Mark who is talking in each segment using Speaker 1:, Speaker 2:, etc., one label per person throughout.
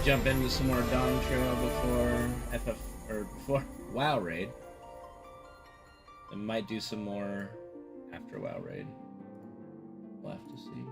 Speaker 1: jump into some more Dawntrail before before WoW Raid. I might do some more after WoW Raid. We'll have to see.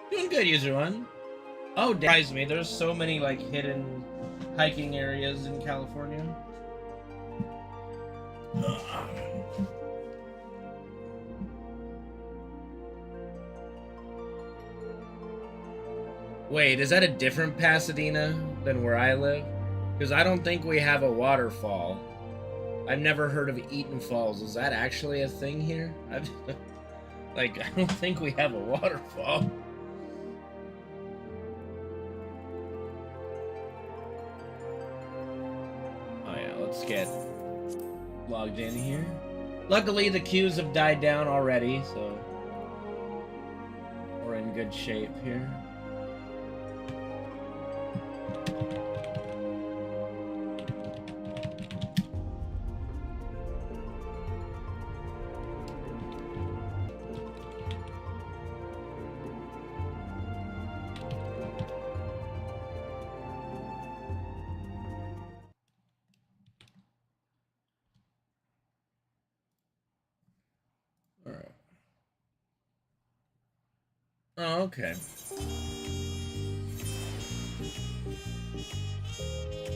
Speaker 1: Doing good, user one. Oh, surprised me. There's so many like hidden hiking areas in California. Wait, is that a different Pasadena than where I live? Because I don't think we have a waterfall. I've never heard of Eaton Falls. Is that actually a thing here? Like, I don't think we have a waterfall. Let's get logged in here. Luckily, the queues have died down already, so we're in good shape here. Oh, okay.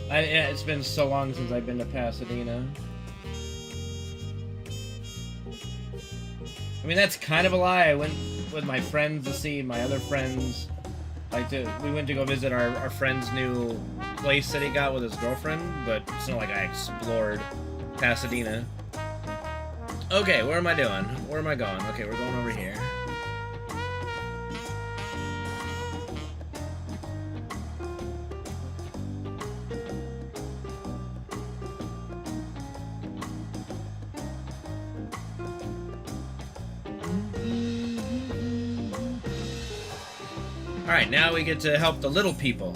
Speaker 1: Yeah, it's been so long since I've been to Pasadena. I mean, that's kind of a lie. I went with my friends to see my other friends. We went to go visit our friend's new place that he got with his girlfriend, but it's not like I explored Pasadena. Okay, where am I doing? Where am I going? Okay, we're going over here. Alright, now we get to help the little people.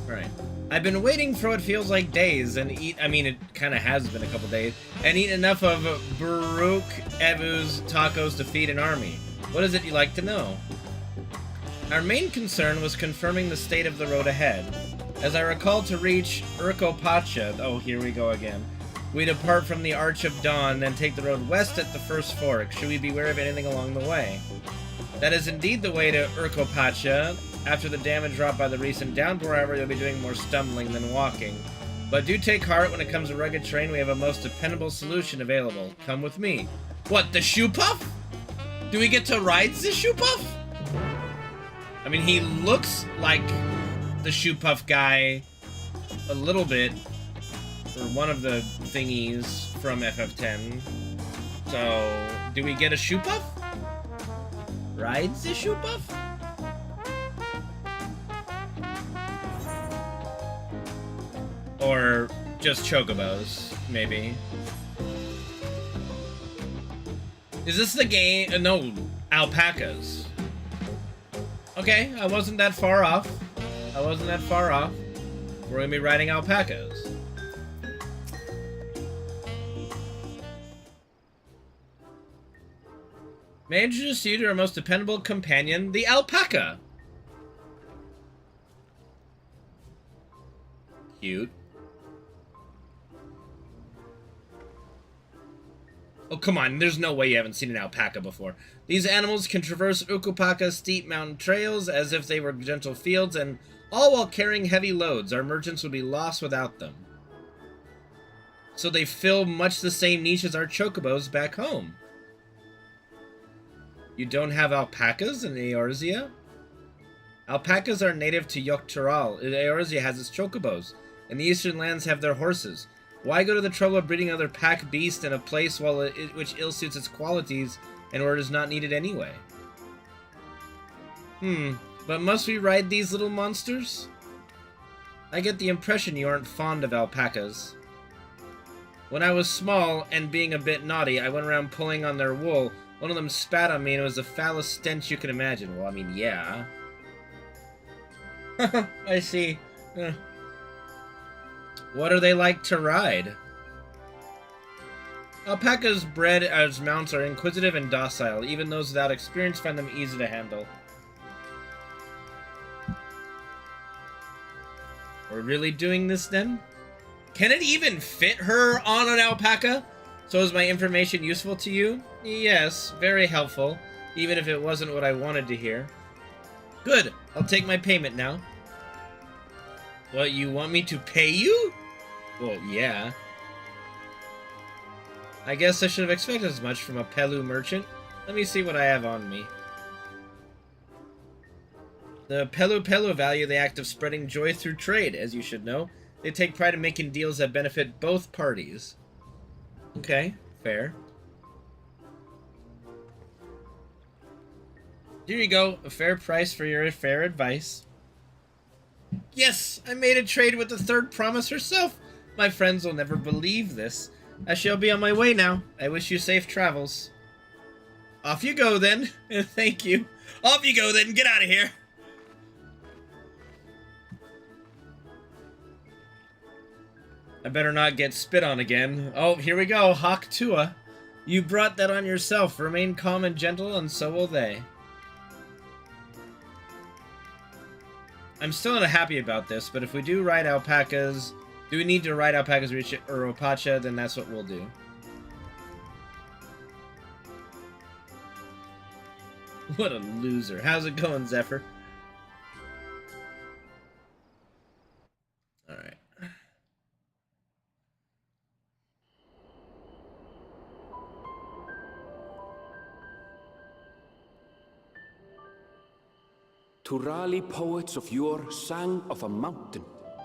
Speaker 1: Alright. I've been waiting for what feels like days and I mean, it kind of has been a couple days, and eat enough of Baruch Evu's tacos to feed an army. What is it you'd like to know? Our main concern was confirming the state of the road ahead. As I recall, to reach Urkopacha, oh, here we go again, we depart from the Arch of Dawn, then take the road west at the first fork. Should we beware of anything along the way? That is indeed the way to Urkopacha. After the damage wrought by the recent downpour, however, you'll be doing more stumbling than walking. But do take heart, when it comes to rugged terrain, we have a most dependable solution available. Come with me. What, the shoe puff? Do we get to ride the shoe puff? I mean, he looks like the shoe puff guy a little bit, or one of the thingies from FF10. So, do we get a shoe puff? Rides the shoe puff? Or just chocobos, maybe. Is this the game? No, alpacas. Okay, I wasn't that far off. We're gonna be riding alpacas. May I introduce you to our most dependable companion, the alpaca. Cute. Oh, come on, there's no way you haven't seen an alpaca before. These animals can traverse Urkopacha's steep mountain trails as if they were gentle fields, and all while carrying heavy loads. Our merchants would be lost without them. So they fill much the same niche as our chocobos back home. You don't have alpacas in Eorzea? Alpacas are native to Yogg-Toral. Eorzea has its chocobos, and the eastern lands have their horses. Why go to the trouble of breeding another pack beast in a place which ill-suits its qualities and where it is not needed anyway? But must we ride these little monsters? I get the impression you aren't fond of alpacas. When I was small, and being a bit naughty, I went around pulling on their wool. One of them spat on me, and it was the foulest stench you can imagine. Well, I mean, yeah. I see. What are they like to ride? Alpacas bred as mounts are inquisitive and docile. Even those without experience find them easy to handle. We're really doing this then? Can it even fit her on an alpaca? So is my information useful to you? Yes, very helpful, even if it wasn't what I wanted to hear. Good, I'll take my payment now. What, you want me to pay you? Well, yeah. I guess I should have expected as much from a Pelu merchant. Let me see what I have on me. The Pelu value the act of spreading joy through trade, as you should know. They take pride in making deals that benefit both parties. Okay, fair. Here you go, a fair price for your fair advice. Yes, I made a trade with the third promise herself. My friends will never believe this. I shall be on my way now. I wish you safe travels. Off you go then. Thank you. Off you go then. Get out of here. I better not get spit on again. Oh, here we go. Hawk Tua. You brought that on yourself. Remain calm and gentle, and so will they. I'm still not happy about this, but if we do ride alpacas... Do we need to ride alpacas or Opacha? Then that's what we'll do. What a loser. How's it going, Zephyr? Alright.
Speaker 2: Turali poets of yore sang of a mountain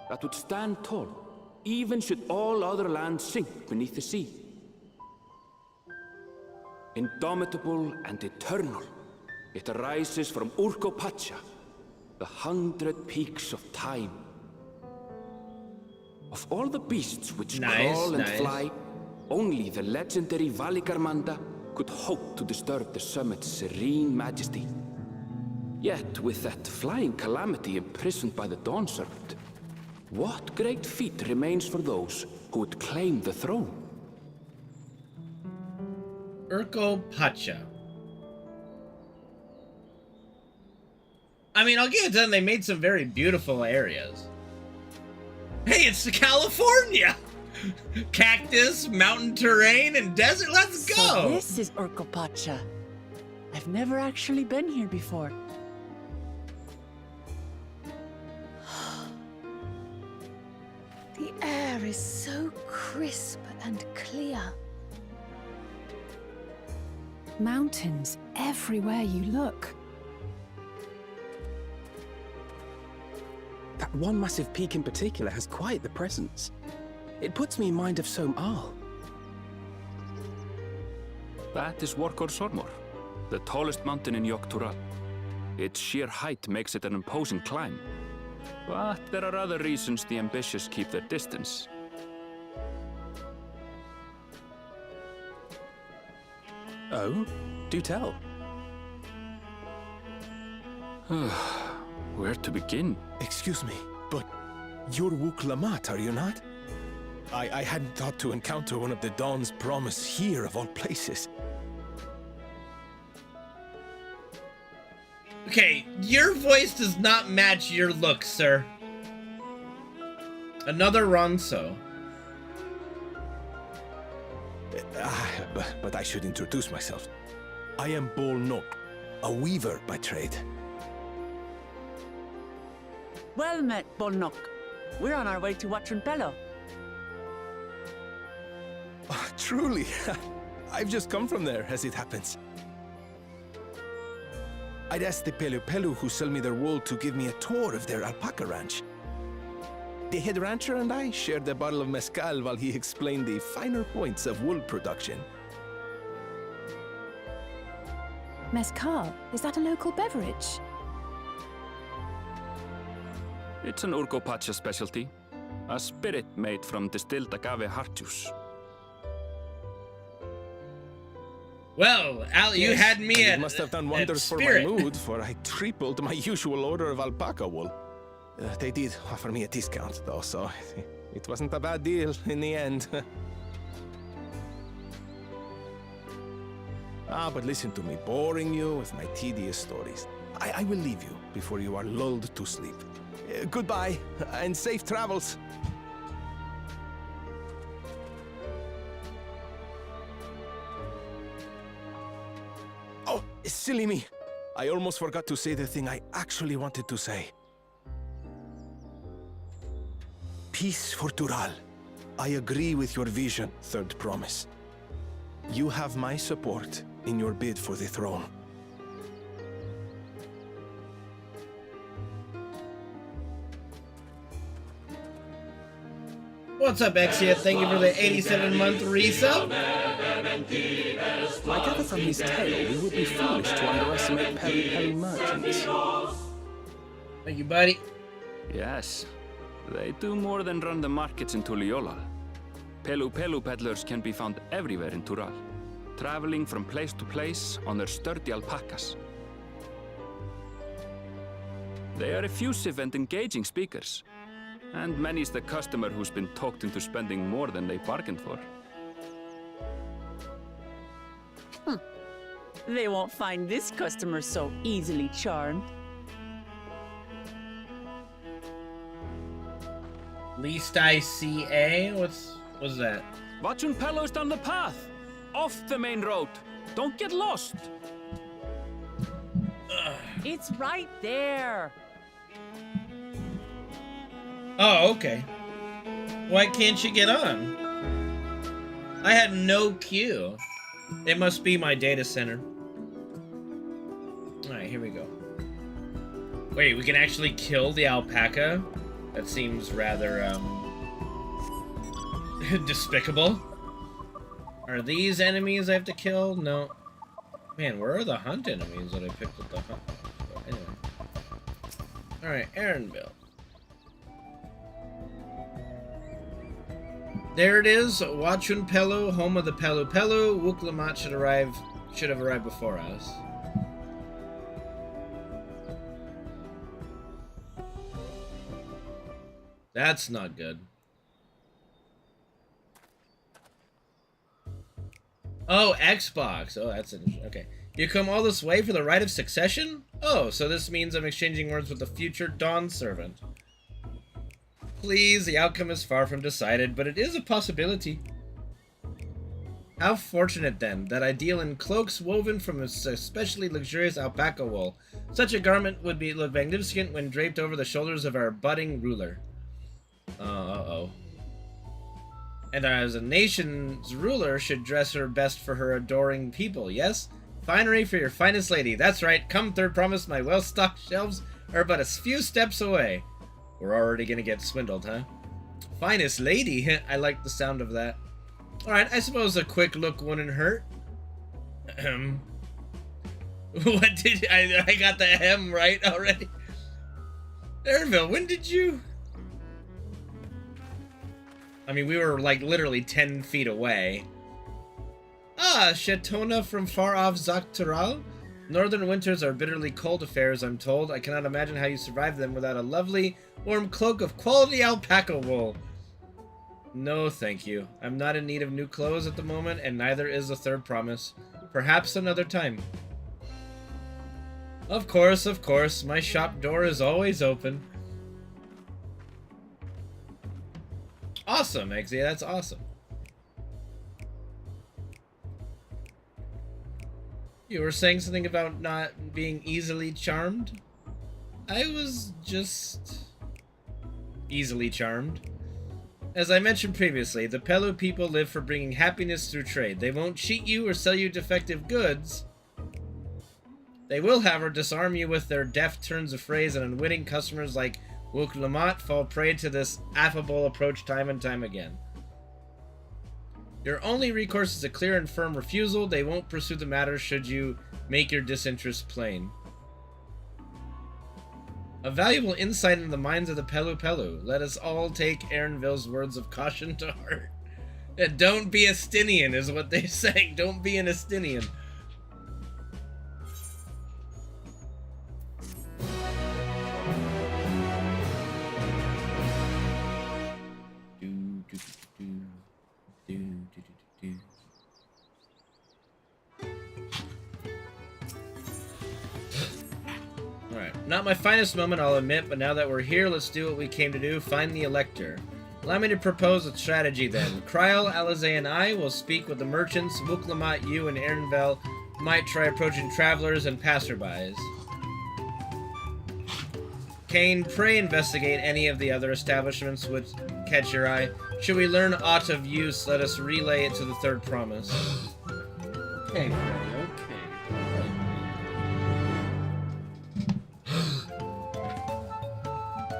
Speaker 2: that would stand tall, even should all other lands sink beneath the sea. Indomitable and eternal, it arises from Urkopacha, the 100 peaks of time. Of all the beasts which crawl and fly, only the legendary Valigarmanda could hope to disturb the summit's serene majesty. Yet, with that flying calamity imprisoned by the Dawn Serpent, what great feat remains for those who would claim the throne?
Speaker 1: Urkopacha. I mean, I'll give it to them, they made some very beautiful areas. Hey, it's California! Cactus, mountain terrain, and desert, let's go!
Speaker 3: So this is Urkopacha. I've never actually been here before. The air is so crisp and clear. Mountains everywhere you look.
Speaker 4: That one massive peak in particular has quite the presence. It puts me in mind of Som-Al.
Speaker 2: That is Workor Sormor, the tallest mountain in Yogg-Toral. Its sheer height makes it an imposing climb. But there are other reasons the ambitious keep their distance.
Speaker 4: Oh? Do tell.
Speaker 2: Where to begin?
Speaker 5: Excuse me, but you're Wuk-Lamat, are you not? I hadn't thought to encounter one of the Dawn's promise here, of all places.
Speaker 1: Okay, your voice does not match your look, sir. Another Ronso.
Speaker 5: But I should introduce myself. I am Bol Nok, a weaver by trade.
Speaker 3: Well met, Bolnok. We're on our way to Watranpello.
Speaker 5: Oh, truly, I've just come from there, as it happens. I'd asked the Pelu Pelu who sell me their wool to give me a tour of their alpaca ranch. The head rancher and I shared a bottle of mezcal while he explained the finer points of wool production.
Speaker 6: Mezcal? Is that a local beverage?
Speaker 2: It's an Urgopacha specialty. A spirit made from distilled agave heart juice.
Speaker 1: Well, Al, you had me at
Speaker 5: It must have done wonders for my mood, for I tripled my usual order of alpaca wool. They did offer me a discount, though, so it wasn't a bad deal in the end. But listen to me, boring you with my tedious stories. I will leave you before you are lulled to sleep. Goodbye, and safe travels. Oh, silly me. I almost forgot to say the thing I actually wanted to say. Peace for Tural. I agree with your vision, Third Promise. You have my support in your bid for the throne.
Speaker 1: What's up, Exia? Thank you for the 87-month resub.
Speaker 4: I gather from his tale we would be foolish to underestimate Pelu Pelu merchants.
Speaker 1: Thank you, buddy.
Speaker 2: Yes, they do more than run the markets in Tuliyollal. Pelu Pelu peddlers can be found everywhere in Tural, traveling from place to place on their sturdy alpacas. They are effusive and engaging speakers, and many's the customer who's been talked into spending more than they bargained for.
Speaker 3: They won't find this customer so easily charmed.
Speaker 1: Least I see A? What's that?
Speaker 2: Watchun Pelo's down the path! Off the main road! Don't get lost!
Speaker 3: It's right there.
Speaker 1: Oh, okay. Why can't you get on? I had no queue. It must be my data center. Alright, here we go. Wait, we can actually kill the alpaca? That seems rather, despicable. Are these enemies I have to kill? No. Man, where are the hunt enemies that I picked at the hunt? Anyway. Alright, Aaronville. There it is, Watchun Pelu, home of the Pelu Pelu. Wuklamat should have arrived before us. That's not good. Oh, Xbox. Oh, that's interesting. Okay. You come all this way for the right of succession? Oh, so this means I'm exchanging words with the future Dawn servant. Please, the outcome is far from decided, but it is a possibility. How fortunate, then, that I deal in cloaks woven from a especially luxurious alpaca wool. Such a garment would look magnificent when draped over the shoulders of our budding ruler. Uh-oh. And as a nation's ruler should dress her best for her adoring people, yes? Finery for your finest lady. That's right. Come, Third Promise, my well-stocked shelves are but a few steps away. We're already gonna get swindled, huh? Finest lady? I like the sound of that. Alright, I suppose a quick look wouldn't hurt. What did I got the M right already? Erville, when did you... I mean, we were like literally 10 feet away. Ah, Shetona from far off Zaktural? Northern winters are bitterly cold affairs, I'm told. I cannot imagine how you survive them without a lovely, warm cloak of quality alpaca wool. No, thank you. I'm not in need of new clothes at the moment, and neither is the Third Promise. Perhaps another time. Of course, my shop door is always open. Awesome, Exia, that's awesome. You were saying something about not being easily charmed? I was just... easily charmed. As I mentioned previously, the Pelu people live for bringing happiness through trade. They won't cheat you or sell you defective goods. They will, however, disarm you with their deft turns of phrase, and unwitting customers like Wook Lamont fall prey to this affable approach time and time again. Your only recourse is a clear and firm refusal. They won't pursue the matter should you make your disinterest plain. A valuable insight into the minds of the Pelu Pelu. Let us all take Aaronville's words of caution to heart. Don't be a Stinian is what they're saying. Don't be an Estinian. Alright, not my finest moment, I'll admit, but now that we're here, let's do what we came to do, find the Elector. Allow me to propose a strategy then. Kryl, Alizé, and I will speak with the merchants. Wuklamat, you, and Aaronville might try approaching travelers and passerbys. Kane, pray investigate any of the other establishments which catch your eye. Should we learn aught of use, let us relay it to the third promise.
Speaker 7: Okay, Freddy, okay.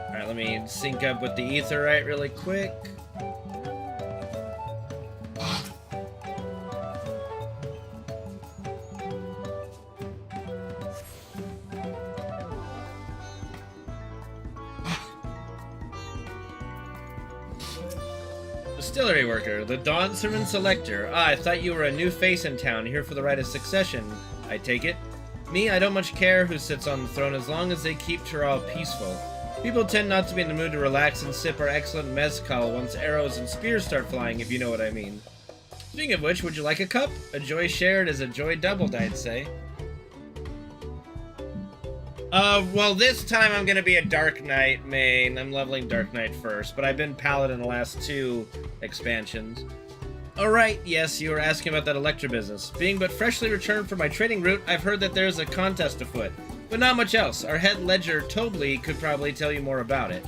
Speaker 1: Alright, let me sync up with the Aetheryte really quick. Distillery worker, the Dawn Servant Selector. Ah, I thought you were a new face in town, here for the right of succession, I take it. Me, I don't much care who sits on the throne as long as they keep Tural peaceful. People tend not to be in the mood to relax and sip our excellent mezcal once arrows and spears start flying, if you know what I mean. Speaking of which, would you like a cup? A joy shared is a joy doubled, I'd say. Well, this time I'm gonna be a Dark Knight main. I'm leveling Dark Knight first, but I've been Paladin the last 2 expansions. Alright, yes, you were asking about that Electra business. Being but freshly returned from my trading route, I've heard that there's a contest afoot. But not much else. Our head ledger, Tobley, could probably tell you more about it.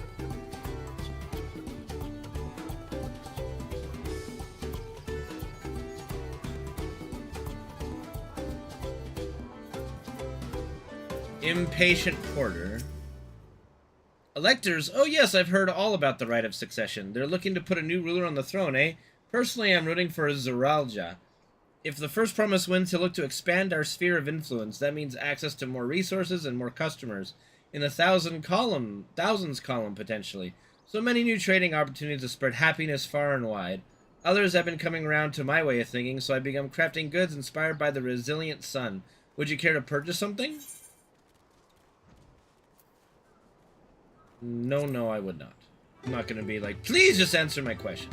Speaker 1: Impatient Porter. Electors? Oh yes, I've heard all about the right of succession. They're looking to put a new ruler on the throne, eh? Personally, I'm rooting for Zuralja. If the first promise wins, he'll look to expand our sphere of influence. That means access to more resources and more customers. In the thousands column, potentially. So many new trading opportunities to spread happiness far and wide. Others have been coming around to my way of thinking, so I've begun crafting goods inspired by the resilient sun. Would you care to purchase something? No, I would not. I'm not going to be like, please just answer my question.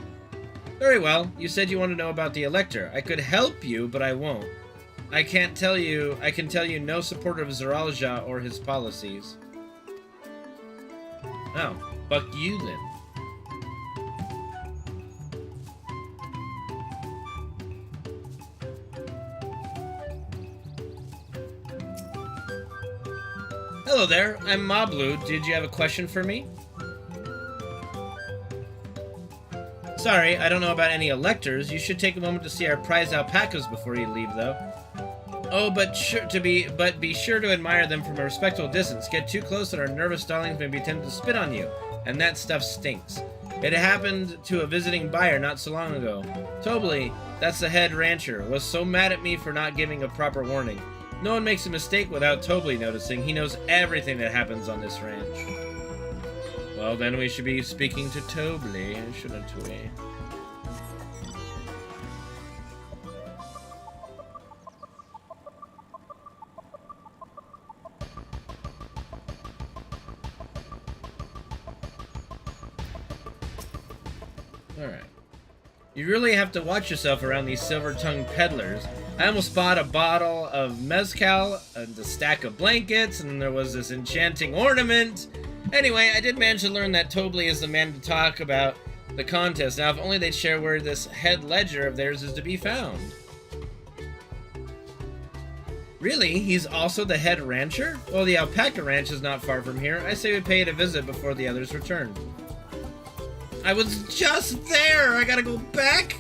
Speaker 1: Very well. You said you want to know about the Elector. I could help you, but I won't. I can tell you no supporter of Zuralja or his policies. Oh, fuck you then. Hello there, I'm Moblu. Did you have a question for me? Sorry, I don't know about any electors. You should take a moment to see our prize alpacas before you leave, though. Oh, but be sure to admire them from a respectful distance. Get too close and our nervous darlings may be tempted to spit on you, and that stuff stinks. It happened to a visiting buyer not so long ago. Tobley, that's the head rancher, was so mad at me for not giving a proper warning. No one makes a mistake without Tobley noticing. He knows everything that happens on this ranch. Well, then we should be speaking to Tobley, shouldn't we? Alright. You really have to watch yourself around these silver-tongued peddlers. I almost bought a bottle of mezcal and a stack of blankets, and there was this enchanting ornament. Anyway, I did manage to learn that Tobley is the man to talk about the contest. Now, if only they'd share where this head ledger of theirs is to be found. Really? He's also the head rancher? Well, the alpaca ranch is not far from here. I say we pay it a visit before the others return. I was just there! I gotta go back?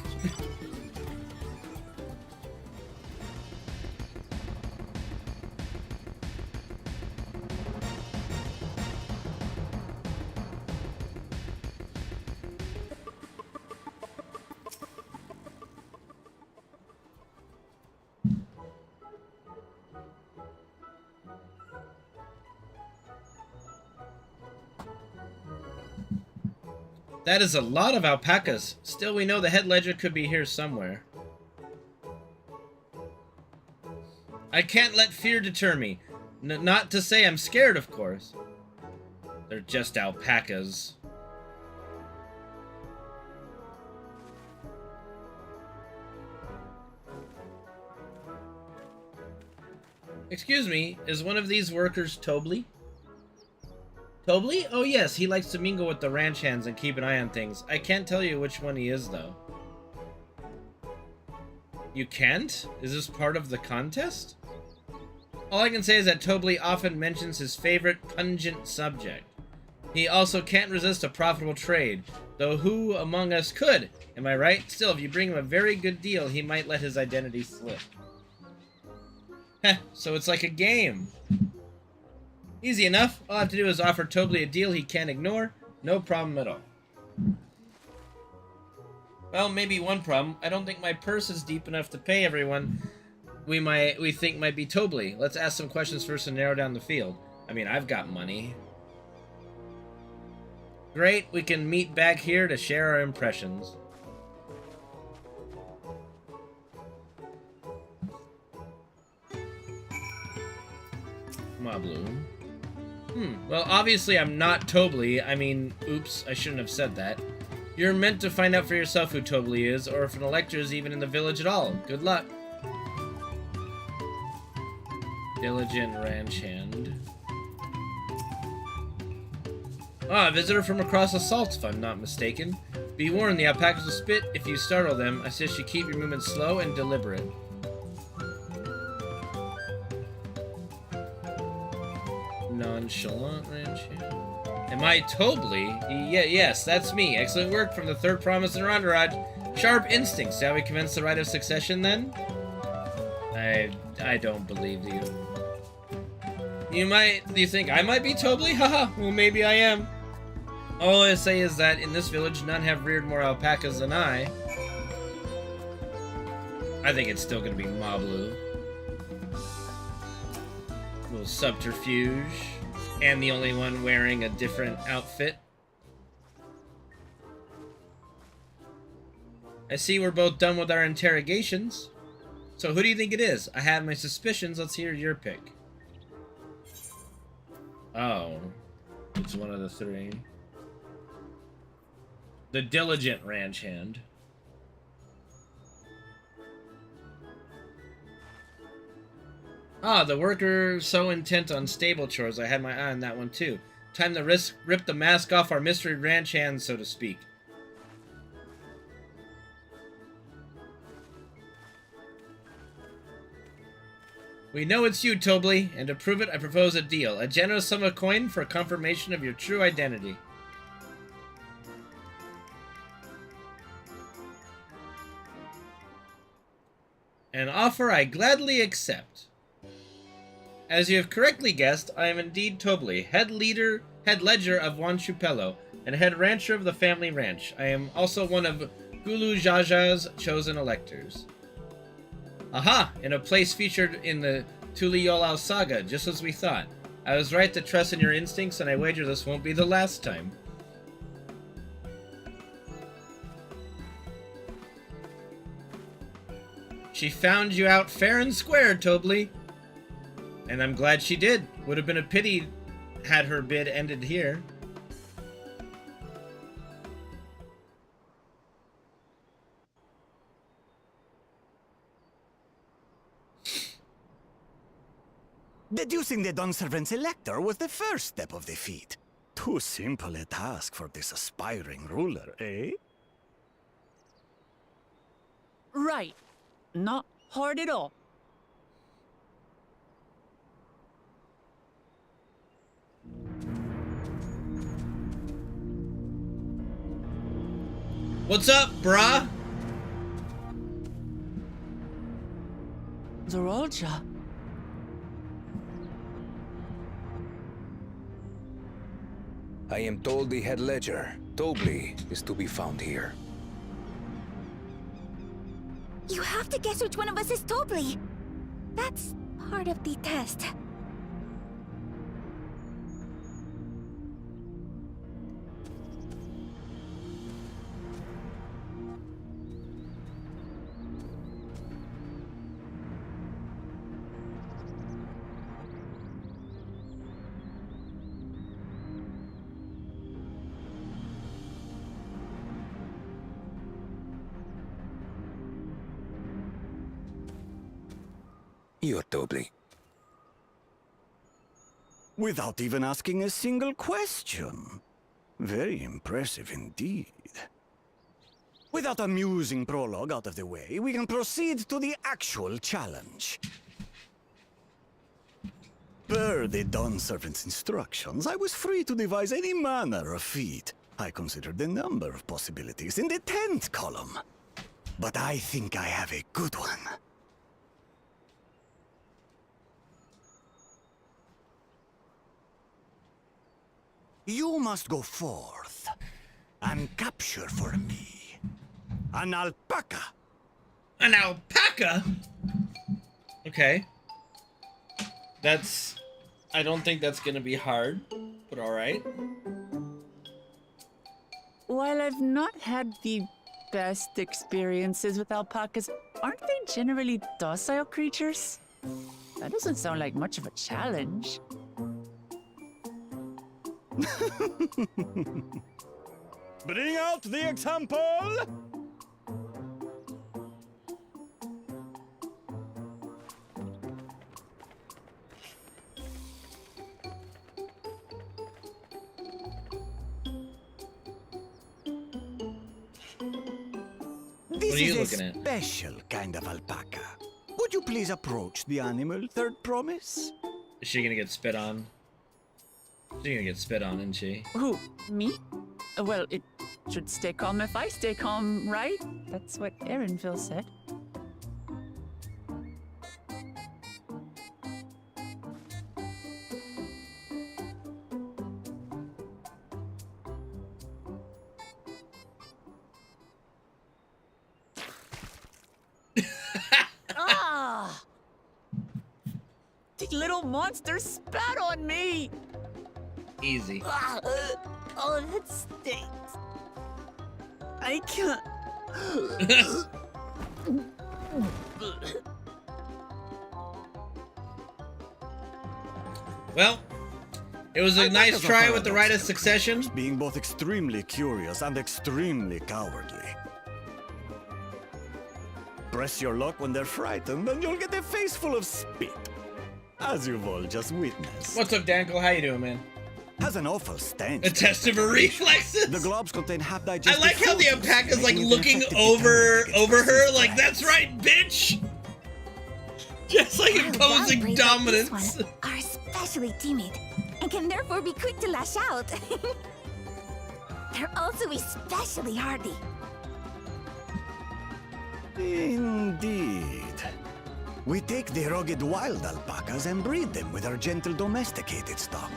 Speaker 1: That is a lot of alpacas. Still, we know the head ledger could be here somewhere. I can't let fear deter me. Not to say I'm scared, of course. They're just alpacas. Excuse me, is one of these workers Tobly? Tobly? Oh yes, he likes to mingle with the ranch hands and keep an eye on things. I can't tell you which one he is, though. You can't? Is this part of the contest? All I can say is that Tobly often mentions his favorite pungent subject. He also can't resist a profitable trade, though who among us could? Am I right? Still, if you bring him a very good deal, he might let his identity slip. Heh, so it's like a game. Easy enough. All I have to do is offer Tobly a deal he can't ignore. No problem at all. Well, maybe one problem. I don't think my purse is deep enough to pay everyone we think might be Tobly. Let's ask some questions first and narrow down the field. I mean, I've got money. Great, we can meet back here to share our impressions. Mablu. Well, obviously I'm not Tobly. I mean, oops, I shouldn't have said that. You're meant to find out for yourself who Tobly is, or if an elector is even in the village at all. Good luck. Diligent ranch hand. Ah, a visitor from across the salts, if I'm not mistaken. Be warned, the alpacas will spit if you startle them. I suggest you keep your movements slow and deliberate. Nonchalant ranch hand. Am I Tobly? Yes, that's me. Excellent work from the third promise in our entourage. Sharp instincts. Shall we commence the rite of succession then? I don't believe you. You think I might be Tobly? Haha, well maybe I am. All I say is that in this village, none have reared more alpacas than I. I think it's still gonna be Mablu. Little subterfuge. And the only one wearing a different outfit. I see we're both done with our interrogations. So who do you think it is? I have my suspicions. Let's hear your pick. Oh. It's one of the three. The diligent ranch hand. Ah, the worker so intent on stable chores. I had my eye on that one too. Time to rip the mask off our mystery ranch hands, so to speak. We know it's you, Tobly, and to prove it, I propose a deal. A generous sum of coin for confirmation of your true identity. An offer I gladly accept. As you have correctly guessed, I am indeed Tobly, head ledger of Juan Chupello, and head rancher of the family ranch. I am also one of Gulu Jaja's chosen electors. Aha! In a place featured in the Tuliyolau saga, just as we thought. I was right to trust in your instincts, and I wager this won't be the last time. She found you out fair and square, Tobly. And I'm glad she did. Would have been a pity had her bid ended here.
Speaker 8: Deducing the Dunservant's elector was the first step of the feat. Too simple a task for this aspiring ruler, eh?
Speaker 3: Right. Not hard at all.
Speaker 1: What's up, brah?
Speaker 3: Lzuruha.
Speaker 9: I am told the head ledger, Tobly, is to be found here.
Speaker 6: You have to guess which one of us is Tobly. That's part of the test.
Speaker 9: You're Tobli.
Speaker 8: Without even asking a single question. Very impressive indeed. With that amusing prologue out of the way, we can proceed to the actual challenge. Per the Dawn Servant's instructions, I was free to devise any manner of feat. I considered the number of possibilities in the 10th column. But I think I have a good one. You must go forth and capture for me an alpaca.
Speaker 1: An alpaca? Okay. I don't think that's gonna be hard, but alright.
Speaker 3: While I've not had the best experiences with alpacas, aren't they generally docile creatures? That doesn't sound like much of a challenge.
Speaker 8: Bring out the example! This is a special kind of alpaca. Would you please approach the animal, Third Promise?
Speaker 1: Is she gonna get spit on? She's gonna get spit on, isn't she?
Speaker 3: Who, me? Well, it should stay calm if I stay calm, right? That's what Erinville said. Ah! The little monster spat on me!
Speaker 1: Easy.
Speaker 3: Oh, that stinks. I can't.
Speaker 1: Well, it was a nice try with the Rite of Succession.
Speaker 8: Being both extremely curious and extremely cowardly. Press your luck when they're frightened, and you'll get a face full of spit. As you've all just witnessed.
Speaker 1: What's up, Danko? How you doing, man?
Speaker 8: Has an awful stench.
Speaker 1: A test of her reflexes.
Speaker 8: The globs contain half-digested.
Speaker 1: I like how the alpaca's like looking over her, like that's right, bitch. Just like imposing dominance.
Speaker 6: These are especially timid and can therefore be quick to lash out. They're also especially hardy.
Speaker 8: Indeed. We take the rugged wild alpacas and breed them with our gentle domesticated stock.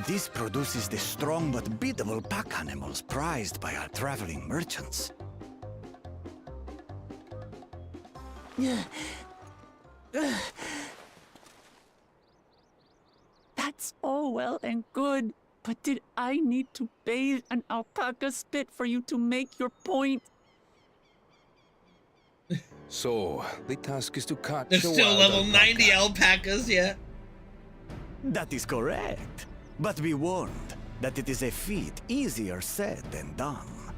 Speaker 8: This produces the strong but beatable pack animals prized by our traveling merchants.
Speaker 3: That's all well and good, but did I need to bathe an alpaca spit for you to make your point?
Speaker 9: So, the task is to catch
Speaker 1: There's
Speaker 9: the
Speaker 1: still
Speaker 9: wild
Speaker 1: level
Speaker 9: alpaca.
Speaker 1: 90 alpacas, yeah.
Speaker 8: That is correct. But be warned that it is a feat easier said than done.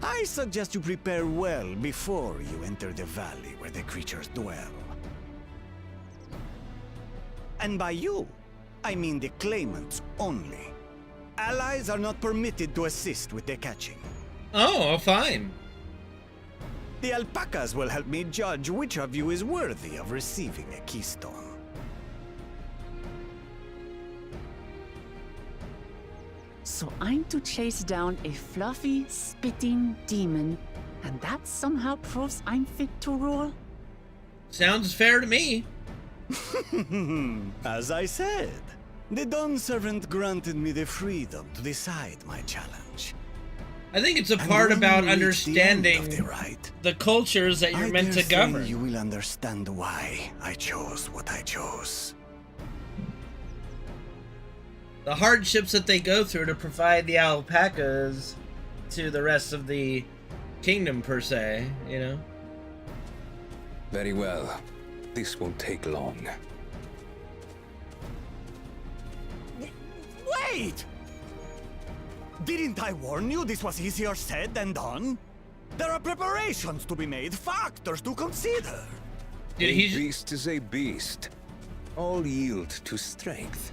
Speaker 8: I suggest you prepare well before you enter the valley where the creatures dwell. And by you, I mean the claimants only. Allies are not permitted to assist with the catching.
Speaker 1: Oh, fine.
Speaker 8: The alpacas will help me judge which of you is worthy of receiving a keystone.
Speaker 3: So I'm to chase down a fluffy, spitting demon, and that somehow proves I'm fit to rule?
Speaker 1: Sounds fair to me.
Speaker 8: As I said, the Dawn Servant granted me the freedom to decide my challenge.
Speaker 1: I think it's a
Speaker 8: And
Speaker 1: part
Speaker 8: when
Speaker 1: about
Speaker 8: we reach the end
Speaker 1: understanding
Speaker 8: of the rite,
Speaker 1: the cultures that you're
Speaker 8: I
Speaker 1: meant to
Speaker 8: dare say
Speaker 1: govern.
Speaker 8: you will understand why I chose what I chose.
Speaker 1: The hardships that they go through to provide the alpacas to the rest of the kingdom, per se, you know?
Speaker 9: Very well. This won't take long.
Speaker 8: Wait! Didn't I warn you this was easier said than done? There are preparations to be made, factors to consider.
Speaker 1: Did
Speaker 9: A
Speaker 1: he?
Speaker 9: beast is a beast. all yield to strength.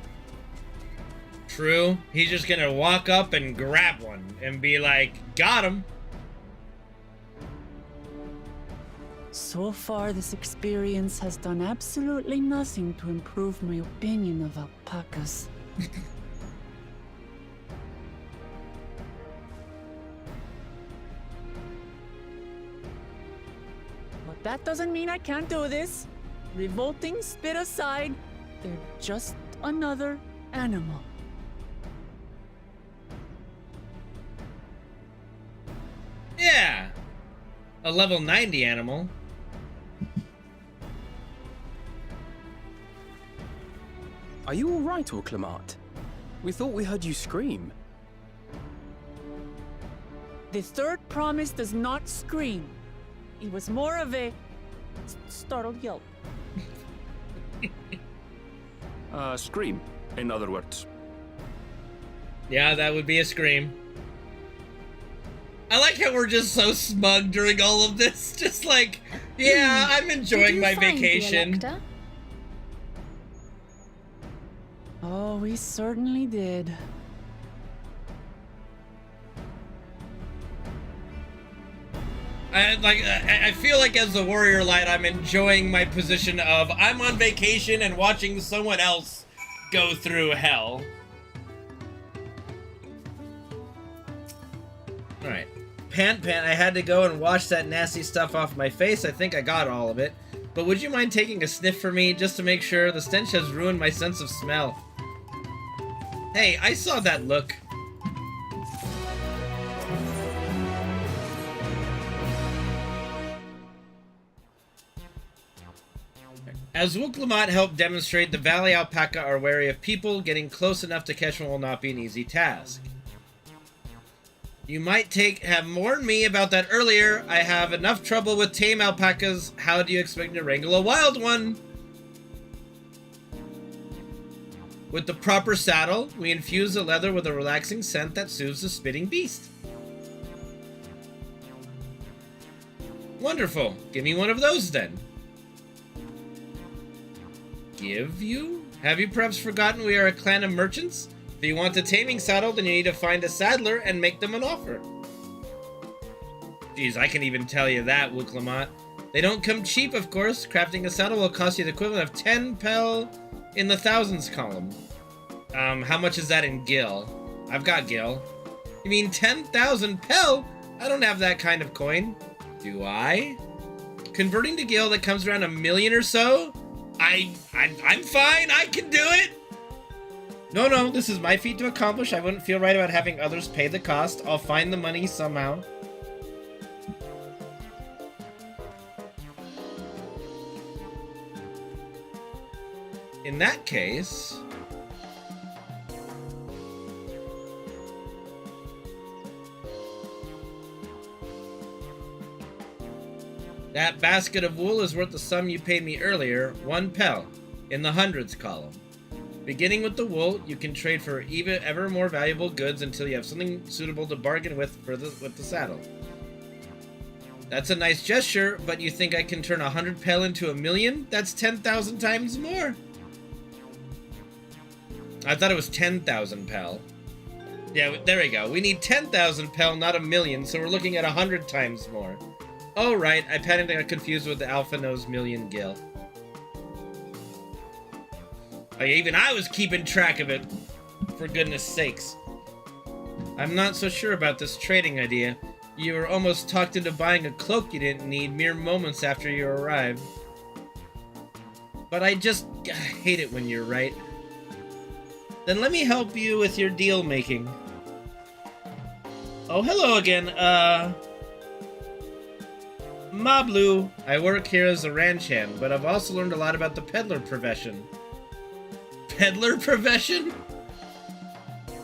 Speaker 1: True. He's just gonna walk up and grab one and be like, got him.
Speaker 3: So far, this experience has done absolutely nothing to improve my opinion of alpacas. But that doesn't mean I can't do this. Revolting spit aside, they're just another animal.
Speaker 1: Yeah. A level 90 animal.
Speaker 4: Are you alright, Orclamat? We thought we heard you scream.
Speaker 3: The third promise does not scream. It was more of a startled yelp.
Speaker 8: Scream, in other words.
Speaker 1: Yeah, that would be a scream. I like how we're just so smug during all of this. Just like, yeah, I'm enjoying my vacation.
Speaker 3: Oh, we certainly did.
Speaker 1: I feel like as the warrior light, I'm enjoying my position of I'm on vacation and watching someone else go through hell. Alright. Pant, I had to go and wash that nasty stuff off my face. I think I got all of it. But would you mind taking a sniff for me, just to make sure? The stench has ruined my sense of smell. Hey, I saw that look. As Wooklamat helped demonstrate, the Valley Alpaca are wary of people. Getting close enough to catch one will not be an easy task. You might have warned me about that earlier. I have enough trouble with tame alpacas. How do you expect to wrangle a wild one? With the proper saddle, we infuse the leather with a relaxing scent that soothes the spitting beast. Wonderful. Give me one of those then. Give you? Have you perhaps forgotten we are a clan of merchants? If you want a taming saddle, then you need to find a saddler and make them an offer. Jeez, I can even tell you that, Wooklamat. They don't come cheap, of course. Crafting a saddle will cost you the equivalent of 10 pel in the thousands column. How much is that in gil? I've got gil. You mean 10,000 pel? I don't have that kind of coin. Do I? Converting to gil, that comes around 1 million or so? I'm fine. I can do it. No, this is my feat to accomplish. I wouldn't feel right about having others pay the cost. I'll find the money somehow. In that case... that basket of wool is worth the sum you paid me earlier, 1 pel, in the hundreds column. Beginning with the wool, you can trade for even ever more valuable goods until you have something suitable to bargain with with the saddle. That's a nice gesture, but you think I can turn 100 pel into 1 million? That's 10,000 times more. I thought it was 10,000 pel. Yeah, there we go. We need 10,000 pel, not 1 million, so we're looking at 100 times more. Oh, right. I panicked and got confused with the Alpha Nose Million Gil. Even I was keeping track of it, for goodness sakes. I'm not so sure about this trading idea. You were almost talked into buying a cloak you didn't need mere moments after you arrived. But I just hate it when you're right. Then let me help you with your deal making. Oh, hello again. Mablu. I work here as a ranch hand, but I've also learned a lot about the peddler profession. Peddler profession?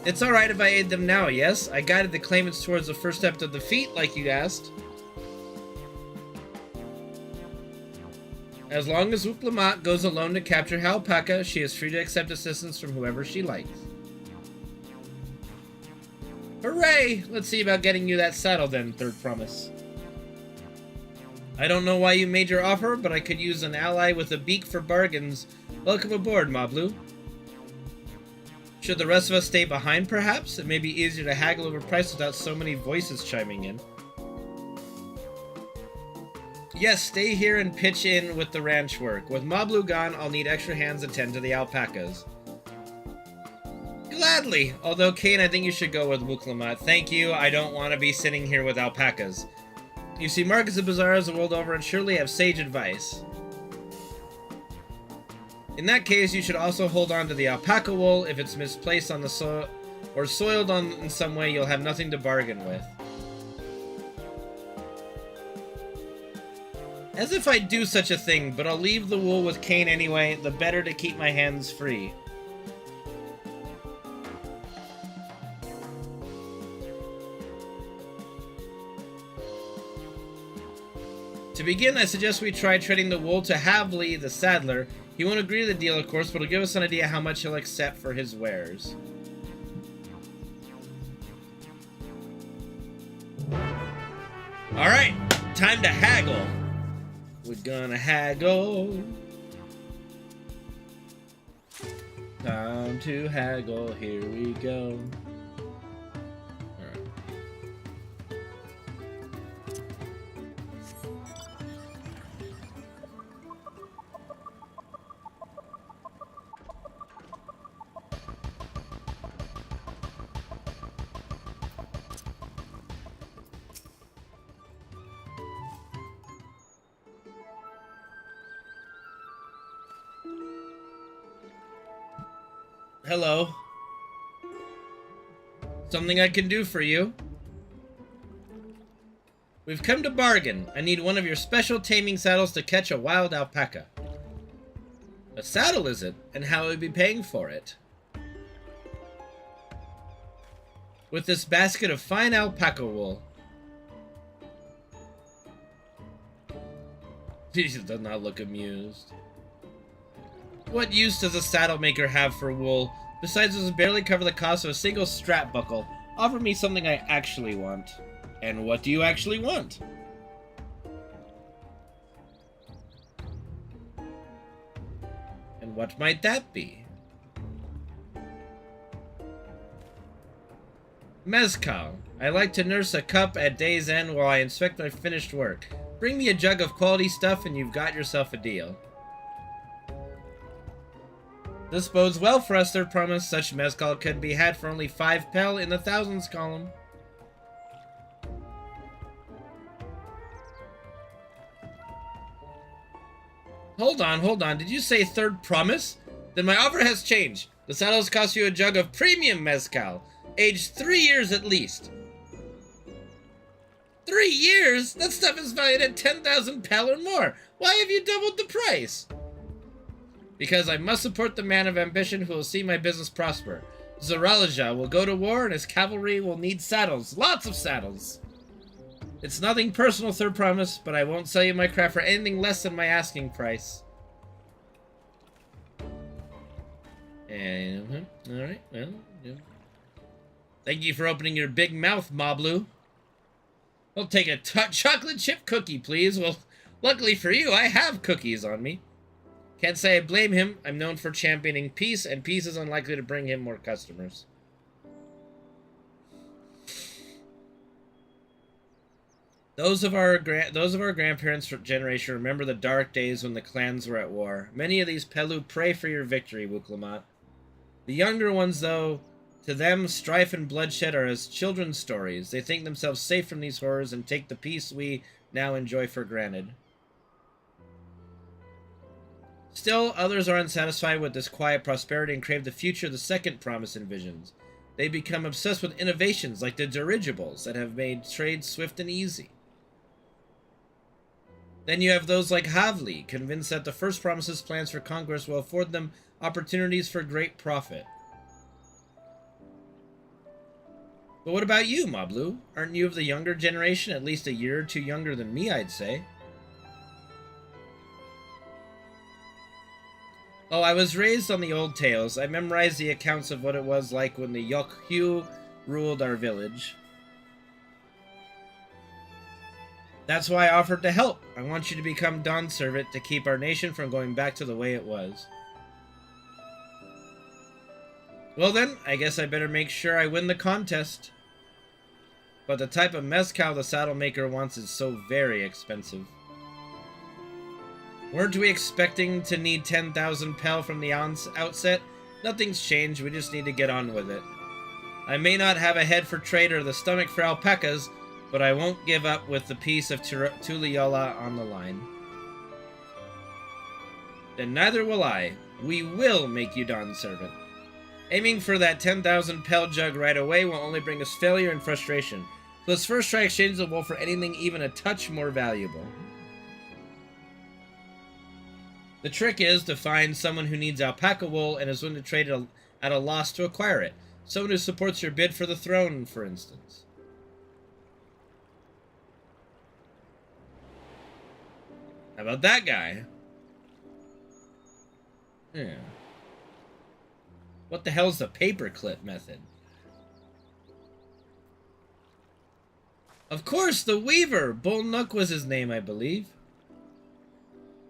Speaker 1: It's alright if I aid them now, yes? I guided the claimants towards the first step of the feat, like you asked. As long as Wooklamat goes alone to capture Alpaca, she is free to accept assistance from whoever she likes. Hooray! Let's see about getting you that saddle then, third promise. I don't know why you made your offer, but I could use an ally with a beak for bargains. Welcome aboard, Moblu. Should the rest of us stay behind, perhaps? It may be easier to haggle over price without so many voices chiming in. Yes, stay here and pitch in with the ranch work. With Moblu gone, I'll need extra hands to tend to the alpacas. Gladly! Although, Kane, I think you should go with Wuklamat. Thank you, I don't want to be sitting here with alpacas. You see markets and bazaars the world over and surely have sage advice. In that case, you should also hold on to the alpaca wool. If it's misplaced on the soil or soiled in some way, you'll have nothing to bargain with. As if I'd do such a thing, but I'll leave the wool with Kane anyway, the better to keep my hands free. To begin, I suggest we try trading the wool to Havli, the saddler. He won't agree to the deal, of course, but he'll give us an idea how much he'll accept for his wares. Alright, time to haggle. We're gonna haggle. Time to haggle, here we go. Hello. Something I can do for you? We've come to bargain. I need one of your special taming saddles to catch a wild alpaca. A saddle, is it? And how will we be paying for it? With this basket of fine alpaca wool. Jesus does not look amused. What use does a saddle maker have for wool? Besides, it will barely cover the cost of a single strap buckle. Offer me something I actually want. And what do you actually want? And what might that be? Mezcal. I like to nurse a cup at day's end while I inspect my finished work. Bring me a jug of quality stuff and you've got yourself a deal. This bodes well for us, third promise. Such mezcal could be had for only 5 pel in the thousands column. Hold on. Did you say third promise? Then my offer has changed. The saddles cost you a jug of premium mezcal, aged 3 years at least. 3 years? That stuff is valued at 10,000 pel or more. Why have you doubled the price? Because I must support the man of ambition who will see my business prosper. Lzuruha will go to war and his cavalry will need saddles. Lots of saddles. It's nothing personal, third promise, but I won't sell you my craft for anything less than my asking price. And, alright, well, yeah. Thank you for opening your big mouth, Moblu. I'll take a chocolate chip cookie, please. Well, luckily for you, I have cookies on me. Can't say I blame him. I'm known for championing peace, and peace is unlikely to bring him more customers. Those of our grandparents' generation remember the dark days when the clans were at war. Many of these Pelu pray for your victory, Wuklamat. The younger ones, though, to them, strife and bloodshed are as children's stories. They think themselves safe from these horrors and take the peace we now enjoy for granted. Still, others are unsatisfied with this quiet prosperity and crave the future the second promise envisions. They become obsessed with innovations like the dirigibles that have made trade swift and easy. Then you have those like Havli, convinced that the first promise's plans for conquest will afford them opportunities for great profit. But what about you, Moblu? Aren't you of the younger generation, at least a year or two younger than me, I'd say? Oh, I was raised on the old tales. I memorized the accounts of what it was like when the Yokhu ruled our village. That's why I offered to help. I want you to become Dawn Servant to keep our nation from going back to the way it was. Well then, I guess I better make sure I win the contest. But the type of mezcal the saddle maker wants is so very expensive. Weren't we expecting to need 10,000 pel from the outset? Nothing's changed, we just need to get on with it. I may not have a head for trade or the stomach for alpacas, but I won't give up with the piece of Tuliyola on the line. Then neither will I. We will make you Dawn Servant. Aiming for that 10,000 pel jug right away will only bring us failure and frustration. So let's first try exchanging the wool for anything even a touch more valuable. The trick is to find someone who needs alpaca wool and is willing to trade it at a loss to acquire it. Someone who supports your bid for the throne, for instance. How about that guy? Yeah. What the hell's the paperclip method? Of course, the Weaver! Bolnuk was his name, I believe.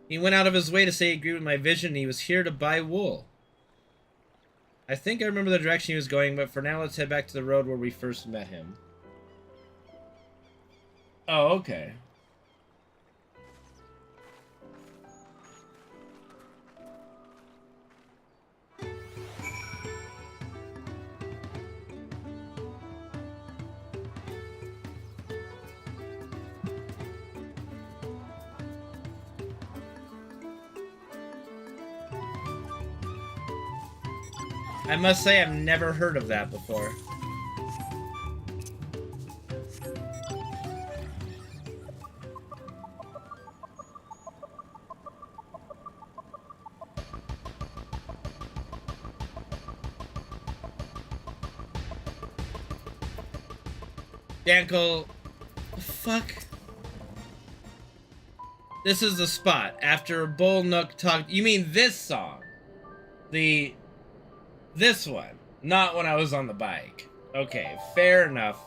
Speaker 1: He went out of his way to say he agreed with my vision and he was here to buy wool. I think I remember the direction he was going, but for now let's head back to the road where we first met him. Oh, okay. I must say I've never heard of that before. Dankel, the fuck? This is the spot. After Bolnuk talked... You mean this song? This one, not when I was on the bike. Okay, fair enough.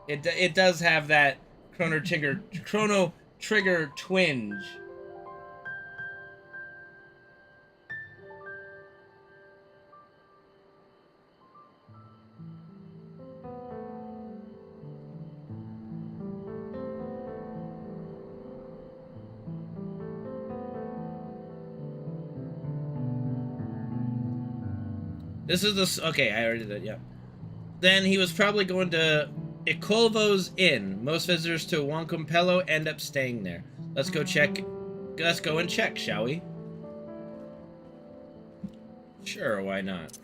Speaker 1: It does have that Chrono Trigger twinge. This is the... Okay, I already did it, yeah. Then he was probably going to Ikolvo's Inn. Most visitors to Wankumpelo end up staying there. Let's go check... Let's go and check, shall we? Sure, why not?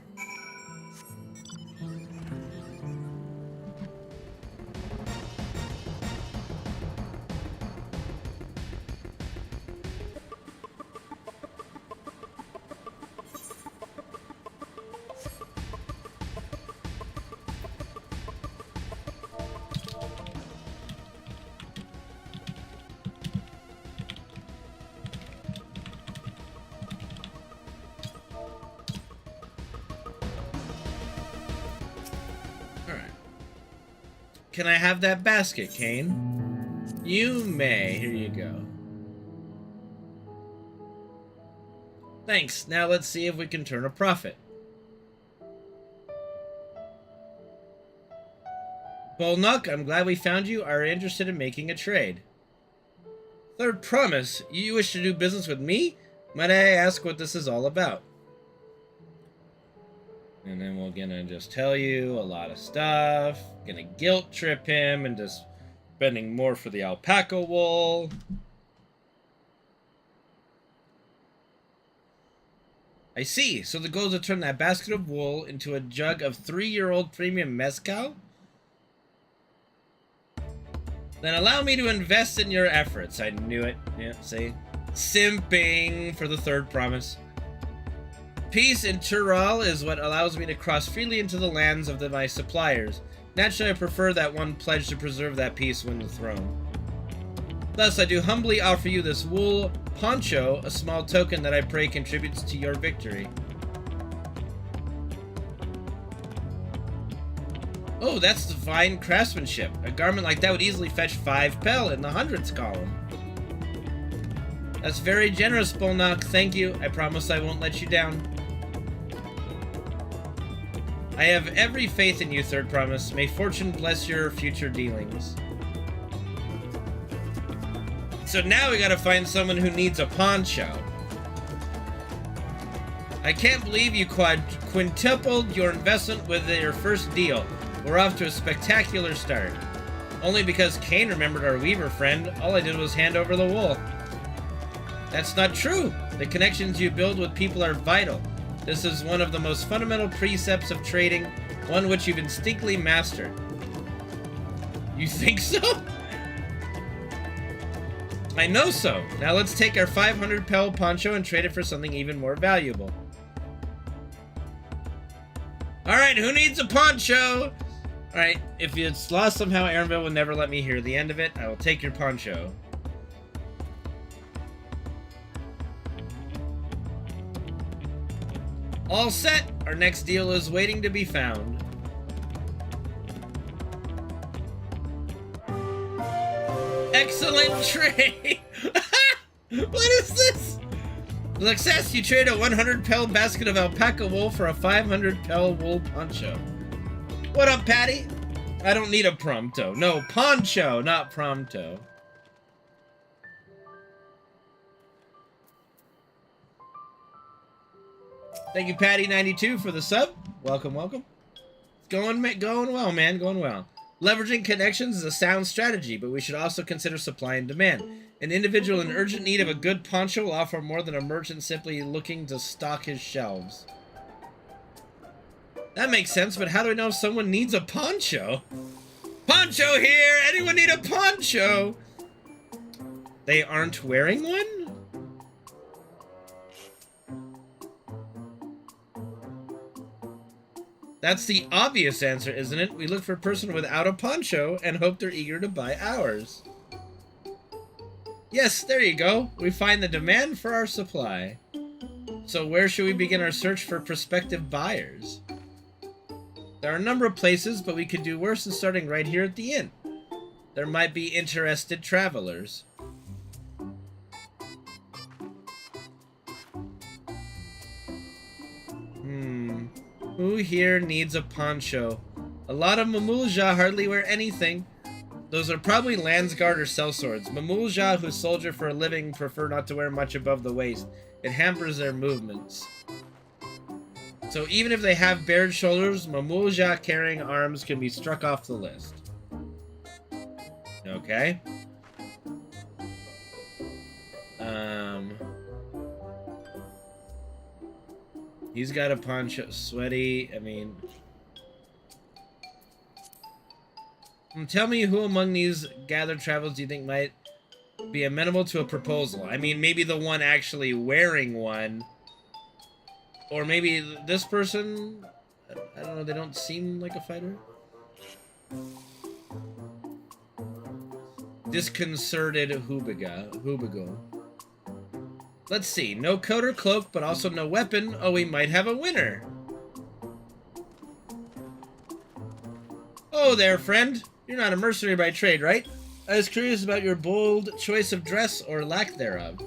Speaker 1: Can I have that basket, Kane? You may. Here you go. Thanks. Now let's see if we can turn a profit. Bolnuk, I'm glad we found you. Are interested in making a trade. Third promise. You wish to do business with me? Might I ask what this is all about? And then we're gonna just tell you a lot of stuff. Gonna guilt trip him into spending more for the alpaca wool. I see. So the goal is to turn that basket of wool into a jug of 3-year-old premium mezcal? Then allow me to invest in your efforts. I knew it. Yeah, see? Simping for the third promise. Peace in Tural is what allows me to cross freely into the lands of my suppliers. Naturally, I prefer that one pledge to preserve that peace win the throne. Thus, I do humbly offer you this wool poncho, a small token that I pray contributes to your victory. Oh, that's fine craftsmanship. A garment like that would easily fetch 5 pel in the hundreds column. That's very generous, Bolnock. Thank you. I promise I won't let you down. I have every faith in you, Third Promise. May fortune bless your future dealings. So now we gotta find someone who needs a poncho. I can't believe you quintupled your investment with your first deal. We're off to a spectacular start. Only because Kane remembered our weaver friend, all I did was hand over the wool. That's not true. The connections you build with people are vital. This is one of the most fundamental precepts of trading, one which you've instinctively mastered. You think so? I know so. Now let's take our 500 pel poncho and trade it for something even more valuable. Alright, who needs a poncho? Alright, if it's lost somehow, Aaronville will never let me hear the end of it. I will take your poncho. All set! Our next deal is waiting to be found. Excellent trade! What is this? Success, you trade a 100 pel basket of alpaca wool for a 500 pel wool poncho. What up, Patty? I don't need a prompto. No, poncho, not prompto. Thank you, Patty92, for the sub. Welcome, welcome. Going well, man, going well. Leveraging connections is a sound strategy, but we should also consider supply and demand. An individual in urgent need of a good poncho will offer more than a merchant simply looking to stock his shelves. That makes sense, but how do I know if someone needs a poncho? Poncho here! Anyone need a poncho? They aren't wearing one? That's the obvious answer, isn't it? We look for a person without a poncho and hope they're eager to buy ours. Yes, there you go. We find the demand for our supply. So where should we begin our search for prospective buyers? There are a number of places, but we could do worse than starting right here at the inn. There might be interested travelers. Who here needs a poncho? A lot of Mamulja hardly wear anything. Those are probably Landsguard or sellswords. Mamulja who soldier for a living prefer not to wear much above the waist. It hampers their movements. So even if they have bared shoulders, Mamulja carrying arms can be struck off the list. Okay. He's got a poncho. Sweaty, I mean... Tell me who among these gathered travelers do you think might be amenable to a proposal? I mean, maybe the one actually wearing one. Or maybe this person? I don't know, they don't seem like a fighter. Disconcerted Hubigo. Let's see. No coat or cloak, but also no weapon. Oh, we might have a winner. Oh there, friend. You're not a mercenary by trade, right? I was curious about your bold choice of dress or lack thereof.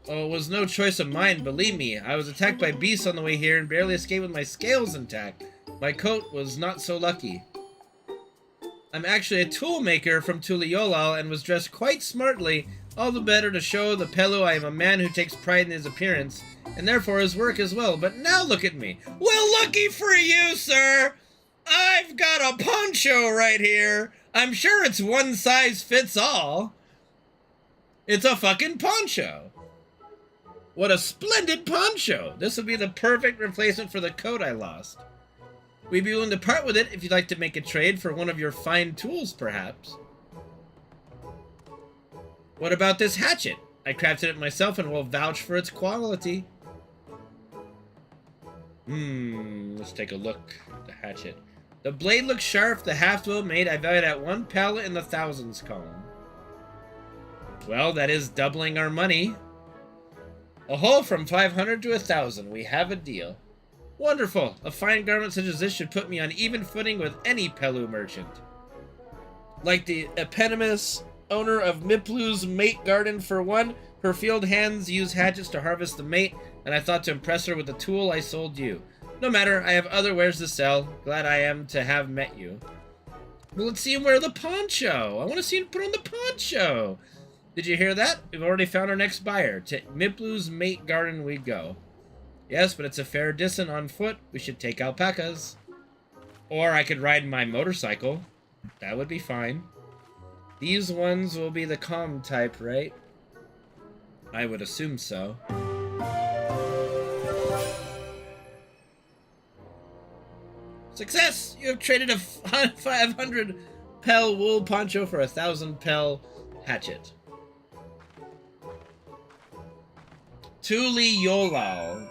Speaker 1: Oh, it was no choice of mine, believe me. I was attacked by beasts on the way here and barely escaped with my scales intact. My coat was not so lucky. I'm actually a tool maker from Tuliolal and was dressed quite smartly, all the better to show the Pelu I am a man who takes pride in his appearance, and therefore his work as well. But now look at me. Well, lucky for you, sir! I've got a poncho right here. I'm sure it's one size fits all. It's a fucking poncho. What a splendid poncho. This would be the perfect replacement for the coat I lost. We'd be willing to part with it if you'd like to make a trade for one of your fine tools, perhaps. What about this hatchet? I crafted it myself and will vouch for its quality. Let's take a look at the hatchet. The blade looks sharp, the haft well made. I value it at 1 pel in the thousands column. Well, that is doubling our money. A hole from 500 to 1,000. We have a deal. Wonderful! A fine garment such as this should put me on even footing with any Pelu merchant. Like the eponymous owner of Miplu's mate garden for one, her field hands use hatchets to harvest the mate, and I thought to impress her with the tool I sold you. No matter, I have other wares to sell. Glad I am to have met you. Well, let's see him wear the poncho. I want to see him put on the poncho. Did you hear that? We've already found our next buyer. To Miplu's mate garden we go. Yes, but it's a fair distance on foot. We should take alpacas. Or I could ride my motorcycle. That would be fine. These ones will be the calm type, right? I would assume so. Success! You have traded a 500 pel wool poncho for a 1,000 pel hatchet. Tuli Yolal.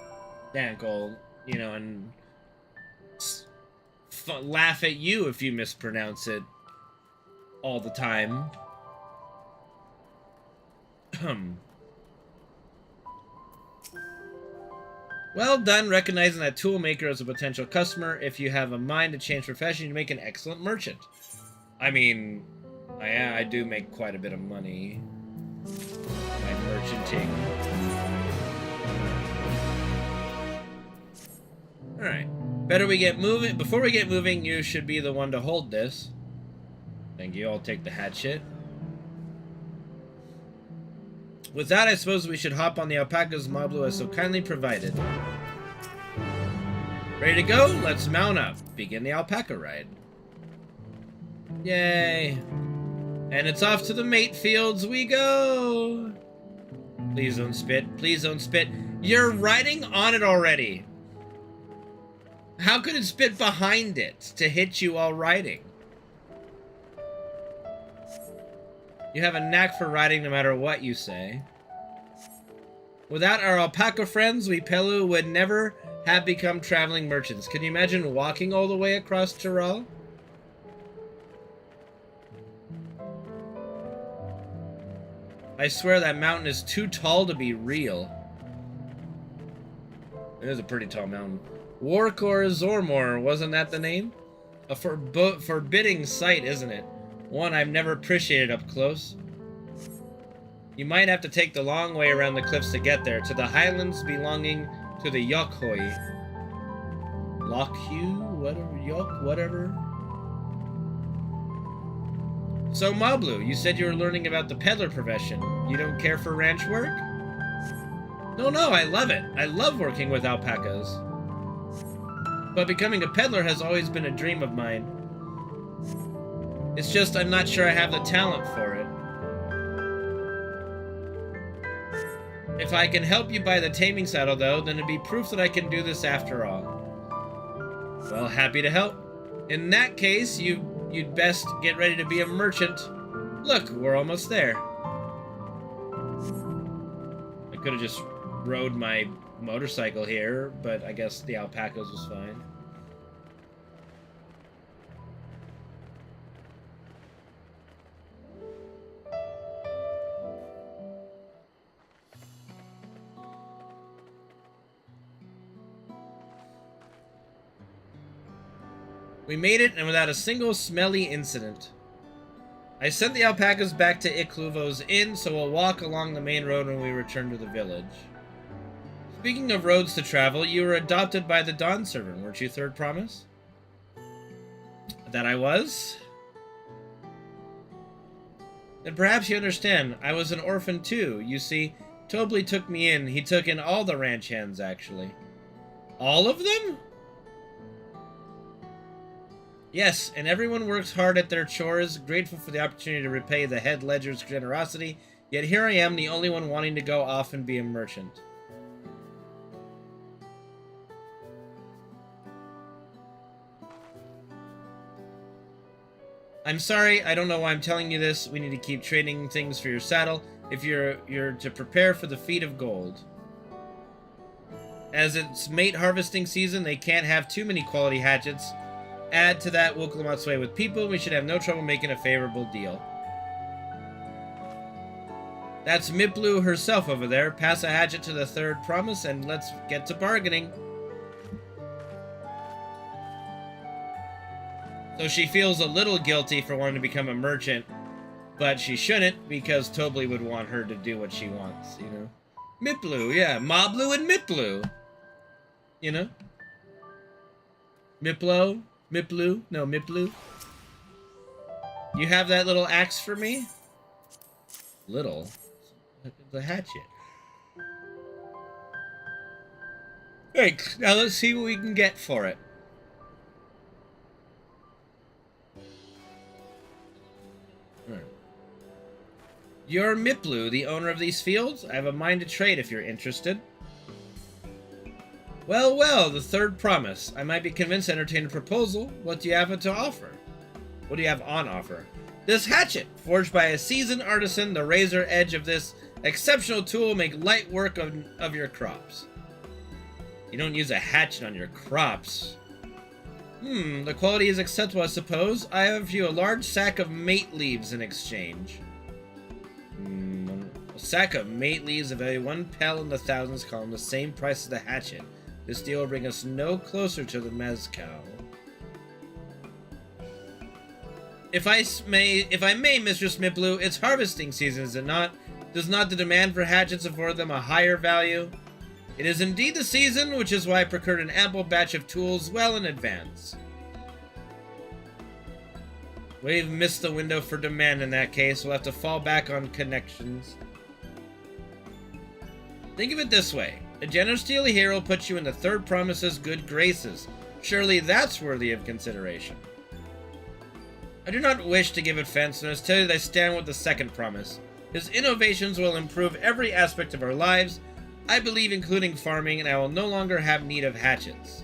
Speaker 1: Dankle, you know, and laugh at you if you mispronounce it all the time. Well done recognizing that toolmaker as a potential customer. If you have a mind to change profession, you make an excellent merchant. I mean, I do make quite a bit of money by merchanting. Alright. Better we get moving. Before we get moving, you should be the one to hold this. Thank you. I'll take the hatchet. With that, I suppose we should hop on the alpacas Mablu has so kindly provided. Ready to go? Let's mount up. Begin the alpaca ride. Yay. And it's off to the mate fields we go. Please don't spit. Please don't spit. You're riding on it already. How could it spit behind it to hit you while riding? You have a knack for riding no matter what you say. Without our alpaca friends, we Pelu would never have become traveling merchants. Can you imagine walking all the way across Tyrol? I swear that mountain is too tall to be real. It is a pretty tall mountain. Warkor Zormor, wasn't that the name? A forbidding sight, isn't it? One I've never appreciated up close. You might have to take the long way around the cliffs to get there, to the highlands belonging to the Yokhoi. Lockhew? Whatever, Yok, whatever. So, Mablu, you said you were learning about the peddler profession. You don't care for ranch work? No, I love it. I love working with alpacas. But becoming a peddler has always been a dream of mine. It's just I'm not sure I have the talent for it. If I can help you buy the taming saddle, though, then it'd be proof that I can do this after all. Well, happy to help. In that case, you'd best get ready to be a merchant. Look, we're almost there. I could have just rode my motorcycle here, but I guess the alpacas was fine. We made it, and without a single smelly incident. I sent the alpacas back to Ikluvo's inn, so we'll walk along the main road when we return to the village. Speaking of roads to travel, you were adopted by the Dawn servant, weren't you, Third Promise? That I was? Then perhaps you understand, I was an orphan too. You see, Tobli took me in. He took in all the ranch hands, actually. All of them? Yes, and everyone works hard at their chores, grateful for the opportunity to repay the head ledger's generosity, yet here I am, the only one wanting to go off and be a merchant. I'm sorry, I don't know why I'm telling you this. We need to keep trading things for your saddle if you're to prepare for the feat of gold. As it's mate harvesting season, they can't have too many quality hatchets. Add to that Wukalamat's way with people, we should have no trouble making a favorable deal. That's Miplu herself over there. Pass a hatchet to the Third Promise and let's get to bargaining. So she feels a little guilty for wanting to become a merchant, but she shouldn't because Tobli would want her to do what she wants, you know? Miplu, yeah. Moblu and Miplu. You know? Miplo? Miplu? No, Miplu. You have that little axe for me? Little? The hatchet. Thanks. Now let's see what we can get for it. You're Miplu, the owner of these fields? I have a mind to trade if you're interested. Well, well, the third promise. I might be convinced to entertain a proposal. What do you have to offer? What do you have on offer? This hatchet, forged by a seasoned artisan, the razor edge of this exceptional tool will make light work of your crops. You don't use a hatchet on your crops. The quality is acceptable, I suppose. I have for you a large sack of mate leaves in exchange. A sack of mate leaves of value 1 pel in the thousands column, the same price as the hatchet. This deal will bring us no closer to the mezcal. If I may, Mistress Miplu, it's harvesting season, is it not? Does not the demand for hatchets afford them a higher value? It is indeed the season, which is why I procured an ample batch of tools well in advance. We've missed the window for demand in that case. We'll have to fall back on connections. Think of it this way. A generous deal here will put you in the third promise's good graces. Surely that's worthy of consideration. I do not wish to give offense, and I tell you that I stand with the second promise. His innovations will improve every aspect of our lives, I believe including farming, and I will no longer have need of hatchets.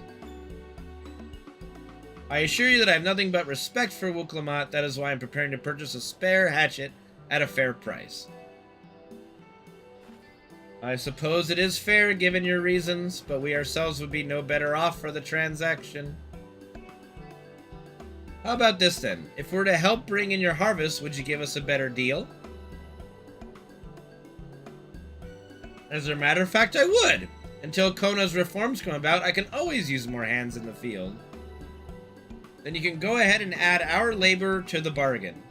Speaker 1: I assure you that I have nothing but respect for Wuklamot. That is why I'm preparing to purchase a spare hatchet at a fair price. I suppose it is fair given your reasons, but we ourselves would be no better off for the transaction. How about this then? If we're to help bring in your harvest, would you give us a better deal? As a matter of fact, I would. Until Kona's reforms come about, I can always use more hands in the field. Then you can go ahead and add our labor to the bargain.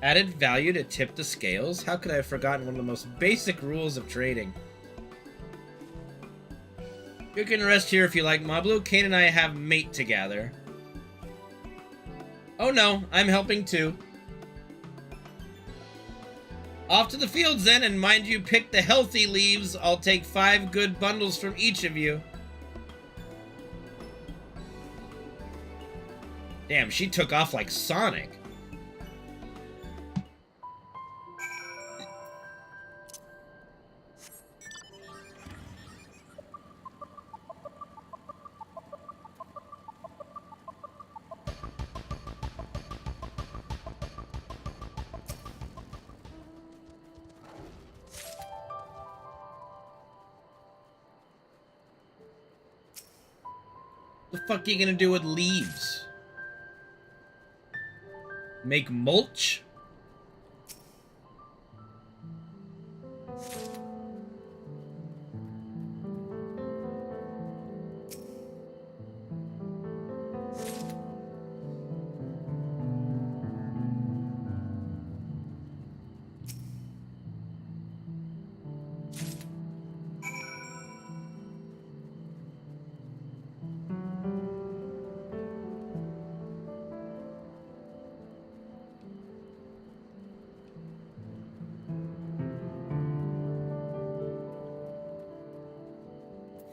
Speaker 1: Added value to tip the scales? How could I have forgotten one of the most basic rules of trading? You can rest here if you like, Moblu. Kane and I have mate together. Oh no, I'm helping too. Off to the fields then, and mind you pick the healthy leaves. I'll take 5 good bundles from each of you. Damn, she took off like Sonic. What the fuck are you gonna do with leaves? Make mulch?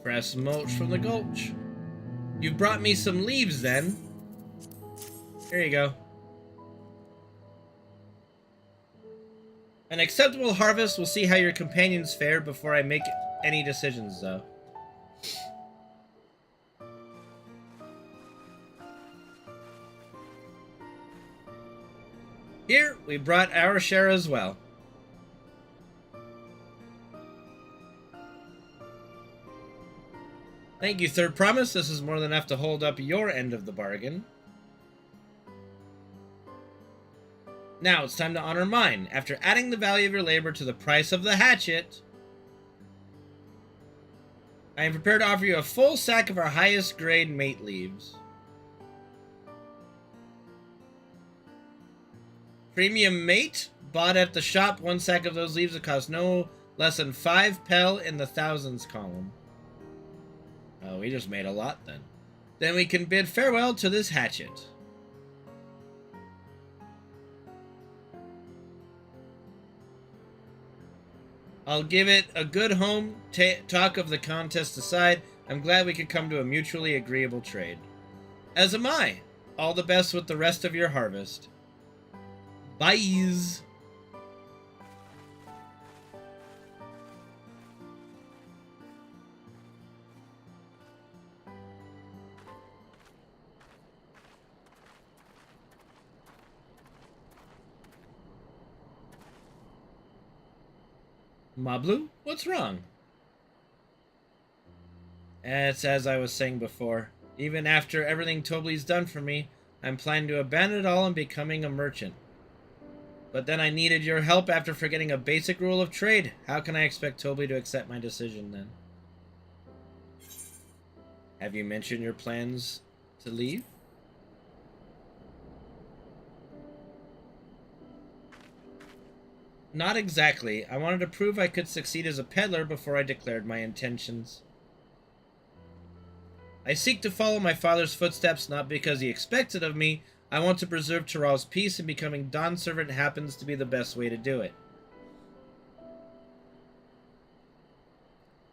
Speaker 1: Fresh mulch from the gulch. You've brought me some leaves then. Here you go. An acceptable harvest. We'll see how your companions fare before I make any decisions, though. Here, we brought our share as well. Thank you, third promise. This is more than enough to hold up your end of the bargain. Now it's time to honor mine. After adding the value of your labor to the price of the hatchet, I am prepared to offer you a full sack of our highest grade mate leaves. Premium mate? Bought at the shop, 1 sack of those leaves will cost no less than 5 pel in the thousands column. Oh, we just made a lot then. Then we can bid farewell to this hatchet. I'll give it a good home. Talk of the contest aside, I'm glad we could come to a mutually agreeable trade. As am I. All the best with the rest of your harvest. Byes. Mablu, what's wrong? It's as I was saying before. Even after everything Tobli's done for me, I'm planning to abandon it all and becoming a merchant. But then I needed your help after forgetting a basic rule of trade. How can I expect Tobli to accept my decision then? Have you mentioned your plans to leave? Not exactly. I wanted to prove I could succeed as a peddler before I declared my intentions. I seek to follow my father's footsteps not because he expects it of me. I want to preserve Tyrell's peace, and becoming Dawn Servant happens to be the best way to do it.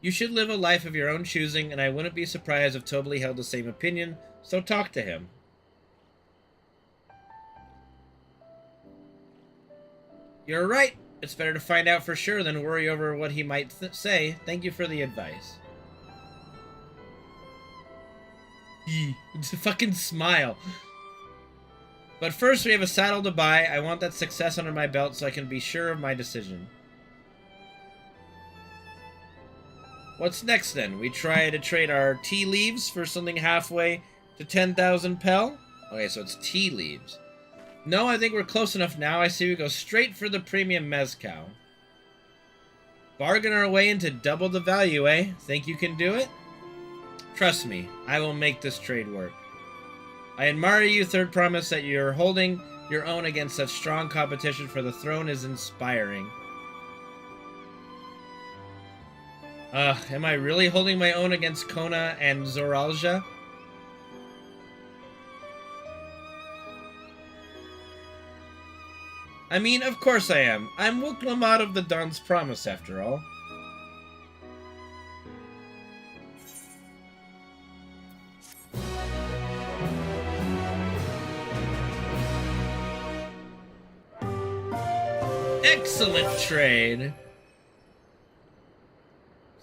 Speaker 1: You should live a life of your own choosing, and I wouldn't be surprised if Tobli held the same opinion, so talk to him. You're right. It's better to find out for sure than worry over what he might say. Thank you for the advice. It's a fucking smile. But first we have a saddle to buy. I want that success under my belt so I can be sure of my decision. What's next then? We try to trade our tea leaves for something halfway to 10,000 pel? Okay, so it's tea leaves. No, I think we're close enough now. I see we go straight for the premium mezcal. Bargain our way into double the value, eh? Think you can do it? Trust me, I will make this trade work. I admire you, Third Promise, that you're holding your own against such strong competition for the throne is inspiring. Am I really holding my own against Kona and Zoralja? I mean, of course I am. I'm Wuklamad of the Dawn's Promise, after all. Excellent trade.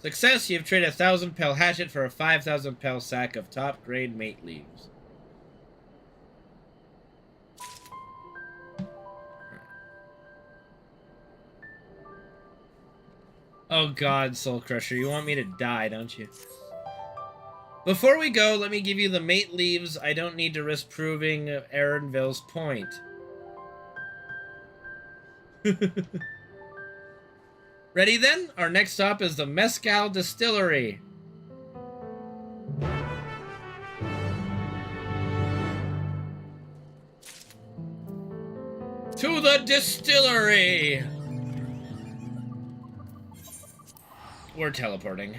Speaker 1: Success, you've traded 1,000 pel hatchet for a 5,000 pel sack of top grade mate leaves. Oh god, Soul Crusher, you want me to die, don't you? Before we go, let me give you the mate leaves. I don't need to risk proving Erenville's point. Ready then? Our next stop is the Mezcal Distillery. To the distillery! We're teleporting.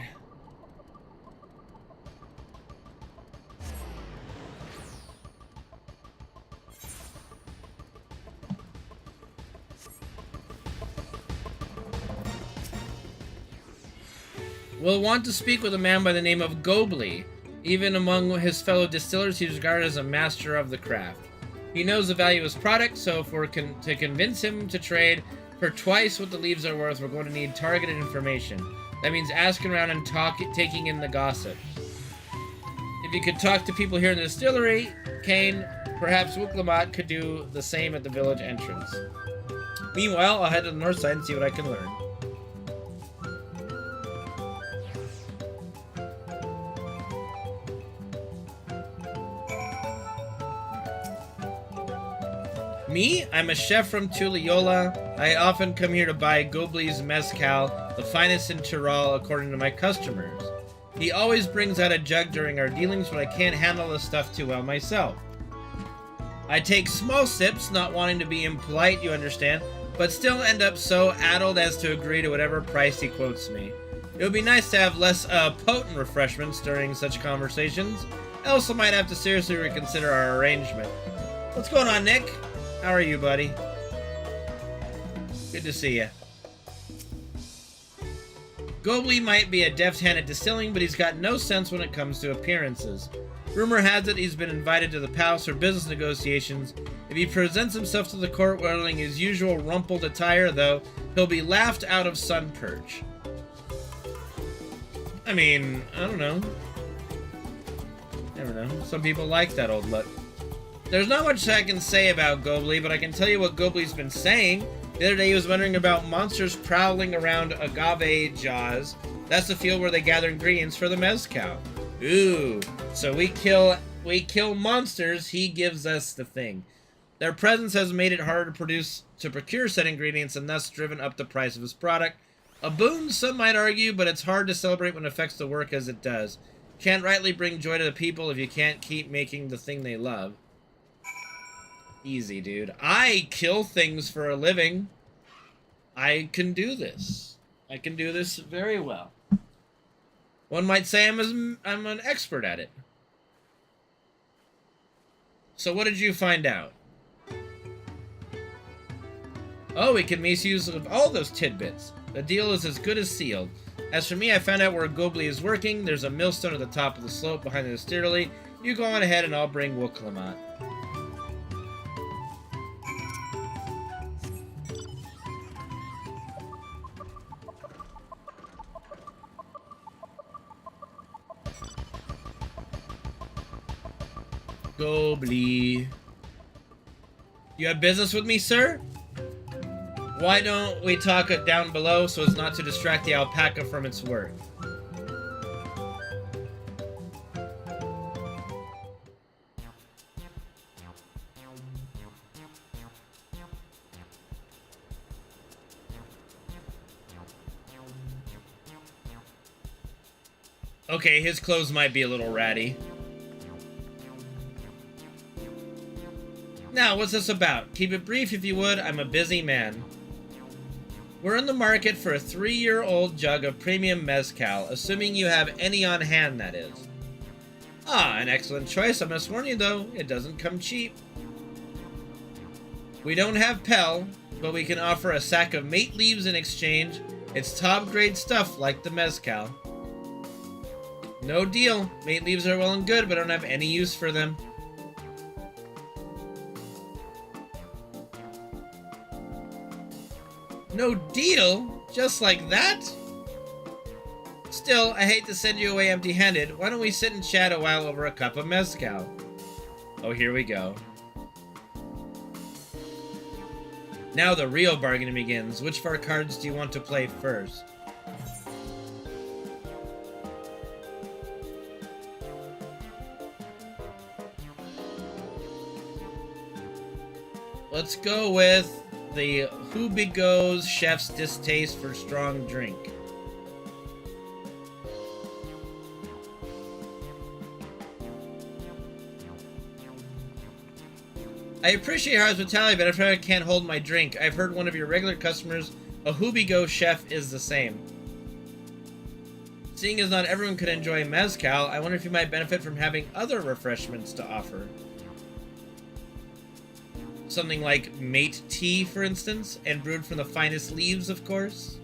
Speaker 1: We'll want to speak with a man by the name of Gobli. Even among his fellow distillers, he's regarded as a master of the craft. He knows the value of his product, so if we're to convince him to trade for twice what the leaves are worth, we're going to need targeted information. That means asking around and taking in the gossip. If you could talk to people here in the distillery, Kane, perhaps Wuklamad could do the same at the village entrance. Meanwhile, I'll head to the north side and see what I can learn. Me? I'm a chef from Tuliola. I often come here to buy Gobli's Mezcal, the finest in Tyrol according to my customers. He always brings out a jug during our dealings, but I can't handle the stuff too well myself. I take small sips, not wanting to be impolite, you understand, but still end up so addled as to agree to whatever price he quotes me. It would be nice to have less potent refreshments during such conversations, else I might have to seriously reconsider our arrangement. What's going on, Nick? How are you, buddy? Good to see you. Gobley might be a deft hand at distilling, but he's got no sense when it comes to appearances. Rumor has it he's been invited to the palace for business negotiations. If he presents himself to the court wearing his usual rumpled attire, though, he'll be laughed out of sun perch. I mean, I don't know. Never know. Some people like that old look. There's not much I can say about Gobley, but I can tell you what Gobley's been saying. The other day he was wondering about monsters prowling around agave jaws. That's the field where they gather ingredients for the mezcal. Ooh, so we kill monsters, he gives us the thing. Their presence has made it harder to procure said ingredients and thus driven up the price of his product. A boon, some might argue, but it's hard to celebrate when it affects the work as it does. Can't rightly bring joy to the people if you can't keep making the thing they love. Easy, dude. I kill things for a living. I can do this. I can do this very well. One might say I'm an expert at it. So what did you find out? Oh, we can make use of all those tidbits. The deal is as good as sealed. As for me, I found out where Gobley is working. There's a millstone at the top of the slope behind the distillery. You go on ahead and I'll bring Wooklamat. Gobley. You have business with me, sir? Why don't we talk it down below so as not to distract the alpaca from its work? Okay, his clothes might be a little ratty. Now, what's this about? Keep it brief if you would, I'm a busy man. We're in the market for a 3-year-old jug of premium mezcal, assuming you have any on hand, that is. Ah, an excellent choice. I must warn you, though, it doesn't come cheap. We don't have Pell, but we can offer a sack of mate leaves in exchange. It's top-grade stuff like the mezcal. No deal. Mate leaves are well and good, but I don't have any use for them. No deal? Just like that? Still, I hate to send you away empty-handed. Why don't we sit and chat a while over a cup of mezcal? Oh, here we go. Now the real bargaining begins. Which of our cards do you want to play first? Let's go with the Hubigo's chef's distaste for strong drink. I appreciate your hospitality, but I can't hold my drink. I've heard one of your regular customers, a Hubigo chef, is the same. Seeing as not everyone could enjoy mezcal, I wonder if you might benefit from having other refreshments to offer. Something like mate tea, for instance, and brewed from the finest leaves, of course.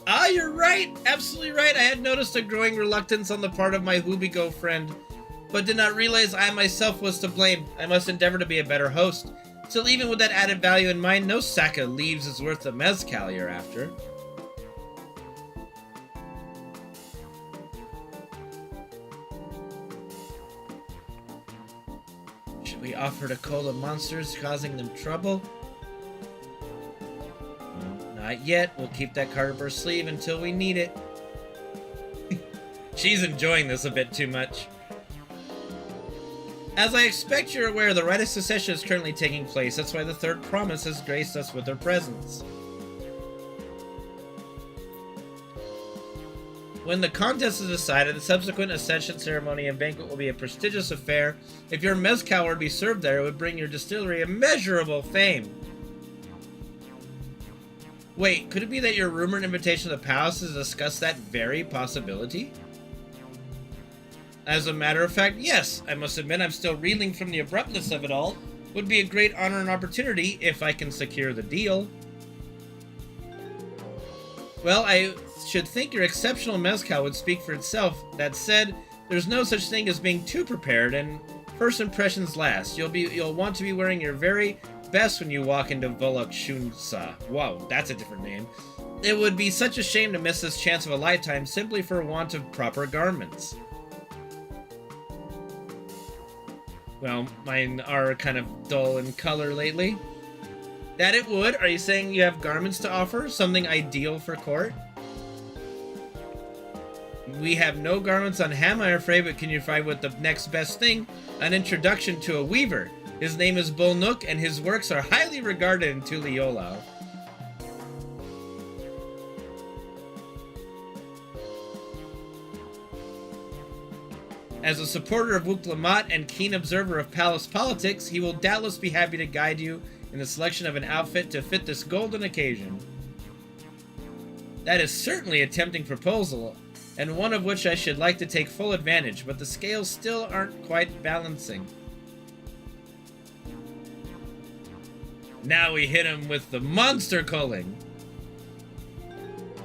Speaker 1: Ah, you're right! Absolutely right! I had noticed a growing reluctance on the part of my Hubigo friend, but did not realize I myself was to blame. I must endeavor to be a better host. Still, even with that added value in mind, no sack of leaves is worth the mezcal you're after. We offer to cola monsters, causing them trouble? Not yet. We'll keep that card up her sleeve until we need it. She's enjoying this a bit too much. As I expect you're aware, the rite of succession is currently taking place. That's why the third promise has graced us with her presence. When the contest is decided, the subsequent ascension ceremony and banquet will be a prestigious affair. If your mezcal were to be served there, it would bring your distillery immeasurable fame. Wait, could it be that your rumored invitation to the palace has discussed that very possibility? As a matter of fact, yes. I must admit I'm still reeling from the abruptness of it all. Would be a great honor and opportunity if I can secure the deal. Well, I should think your exceptional mezcal would speak for itself. That said, there's no such thing as being too prepared, and first impressions last. You'll want to be wearing your very best when you walk into Volok Shunsa. Wow, that's a different name. It would be such a shame to miss this chance of a lifetime simply for want of proper garments. Well, mine are kind of dull in color lately. That it would? Are you saying you have garments to offer? Something ideal for court? We have no garments on hand, I'm afraid, but can you find what the next best thing? An introduction to a weaver. His name is Bulnuk, and his works are highly regarded in Tuliyolau. As a supporter of Wuklamat and keen observer of palace politics, he will doubtless be happy to guide you in the selection of an outfit to fit this golden occasion. That is certainly a tempting proposal, and one of which I should like to take full advantage, but the scales still aren't quite balancing. Now we hit him with the monster culling.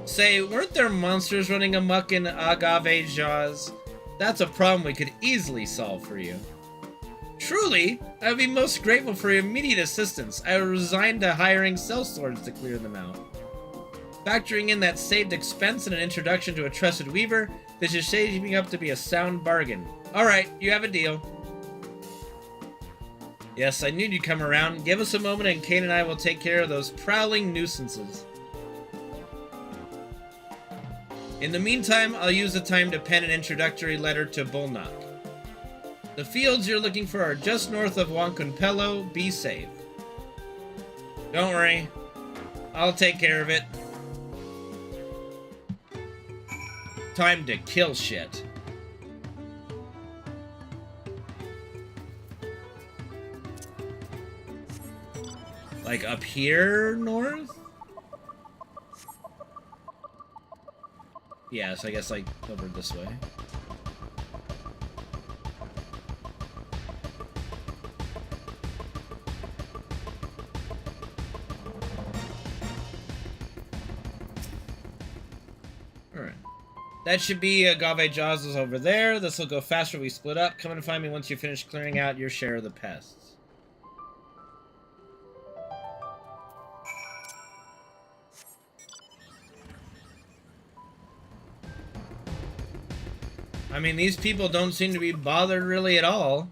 Speaker 1: Say, weren't there monsters running amok in Agave Jaws? That's a problem we could easily solve for you. Truly, I would be most grateful for your immediate assistance. I would resign to hiring sellswords to clear them out. Factoring in that saved expense and an introduction to a trusted weaver, this is shaping up to be a sound bargain. Alright, you have a deal. Yes, I knew you'd come around. Give us a moment and Kane and I will take care of those prowling nuisances. In the meantime, I'll use the time to pen an introductory letter to Bulnuk. The fields you're looking for are just north of Wankunpelo. Be safe. Don't worry. I'll take care of it. Time to kill shit. Like up here north? Yes, I guess like over this way. Alright. That should be Agave Jaws is over there. This will go faster if we split up. Come and find me once you finish clearing out your share of the pests. I mean, these people don't seem to be bothered really at all.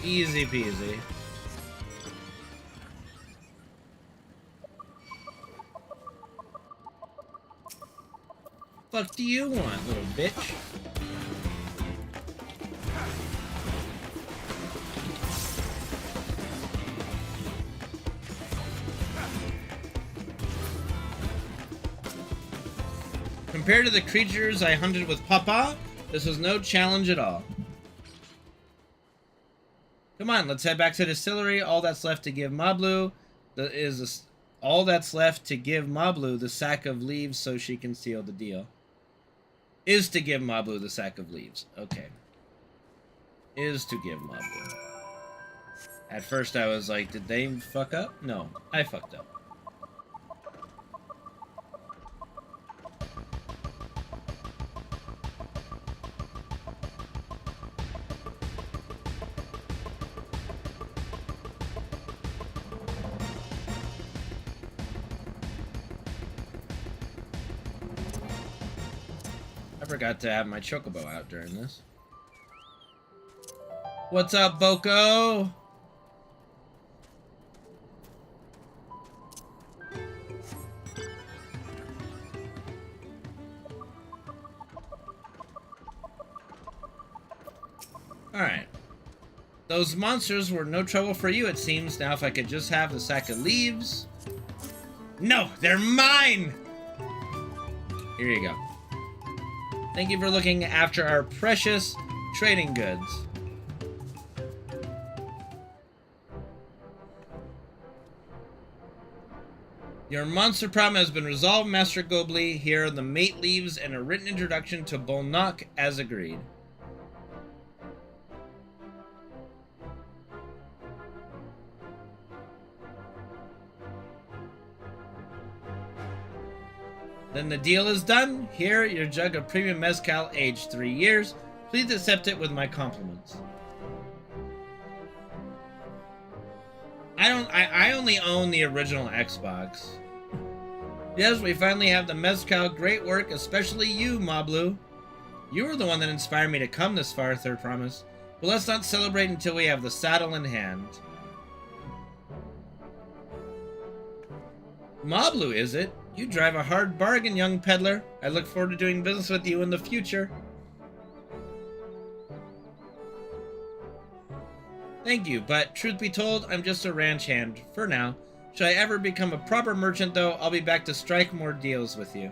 Speaker 1: Easy peasy. Fuck do you want, little bitch? Compared to the creatures I hunted with Papa, this was no challenge at all. Come on, let's head back to the distillery. All that's left to give Mablu all that's left to give Mablu the sack of leaves so she can seal the deal. Is to give Mablu the sack of leaves. Okay. Is to give Mablu. At first I was like, did they fuck up? No, I fucked up. I forgot to have my chocobo out during this. What's up, Boko? Alright. Those monsters were no trouble for you, it seems. Now if I could just have the sack of leaves... No! They're mine! Here you go. Thank you for looking after our precious trading goods. Your monster problem has been resolved, Master Gobli. Here are the mate leaves and a written introduction to Bolnok as agreed. Then the deal is done. Here, your jug of premium mezcal aged 3 years. Please accept it with my compliments. I only own the original Xbox. Yes, we finally have the mezcal. Great work, especially you, Mablu. You were the one that inspired me to come this far, Third Promise. But let's not celebrate until we have the saddle in hand. Mablu, is it? You drive a hard bargain, young peddler. I look forward to doing business with you in the future. Thank you, but truth be told, I'm just a ranch hand, for now. Should I ever become a proper merchant, though, I'll be back to strike more deals with you.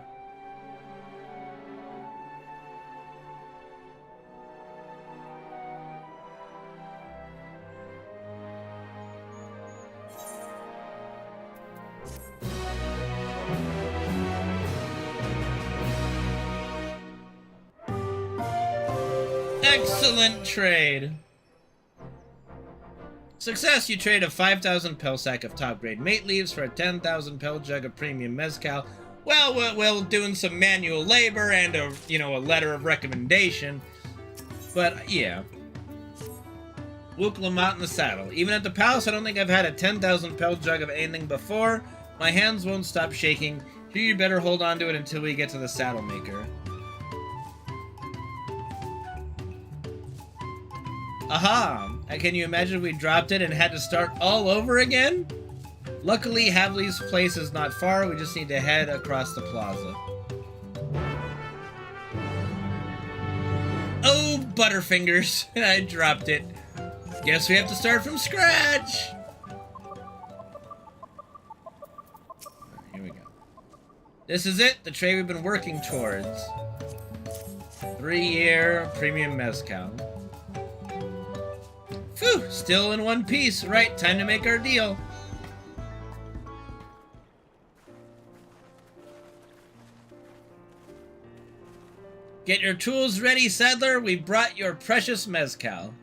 Speaker 1: Excellent trade. Success! You trade a 5,000 pel sack of top-grade mate leaves for a 10,000 pel jug of premium mezcal. Well, doing some manual labor and a letter of recommendation. But, yeah. Wook Lamont in the saddle. Even at the palace, I don't think I've had a 10,000 pel jug of anything before. My hands won't stop shaking. Here, you better hold on to it until we get to the saddle maker. Aha! Can you imagine if we dropped it and had to start all over again? Luckily, Havli's place is not far. We just need to head across the plaza. Oh, Butterfingers. I dropped it. Guess we have to start from scratch. Here we go. This is it. The trade we've been working towards. 3-year premium mezcal. Phew, still in one piece. Right, time to make our deal. Get your tools ready, Saddler. We brought your precious mezcal.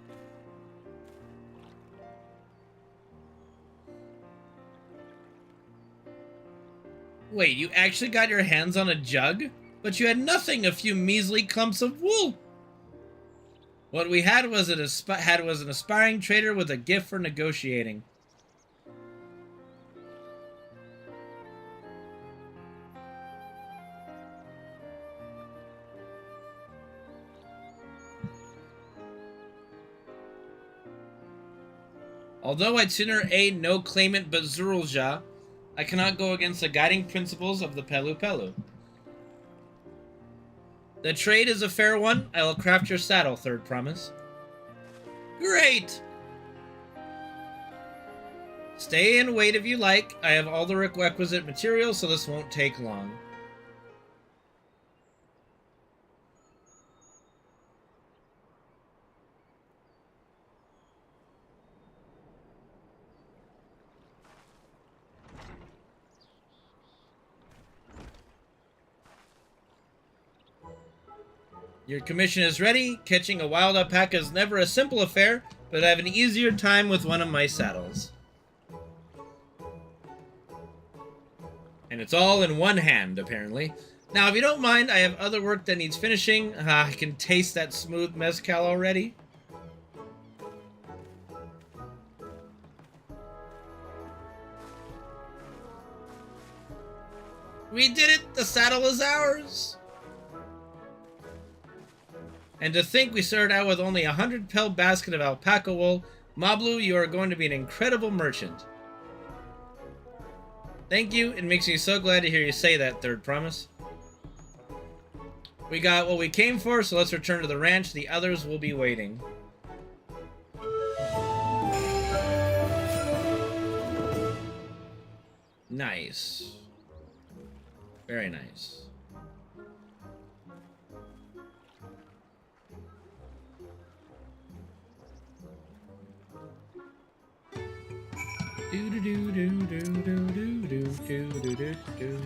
Speaker 1: Wait, you actually got your hands on a jug? But you had nothing, a few measly clumps of wool. What we had was an aspiring trader with a gift for negotiating. Although I'd sooner aid no claimant but Lzuruha, I cannot go against the guiding principles of the Pelu Pelu. The trade is a fair one. I will craft your saddle, Third Promise. Great! Stay and wait if you like. I have all the requisite materials, so this won't take long. Your commission is ready. Catching a wild alpaca is never a simple affair, but I have an easier time with one of my saddles. And it's all in one hand, apparently. Now, if you don't mind, I have other work that needs finishing. I can taste that smooth mezcal already. We did it! The saddle is ours! And to think we started out with only a 100-pel basket of alpaca wool. Mablu, you are going to be an incredible merchant. Thank you. It makes me so glad to hear you say that, Third Promise. We got what we came for, so let's return to the ranch. The others will be waiting. Nice. Very nice. Do do do do do do do do do do do.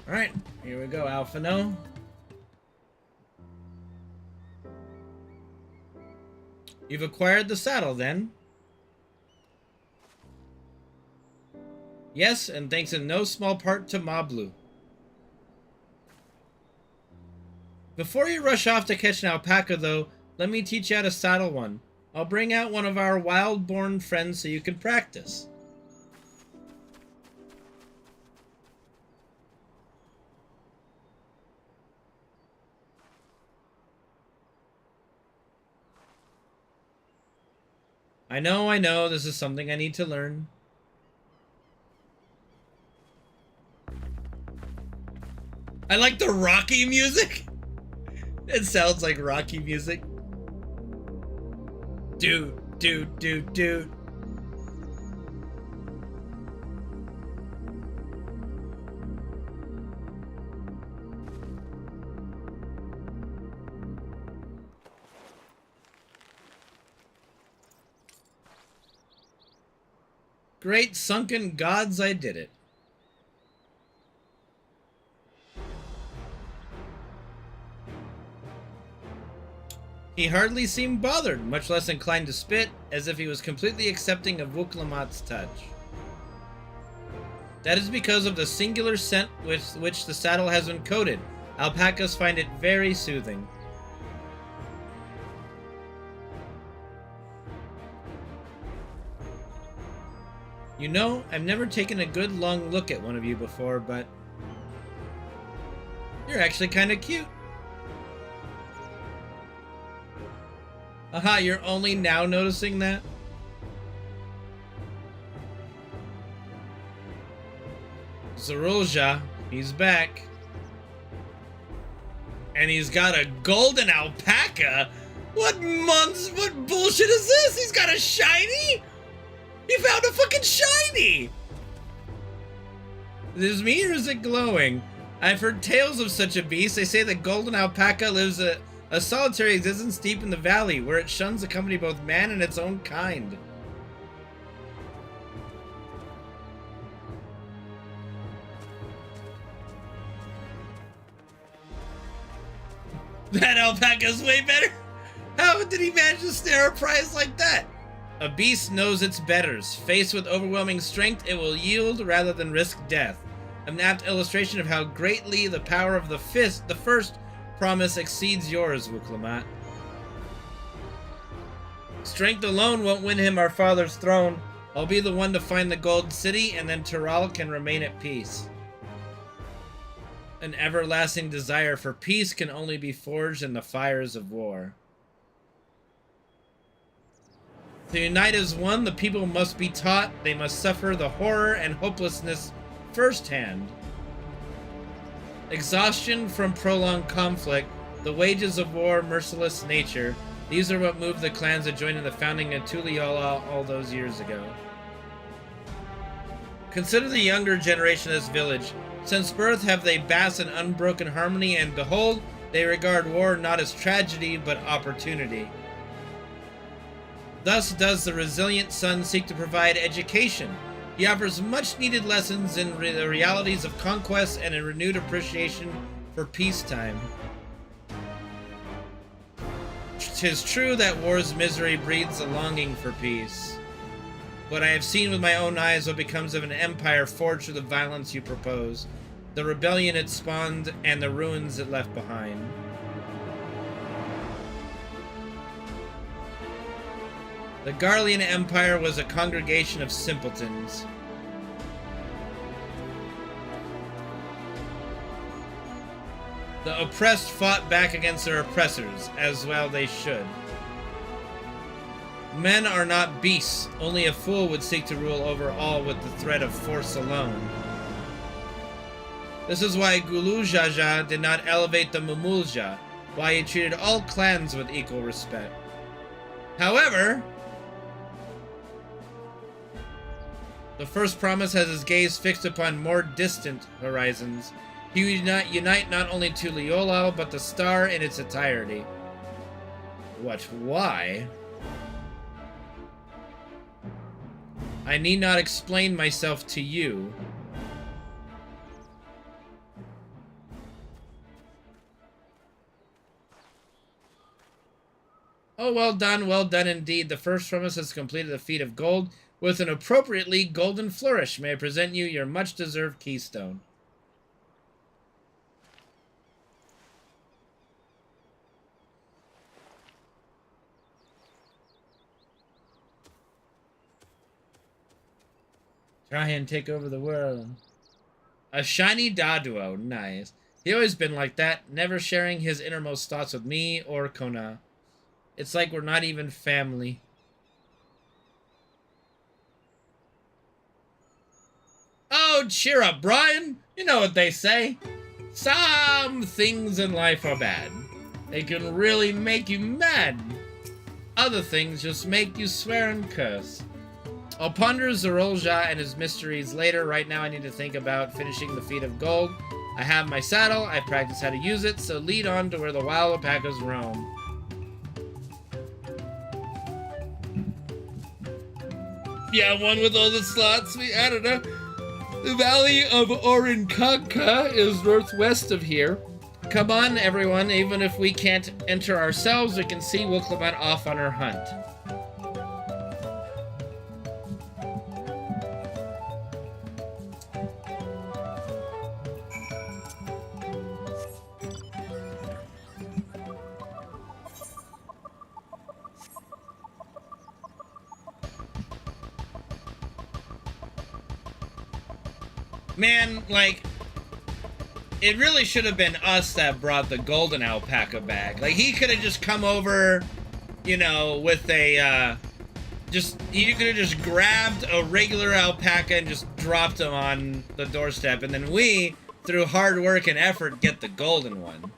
Speaker 1: All right, here we go, Alphino. You've acquired the saddle, then? Yes, and thanks in no small part to Mablu. Before you rush off to catch an alpaca, though, let me teach you how to saddle one. I'll bring out one of our wild-born friends so you can practice. I know, this is something I need to learn. I like the Rocky music! It sounds like Rocky music. Dude, dude, dude, dude. Great sunken gods, I did it. He hardly seemed bothered, much less inclined to spit, as if he was completely accepting of Wuklamot's touch. That is because of the singular scent with which the saddle has been coated. Alpacas find it very soothing. You know, I've never taken a good long look at one of you before, but you're actually kind of cute. Aha, you're only now noticing that? Lzuruha, he's back. And he's got a golden alpaca? What bullshit is this? He's got a shiny? He found a fucking shiny! Is it me or is it glowing? I've heard tales of such a beast. They say the golden alpaca lives a solitary existence deep in the valley, where it shuns the company of both man and its own kind. That alpaca's way better! How did he manage to snare a prize like that? A beast knows its betters. Faced with overwhelming strength, it will yield rather than risk death. An apt illustration of how greatly the power of the first promise exceeds yours, Wuklamot. Strength alone won't win him our father's throne. I'll be the one to find the Gold City, and then Tyral can remain at peace. An everlasting desire for peace can only be forged in the fires of war. To unite as one, the people must be taught. They must suffer the horror and hopelessness firsthand. Exhaustion from prolonged conflict, the wages of war, merciless nature. These are what moved the clans to join in the founding of Tuliyola all those years ago. Consider the younger generation of this village. Since birth have they basked in unbroken harmony, and behold, they regard war not as tragedy, but opportunity. Thus does the resilient sun seek to provide education. He offers much-needed lessons in the realities of conquest and a renewed appreciation for peacetime. 'Tis true that war's misery breeds a longing for peace. But I have seen with my own eyes what becomes of an empire forged through the violence you propose, the rebellion it spawned, and the ruins it left behind. The Garlean Empire was a congregation of simpletons. The oppressed fought back against their oppressors, as well they should. Men are not beasts, only a fool would seek to rule over all with the threat of force alone. This is why Gulujaja did not elevate the Mumulja, why he treated all clans with equal respect. However, the first promise has his gaze fixed upon more distant horizons. He would unite not only to Leolal, but the star in its entirety. What? Why? I need not explain myself to you. Oh, well done indeed. The first promise has completed the feat of gold. With an appropriately golden flourish, may I present you your much-deserved keystone. Try and take over the world. A shiny Daduo, nice. He always been like that, never sharing his innermost thoughts with me or Kona. It's like we're not even family. Oh, cheer up, Brian. You know what they say. Some things in life are bad. They can really make you mad. Other things just make you swear and curse. I'll ponder Zerolja and his mysteries later. Right now I need to think about finishing the feat of gold. I have my saddle, I practice how to use it, so lead on to where the wild alpacas roam. Yeah, one with all the slots we added up. The Valley of Orinkanka is northwest of here. Come on, everyone, even if we can't enter ourselves, we can see Wuklamant off on her hunt. Man, like, it really should have been us that brought the golden alpaca back. Like, he could have just come over, you know, with a, he could have just grabbed a regular alpaca and just dropped him on the doorstep, and then we, through hard work and effort, get the golden one.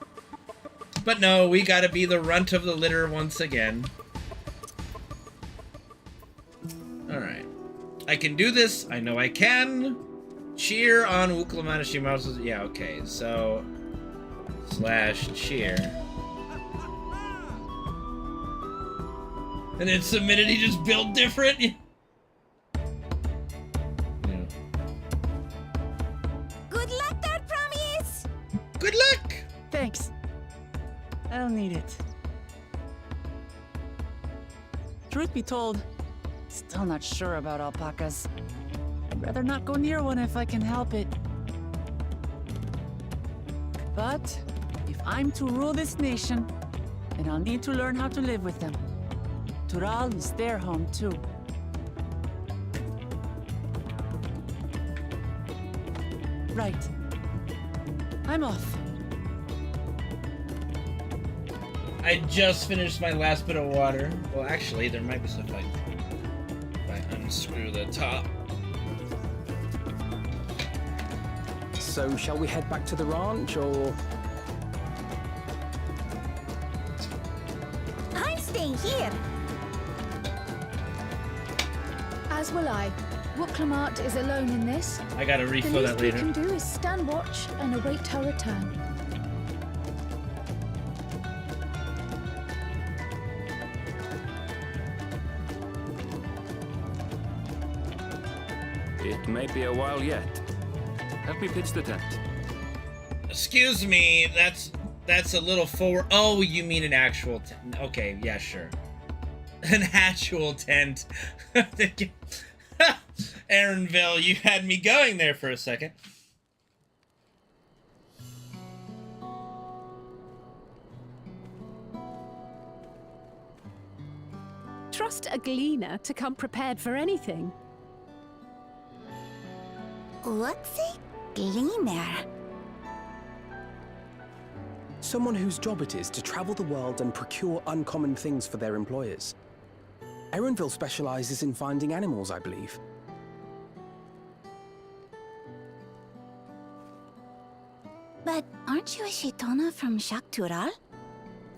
Speaker 1: But no, we gotta be the runt of the litter once again. Alright. I can do this. I know I can. Cheer on Wuklamant Shimaru's. Yeah, okay, so /cheer. And then submitted, he just built different. Yeah.
Speaker 6: Good luck there, Promise!
Speaker 1: Good luck!
Speaker 3: Thanks. I'll need it. Truth be told, still not sure about alpacas. I'd rather not go near one if I can help it. But if I'm to rule this nation, then I'll need to learn how to live with them. Tural is their home too. Right. I'm off.
Speaker 1: I just finished my last bit of water. Well, actually, there might be stuff like if I unscrew the top.
Speaker 4: So, shall we head back to the ranch, or...?
Speaker 6: I'm staying here.
Speaker 10: As will I. Wuklamant is alone in this.
Speaker 1: I gotta refill that later.
Speaker 10: The least we can do is stand watch and await her return.
Speaker 2: It may be a while yet. Help me pitch the tent.
Speaker 1: Excuse me, that's a little forward. Oh, you mean an actual tent? Okay, yeah, sure. An actual tent. Aaronville, you had me going there for a second.
Speaker 11: Trust a gleaner to come prepared for anything.
Speaker 6: What's a gleaner?
Speaker 4: Someone whose job it is to travel the world and procure uncommon things for their employers. Aaronville specializes in finding animals, I believe.
Speaker 6: But aren't you a Shaitana from Shaktural?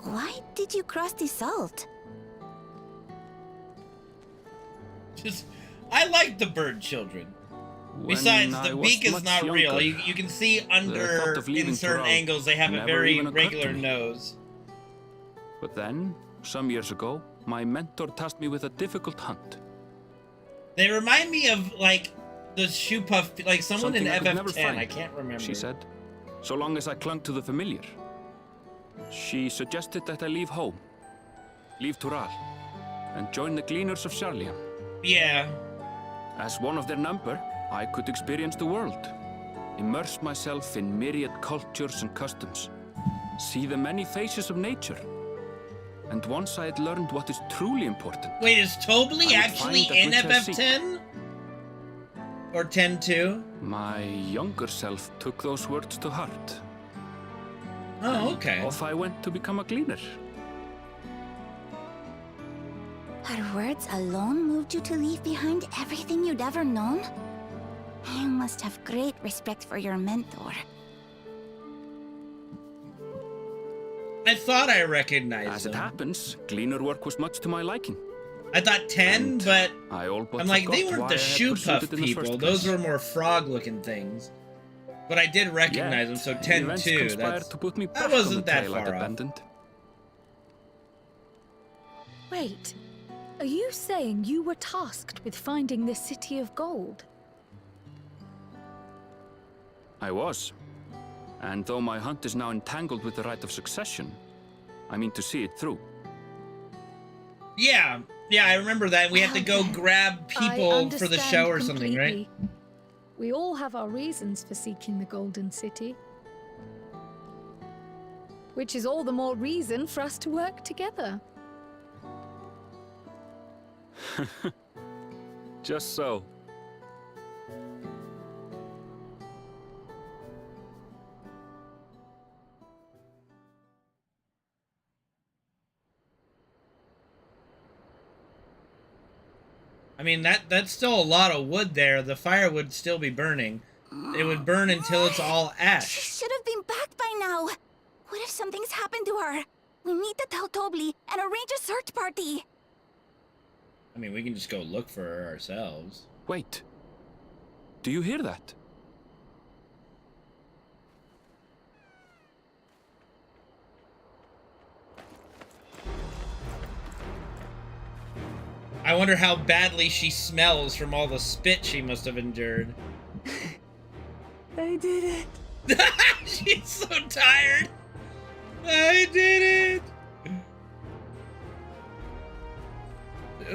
Speaker 6: Why did you cross the salt?
Speaker 1: I like the bird children. Besides, the beak is not real. You can see under, in certain angles, they have a very regular nose.
Speaker 2: But then, some years ago, my mentor tasked me with a difficult hunt.
Speaker 1: They remind me of, like, the shoe puff, like someone
Speaker 2: Something
Speaker 1: in
Speaker 2: I could never
Speaker 1: FF10.
Speaker 2: find,
Speaker 1: I can't remember.
Speaker 2: she said, so long as I clung to the familiar. She suggested that I leave home, leave Tural, and join the Gleaners of Sharlian.
Speaker 1: Yeah.
Speaker 2: As one of their number, I could experience the world, immerse myself in myriad cultures and customs, see the many faces of nature. And once I had learned what is truly important...
Speaker 1: Wait, is Tobli actually in FF10? Or 10-2?
Speaker 2: My younger self took those words to heart.
Speaker 1: Oh, okay.
Speaker 2: Off I went to become a gleaner.
Speaker 6: Her words alone moved you to leave behind everything you'd ever known? You must have great respect for your mentor.
Speaker 1: I thought I recognized
Speaker 2: As
Speaker 1: them.
Speaker 2: it happens, gleaner work was much to my liking.
Speaker 1: I thought 10, but I'm like, they weren't
Speaker 2: why
Speaker 1: the
Speaker 2: I had
Speaker 1: shoe
Speaker 2: pursued
Speaker 1: puff
Speaker 2: it in the
Speaker 1: people.
Speaker 2: first
Speaker 1: Those
Speaker 2: place.
Speaker 1: were more frog-looking things. But I did recognize them, so
Speaker 2: Events
Speaker 1: 10-2.
Speaker 2: conspired
Speaker 1: That's,
Speaker 2: to put me
Speaker 1: that
Speaker 2: back
Speaker 1: wasn't
Speaker 2: on the
Speaker 1: that
Speaker 2: trail I'd
Speaker 1: far off.
Speaker 2: abandoned.
Speaker 10: Wait, are you saying you were tasked with finding the City of Gold?
Speaker 2: I was. And though my hunt is now entangled with the right of succession, I mean to see it through.
Speaker 1: Yeah, I remember that. We had to go grab people for the show or something, right?
Speaker 10: We all have our reasons for seeking the Golden City. Which is all the more reason for us to work together.
Speaker 2: Just so.
Speaker 1: I mean, that's still a lot of wood there. The fire would still be burning. It would burn until it's all ash.
Speaker 6: She should have been back by now. What if something's happened to her? We need to tell Tobli and arrange a search party.
Speaker 1: I mean, we can just go look for her ourselves.
Speaker 2: Wait. Do you hear that?
Speaker 1: I wonder how badly she smells from all the spit she must have endured.
Speaker 3: I did it.
Speaker 1: She's so tired. I did it.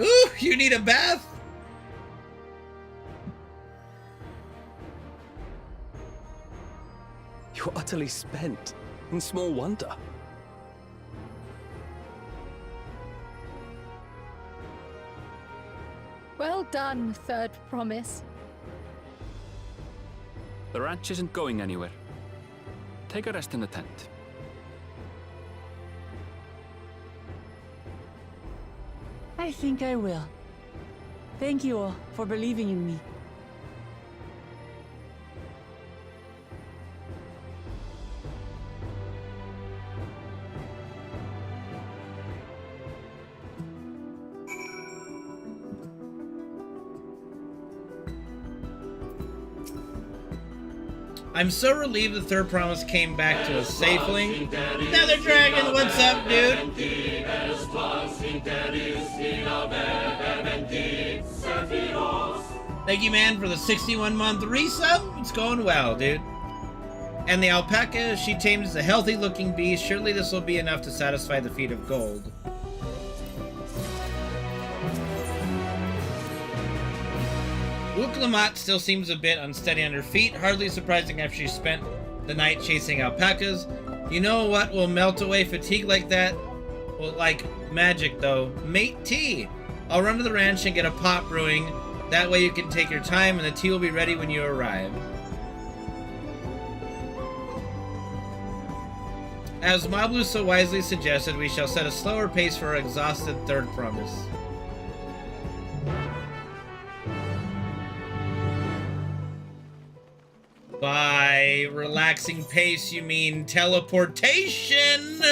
Speaker 1: Ooh, you need a bath?
Speaker 4: You're utterly spent. And small wonder.
Speaker 10: Well done, Third Promise.
Speaker 2: The ranch isn't going anywhere. Take a rest in the tent.
Speaker 3: I think I will. Thank you all for believing in me.
Speaker 1: I'm so relieved the Third Promise came back to us safely. Nether Dragon, what's up, dude? Thank you, man, for the 61-month resub. It's going well, dude. And the alpaca she tames is a healthy-looking beast. Surely this will be enough to satisfy the feat of gold. Uklamat still seems a bit unsteady on her feet. Hardly surprising after she spent the night chasing alpacas. You know what will melt away fatigue like that? Well, like magic, though. Mate tea. I'll run to the ranch and get a pot brewing. That way you can take your time and the tea will be ready when you arrive. As Mablu so wisely suggested, we shall set a slower pace for our exhausted third promise. By relaxing pace, you mean teleportation?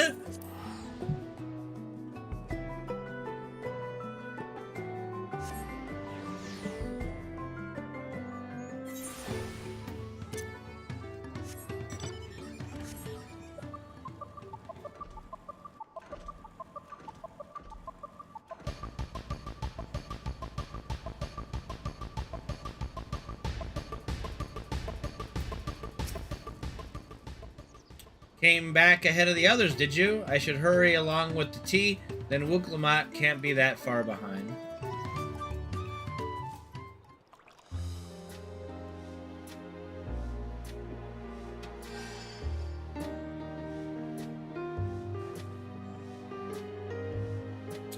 Speaker 1: Came back ahead of the others, did you? I should hurry along with the tea, then Wuklamat can't be that far behind.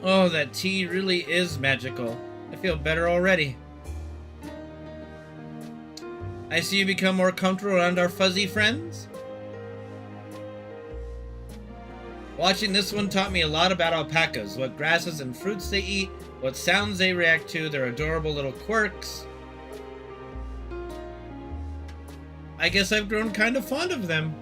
Speaker 1: Oh, that tea really is magical. I feel better already. I see you become more comfortable around our fuzzy friends. Watching this one taught me a lot about alpacas, what grasses and fruits they eat, what sounds they react to, their adorable little quirks. I guess I've grown kind of fond of them.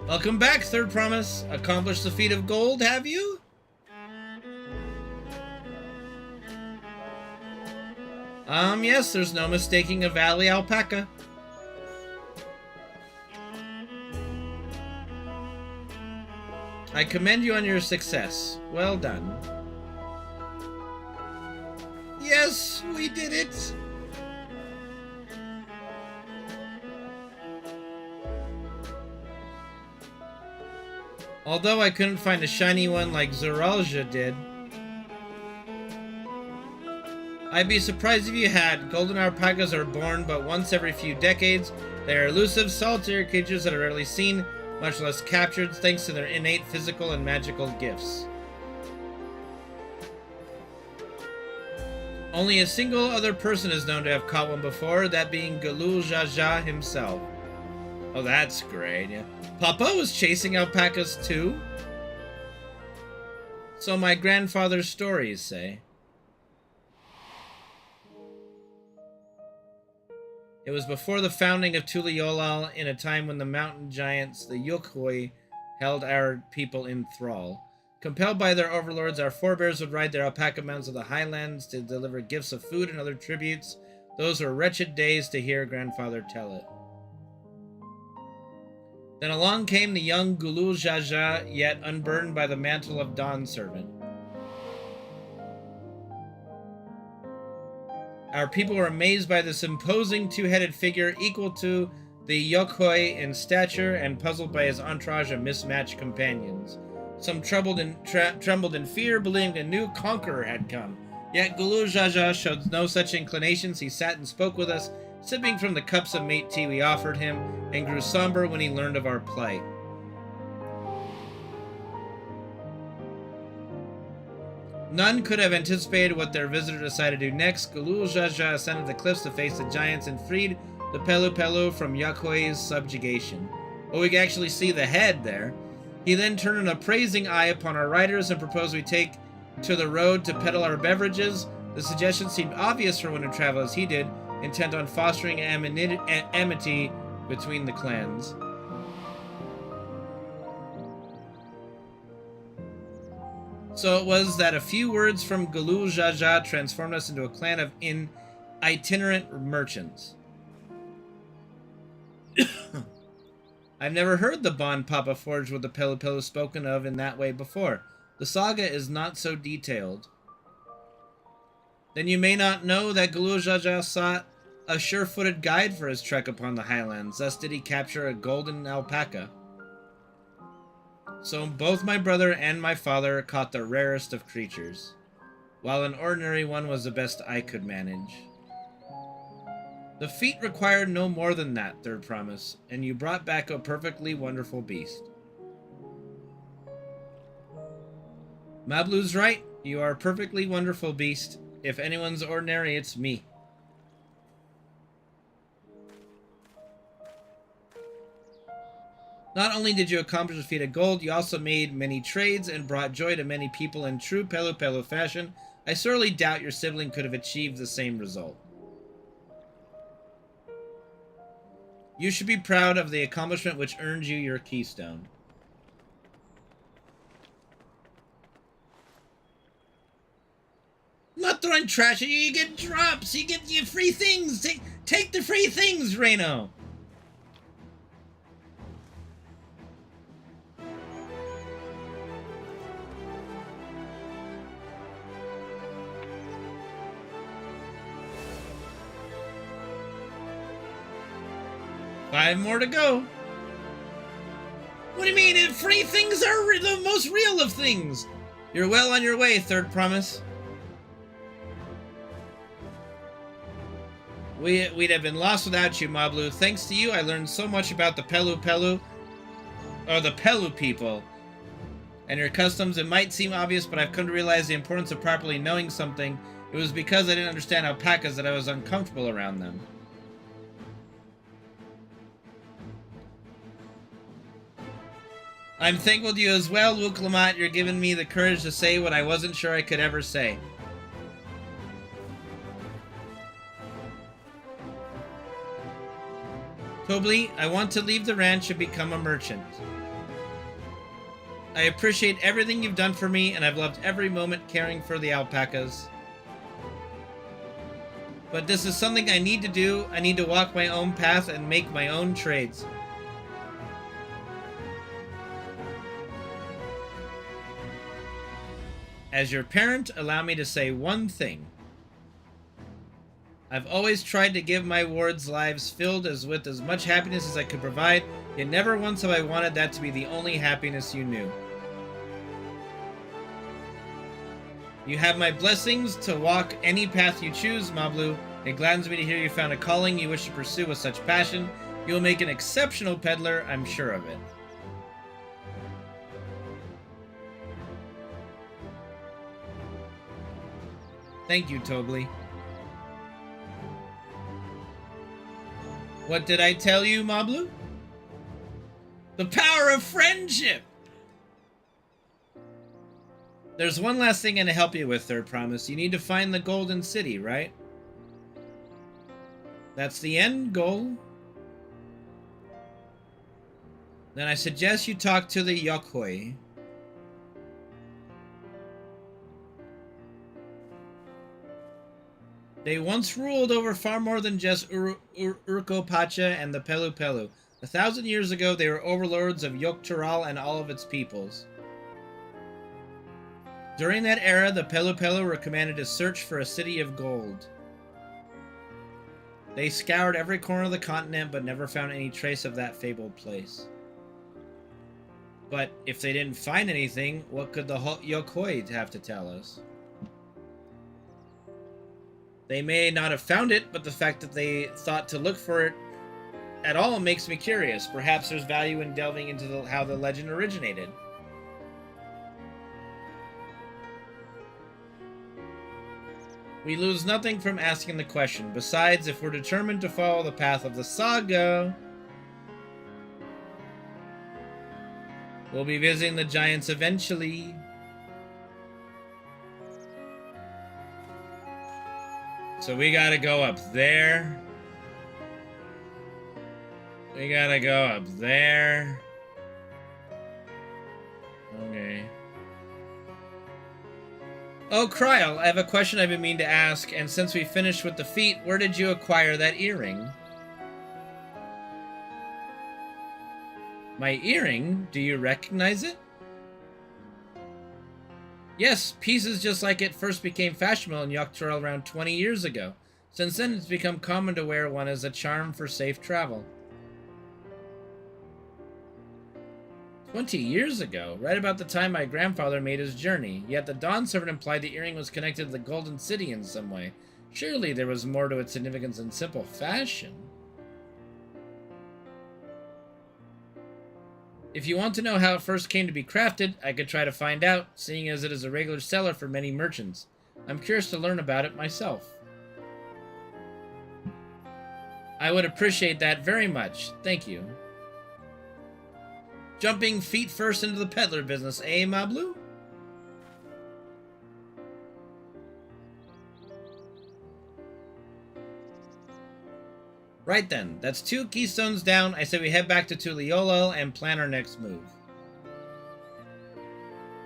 Speaker 1: Welcome back, third promise. Accomplished the feat of gold, have you? Yes, there's no mistaking a valley alpaca. I commend you on your success. Well done. Yes, we did it! Although I couldn't find a shiny one like Zuralja did. I'd be surprised if you had. Golden alpacas are born but once every few decades. They are elusive, solitary creatures that are rarely seen, much less captured, thanks to their innate physical and magical gifts. Only a single other person is known to have caught one before, that being Galul Jaja himself. Oh, that's great, yeah. Papa was chasing alpacas too? So my grandfather's stories say. It was before the founding of Tuliolal, in a time when the mountain giants, the Yukhoi, held our people in thrall. Compelled by their overlords, our forebears would ride their alpaca mounts of the highlands to deliver gifts of food and other tributes. Those were wretched days to hear grandfather tell it. Then along came the young Gulul Jaja, yet unburdened by the mantle of Dawn Servant. Our people were amazed by this imposing two-headed figure equal to the Yokhoi in stature and puzzled by his entourage of mismatched companions. Some trembled in fear, believing a new conqueror had come. Yet Gulul Jaja showed no such inclinations. He sat and spoke with us, sipping from the cups of mate tea we offered him, and grew somber when he learned of our plight. None could have anticipated what their visitor decided to do next. Gulul Jaja ascended the cliffs to face the giants and freed the Pelu Pelu from Yakhoi's subjugation. Oh, we can actually see the head there. He then turned an appraising eye upon our riders and proposed we take to the road to peddle our beverages. The suggestion seemed obvious for one who traveled as he did, intent on fostering amity between the clans. So it was that a few words from Gulul Jaja transformed us into a clan of itinerant merchants. I've never heard the bond Papa forged with the Pelu Pelu spoken of in that way before. The saga is not so detailed. Then you may not know that Glujaja sought a sure-footed guide for his trek upon the highlands, thus did he capture a golden alpaca. So both my brother and my father caught the rarest of creatures, while an ordinary one was the best I could manage. The feat required no more than that, Third Promise, and you brought back a perfectly wonderful beast. Mablu's right. You are a perfectly wonderful beast. If anyone's ordinary, it's me. Not only did you accomplish a feat of gold, you also made many trades and brought joy to many people in true Pelu Pelu fashion. I sorely doubt your sibling could have achieved the same result. You should be proud of the accomplishment which earned you your keystone. I'm not throwing trash at you. You get drops. You get free things. Take the free things, Reno. Five more to go. What do you mean? Free things are the most real of things. You're well on your way, Third Promise. We'd have been lost without you, Mablu. Thanks to you, I learned so much about the Pelu Pelu, or the Pelu people, and your customs. It might seem obvious, but I've come to realize the importance of properly knowing something. It was because I didn't understand alpacas that I was uncomfortable around them. I'm thankful to you as well, Luke Lamont. You're giving me the courage to say what I wasn't sure I could ever say. Tobli, I want to leave the ranch and become a merchant. I appreciate everything you've done for me, and I've loved every moment caring for the alpacas. But this is something I need to do. I need to walk my own path and make my own trades. As your parent, allow me to say one thing. I've always tried to give my wards lives filled with as much happiness as I could provide, yet never once have I wanted that to be the only happiness you knew. You have my blessings to walk any path you choose, Mablu. It gladdens me to hear you found a calling you wish to pursue with such passion. You will make an exceptional peddler, I'm sure of it. Thank you, Tobli. What did I tell you, Mablu? The power of friendship! There's one last thing I'm gonna help you with, Third Promise. You need to find the Golden City, right? That's the end goal. Then I suggest you talk to the Yokoi. They once ruled over far more than just Urkopacha and the Pelu Pelu. 1,000 years ago, they were overlords of Yoktural and all of its peoples. During that era, the Pelu Pelu were commanded to search for a city of gold. They scoured every corner of the continent, but never found any trace of that fabled place. But if they didn't find anything, what could the Yokoi have to tell us? They may not have found it, but the fact that they thought to look for it at all makes me curious. Perhaps there's value in delving into how the legend originated. We lose nothing from asking the question. Besides, if we're determined to follow the path of the saga, we'll be visiting the giants eventually. So we gotta go up there. We gotta go up there. Okay. Oh, Kryl, I have a question I've been meaning to ask, and since we finished with the feat, where did you acquire that earring? My earring? Do you recognize it? Yes, pieces just like it first became fashionable in Dawntrail around 20 years ago. Since then, it's become common to wear one as a charm for safe travel. 20 years ago, right about the time my grandfather made his journey, yet the Dawn Servant implied the earring was connected to the Golden City in some way. Surely there was more to its significance than simple fashion. If you want to know how it first came to be crafted, I could try to find out, seeing as it is a regular seller for many merchants. I'm curious to learn about it myself. I would appreciate that very much. Thank you. Jumping feet first into the peddler business, eh, Mablu? Right then, that's 2 keystones down. I say we head back to Tuliolol and plan our next move.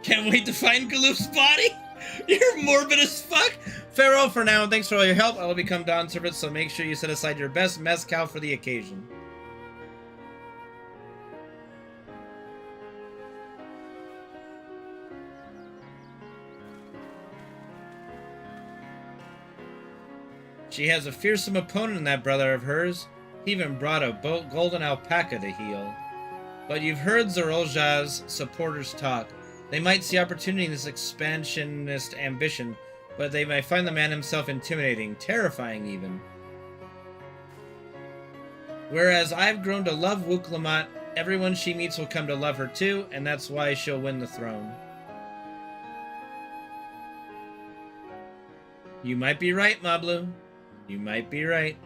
Speaker 1: Can't wait to find Galoof's body! You're morbid as fuck! Farewell for now, and thanks for all your help. I will become Dawn Servant, so make sure you set aside your best mezcal for the occasion. She has a fearsome opponent in that brother of hers. He even brought a golden alpaca to heal. But you've heard Lzuruha's supporters talk. They might see opportunity in this expansionist ambition, but they might find the man himself intimidating, terrifying even. Whereas I've grown to love Wuklamot, everyone she meets will come to love her too, and that's why she'll win the throne. You might be right, Mablu. You might be right.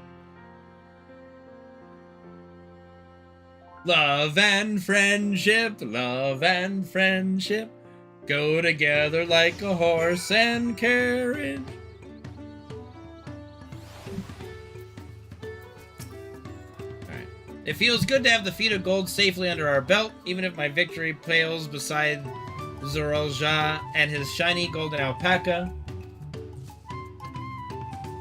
Speaker 1: Love and friendship, go together like a horse and carriage. Alright. It feels good to have the feet of gold safely under our belt, even if my victory pales beside Lzuruha and his shiny golden alpaca.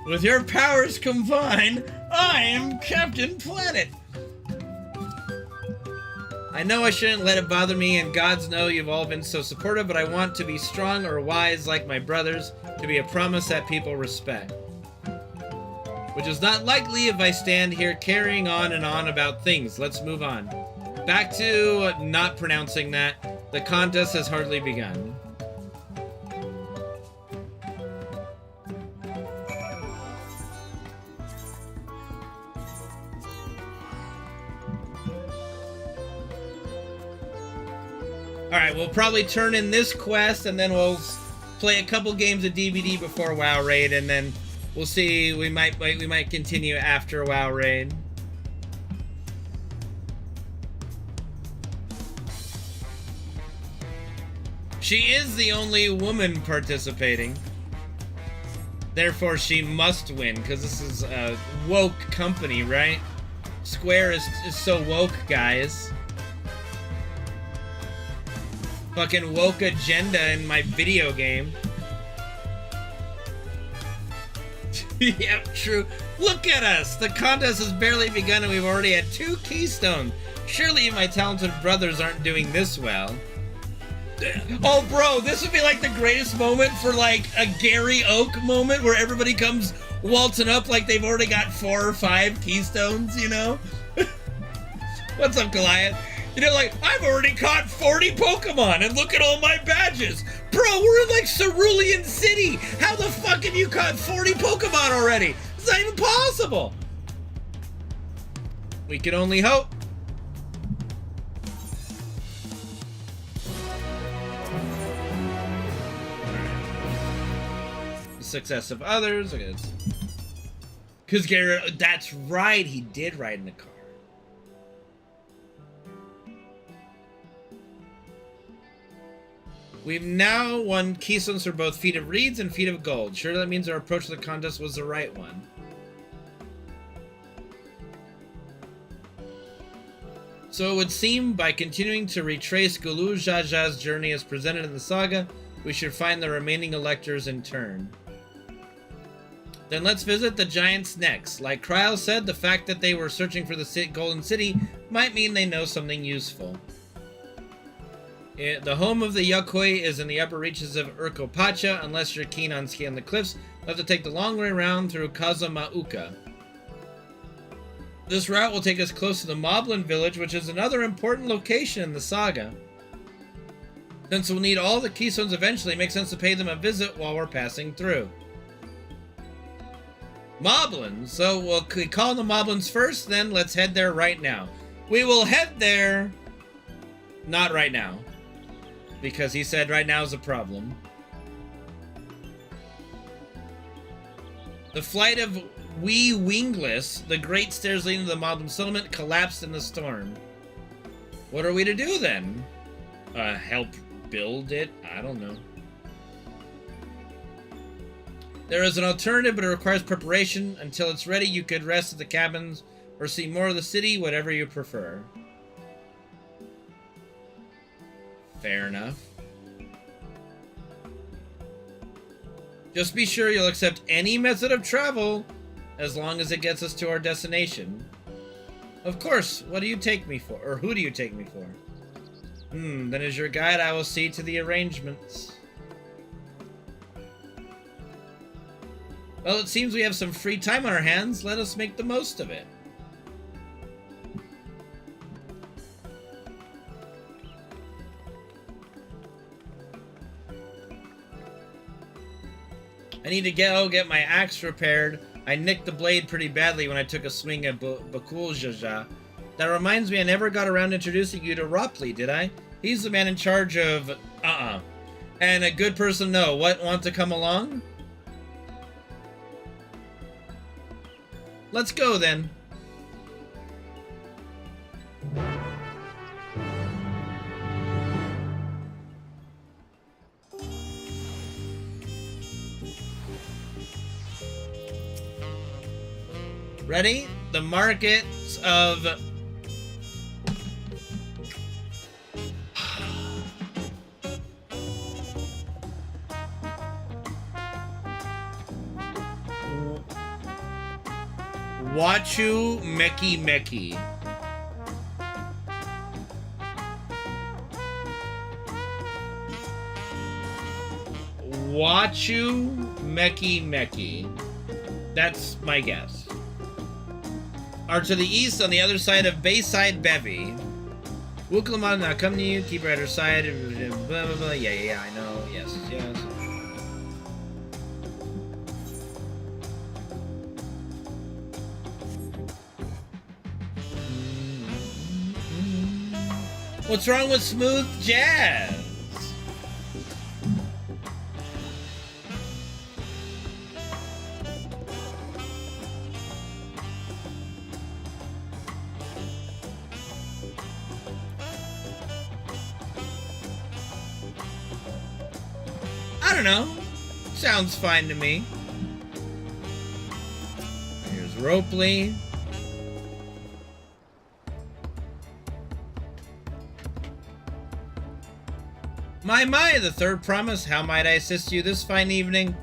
Speaker 1: With your powers combined, I am Captain Planet! I know I shouldn't let it bother me, and gods know you've all been so supportive, but I want to be strong or wise like my brothers, to be a promise that people respect. Which is not likely if I stand here carrying on and on about things. Let's move on. Back to not pronouncing that. The contest has hardly begun. Alright, we'll probably turn in this quest, and then we'll play a couple games of DBD before WoW Raid, and then we'll see. We might continue after WoW Raid. She is the only woman participating. Therefore, she must win, because this is a woke company, right? Square is so woke, guys. Fucking woke agenda in my video game. Yep, true. Look at us! The contest has barely begun and we've already had 2 keystones. Surely my talented brothers aren't doing this well. Oh, bro, this would be like the greatest moment for like a Gary Oak moment where everybody comes waltzing up like they've already got 4 or 5 keystones, you know? What's up, Goliath? You know, like, I've already caught 40 Pokemon, and look at all my badges! Bro, we're in, like, Cerulean City! How the fuck have you caught 40 Pokemon already? It's not even possible! We can only hope. The success of others, I guess. Because Garrett, that's right, he did ride in the car. We've now won keystones for both Feet of Reeds and Feet of Gold. Sure, that means our approach to the contest was the right one. So it would seem, by continuing to retrace Gulu-Jaja's journey as presented in the saga, we should find the remaining electors in turn. Then let's visit the Giants next. Like Kryl said, the fact that they were searching for the Golden City might mean they know something useful. The home of the Yokoi is in the upper reaches of Urkopacha. Unless you're keen on scaling the cliffs, you'll have to take the long way around through Kazumauka. This route will take us close to the Moblin village, which is another important location in the saga. Since we'll need all the keystones eventually, it makes sense to pay them a visit while we're passing through. Moblins. So we'll call the Moblins first, then let's head there right now. We will head there. Not right now. Because he said right now is a problem. The flight of Wee Wingless, the great stairs leading to the Moblin settlement, collapsed in the storm. What are we to do then? Help build it? I don't know. There is an alternative, but it requires preparation. Until it's ready, you could rest at the cabins or see more of the city, whatever you prefer. Fair enough. Just be sure you'll accept any method of travel as long as it gets us to our destination. Of course, what do you take me for? Or who do you take me for? Then as your guide, I will see to the arrangements. Well, it seems we have some free time on our hands. Let us make the most of it. I need to get my axe repaired. I nicked the blade pretty badly when I took a swing at Bakuljaja. That reminds me, I never got around to introducing you to Ropley, did I? He's the man in charge of... And a good person, no. What, want to come along? Let's go, then. Ready? The markets of... Wachu Meki Meki. Wachu Meki Meki. That's my guess. Are to the east on the other side of Bayside Bevy. Wuklaman now come to you, keep her at her side, blah blah blah. Yeah, I know. Yes. What's wrong with smooth jazz? I don't know. Sounds fine to me. Here's Ropley. My, the third promise. How might I assist you this fine evening?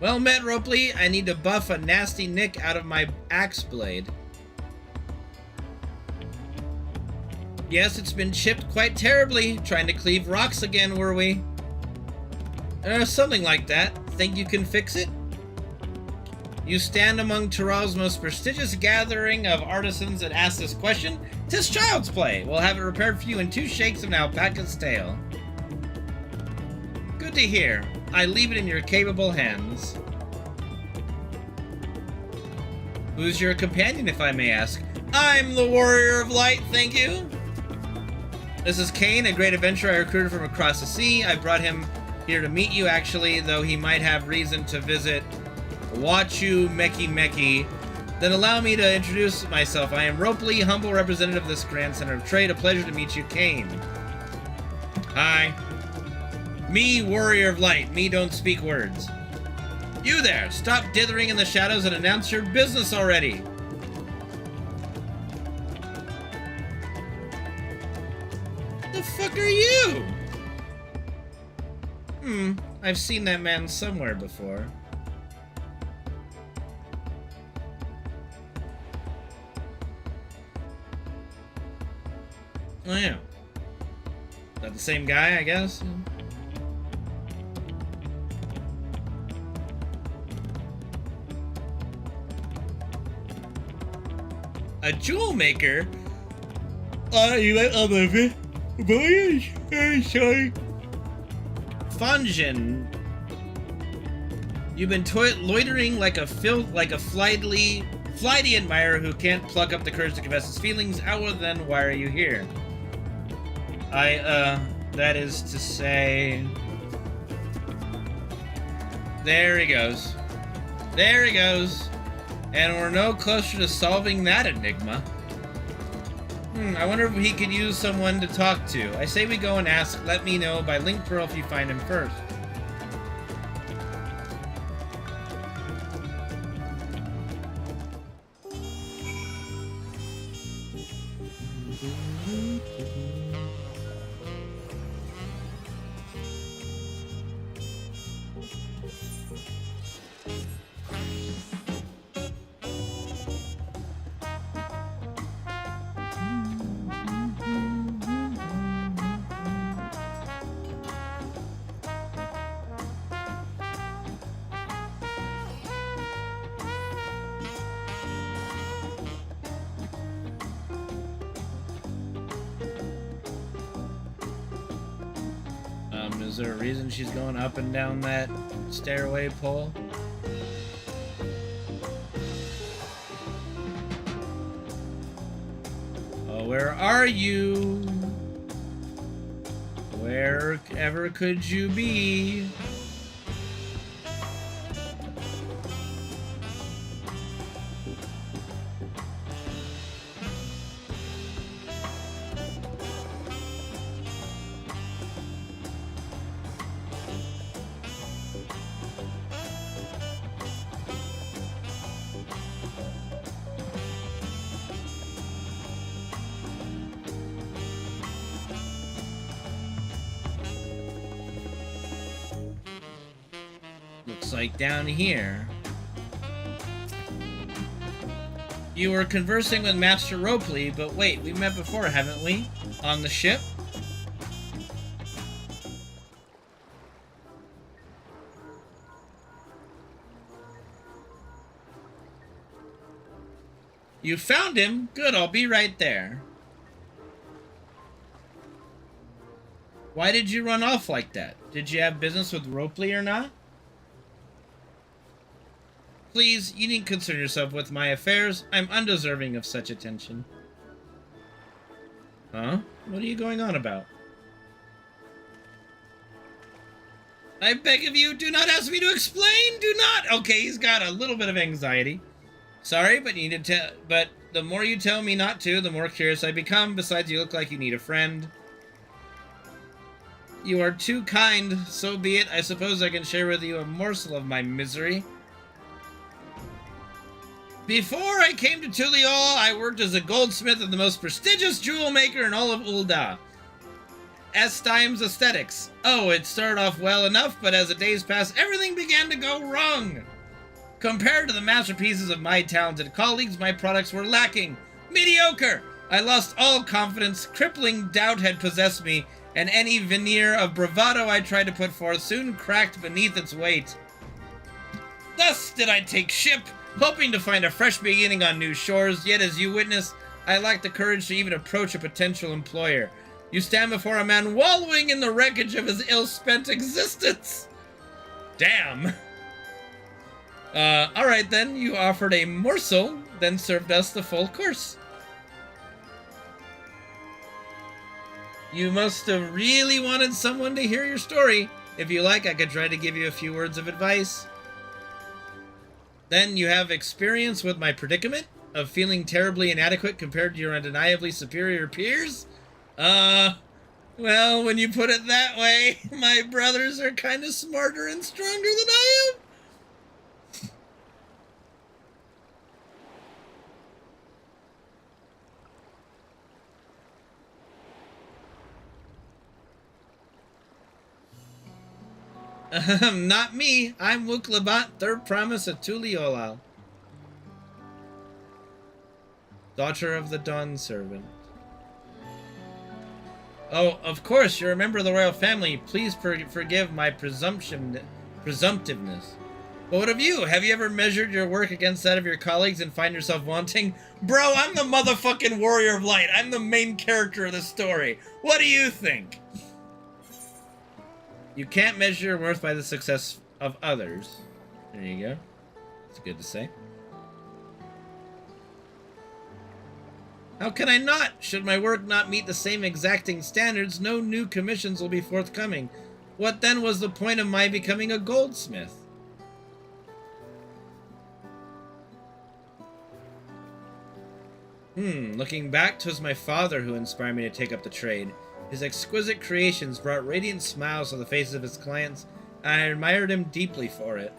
Speaker 1: Well met, Ropley. I need to buff a nasty nick out of my axe blade. Yes, it's been chipped quite terribly. Trying to cleave rocks again, were we? Something like that. Think you can fix it? You stand among Tiral's most prestigious gathering of artisans and ask this question. 'Tis child's play. We'll have it repaired for you in 2 shakes of an alpaca's tail. Good to hear. I leave it in your capable hands. Who's your companion, if I may ask? I'm the Warrior of Light, thank you. This is Kane, a great adventurer I recruited from across the sea. I brought him here to meet you, actually, though he might have reason to visit Wachu Meki Meki. Then allow me to introduce myself. I am Ropley, humble representative of this Grand Center of Trade. A pleasure to meet you, Kane. Hi. Me, Warrior of Light. Me don't speak words. You there! Stop dithering in the shadows and announce your business already! The fuck are you? I've seen that man somewhere before. Oh yeah. the same guy, I guess? A jewel maker? You went on the voyage? Sorry. Funjin. You've been loitering like a flighty admirer who can't pluck up the courage to confess his feelings. Well, then why are you here? That is to say... There he goes. There he goes. And we're no closer to solving that enigma. I wonder if he could use someone to talk to. I say we go and ask. Let me know by link pearl if you find him first. Is there a reason she's going up and down that stairway pole? Oh, where are you? Wherever could you be? Like down here. You were conversing with Master Ropley, but wait, we met before, haven't we? On the ship? You found him? Good, I'll be right there. Why did you run off like that? Did you have business with Ropley or not? Please, you needn't concern yourself with my affairs. I'm undeserving of such attention. Huh? What are you going on about? I beg of you, do not ask me to explain! Do not! Okay, he's got a little bit of anxiety. Sorry, but you need to but the more you tell me not to, the more curious I become. Besides, you look like you need a friend. You are too kind, so be it. I suppose I can share with you a morsel of my misery. Before I came to Tuliol, I worked as a goldsmith and the most prestigious jewel maker in all of Ul'dah. Estime's Aesthetics. Oh, it started off well enough, but as the days passed, everything began to go wrong. Compared to the masterpieces of my talented colleagues, my products were lacking. Mediocre! I lost all confidence, crippling doubt had possessed me, and any veneer of bravado I tried to put forth soon cracked beneath its weight. Thus did I take ship, hoping to find a fresh beginning on new shores, yet as you witness, I lacked the courage to even approach a potential employer. You stand before a man wallowing in the wreckage of his ill-spent existence. Damn. Alright then, you offered a morsel, then served us the full course. You must have really wanted someone to hear your story. If you like, I could try to give you a few words of advice. Then you have experience with my predicament of feeling terribly inadequate compared to your undeniably superior peers? Well, when you put it that way, my brothers are kind of smarter and stronger than I am. Not me. I'm Wuklabat, third promise of Tuliolal. Daughter of the Dawn Servant. Oh, of course, you're a member of the royal family. Please forgive my presumptiveness. But what of you? Have you ever measured your work against that of your colleagues and find yourself wanting? Bro, I'm the motherfucking warrior of light. I'm the main character of the story. What do you think? You can't measure your worth by the success of others. There you go. It's good to say. How can I not? Should my work not meet the same exacting standards, no new commissions will be forthcoming. What then was the point of my becoming a goldsmith? Looking back, 'twas my father who inspired me to take up the trade. His exquisite creations brought radiant smiles to the faces of his clients, and I admired him deeply for it.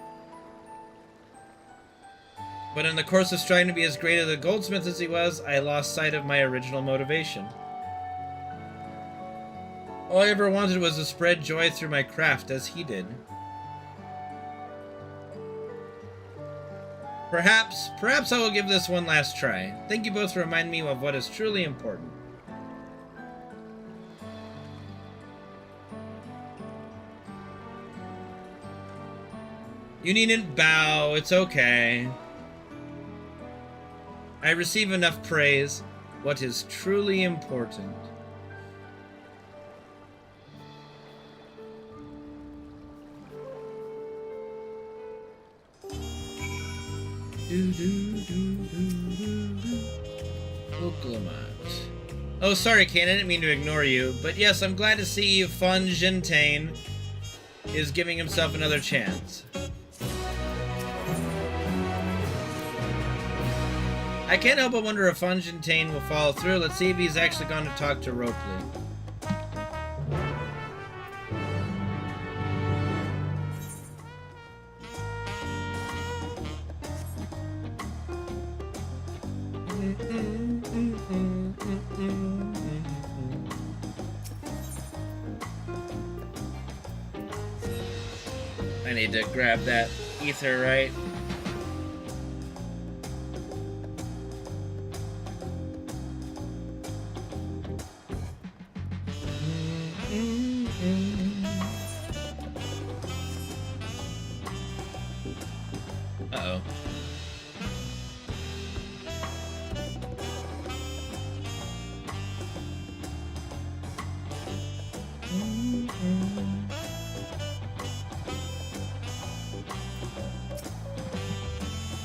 Speaker 1: But in the course of striving to be as great a goldsmith as he was, I lost sight of my original motivation. All I ever wanted was to spread joy through my craft as he did. Perhaps I will give this one last try. Thank you both for reminding me of what is truly important. You needn't bow, it's okay. I receive enough praise. What is truly important? Oh, sorry, Kane, I didn't mean to ignore you. But yes, I'm glad to see Fonjintain is giving himself another chance. I can't help but wonder if Fonjintain will follow through. Let's see if he's actually gone to talk to Ropley. I need to grab that ether, right? Uh-oh.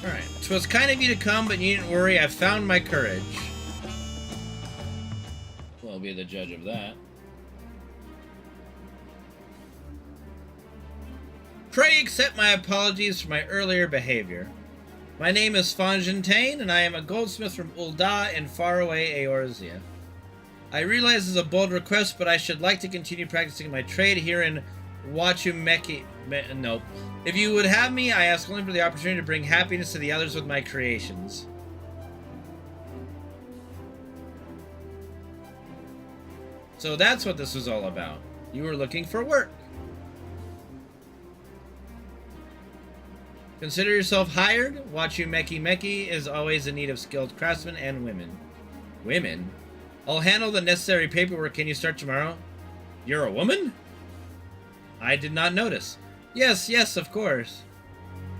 Speaker 1: Alright, 'twas kind of you to come, but you needn't worry, I found my courage. Well, I'll be the judge of that. Pray accept my apologies for my earlier behavior. My name is Fonjintain, and I am a goldsmith from Ul'dah in faraway Eorzea. I realize this is a bold request, but I should like to continue practicing my trade here in Wachumeki. Nope. If you would have me, I ask only for the opportunity to bring happiness to the others with my creations. So that's what this was all about. You were looking for work. Consider yourself hired. Wachumeki is always in need of skilled craftsmen and women. Women? I'll handle the necessary paperwork. Can you start tomorrow? You're a woman? I did not notice. Yes, of course.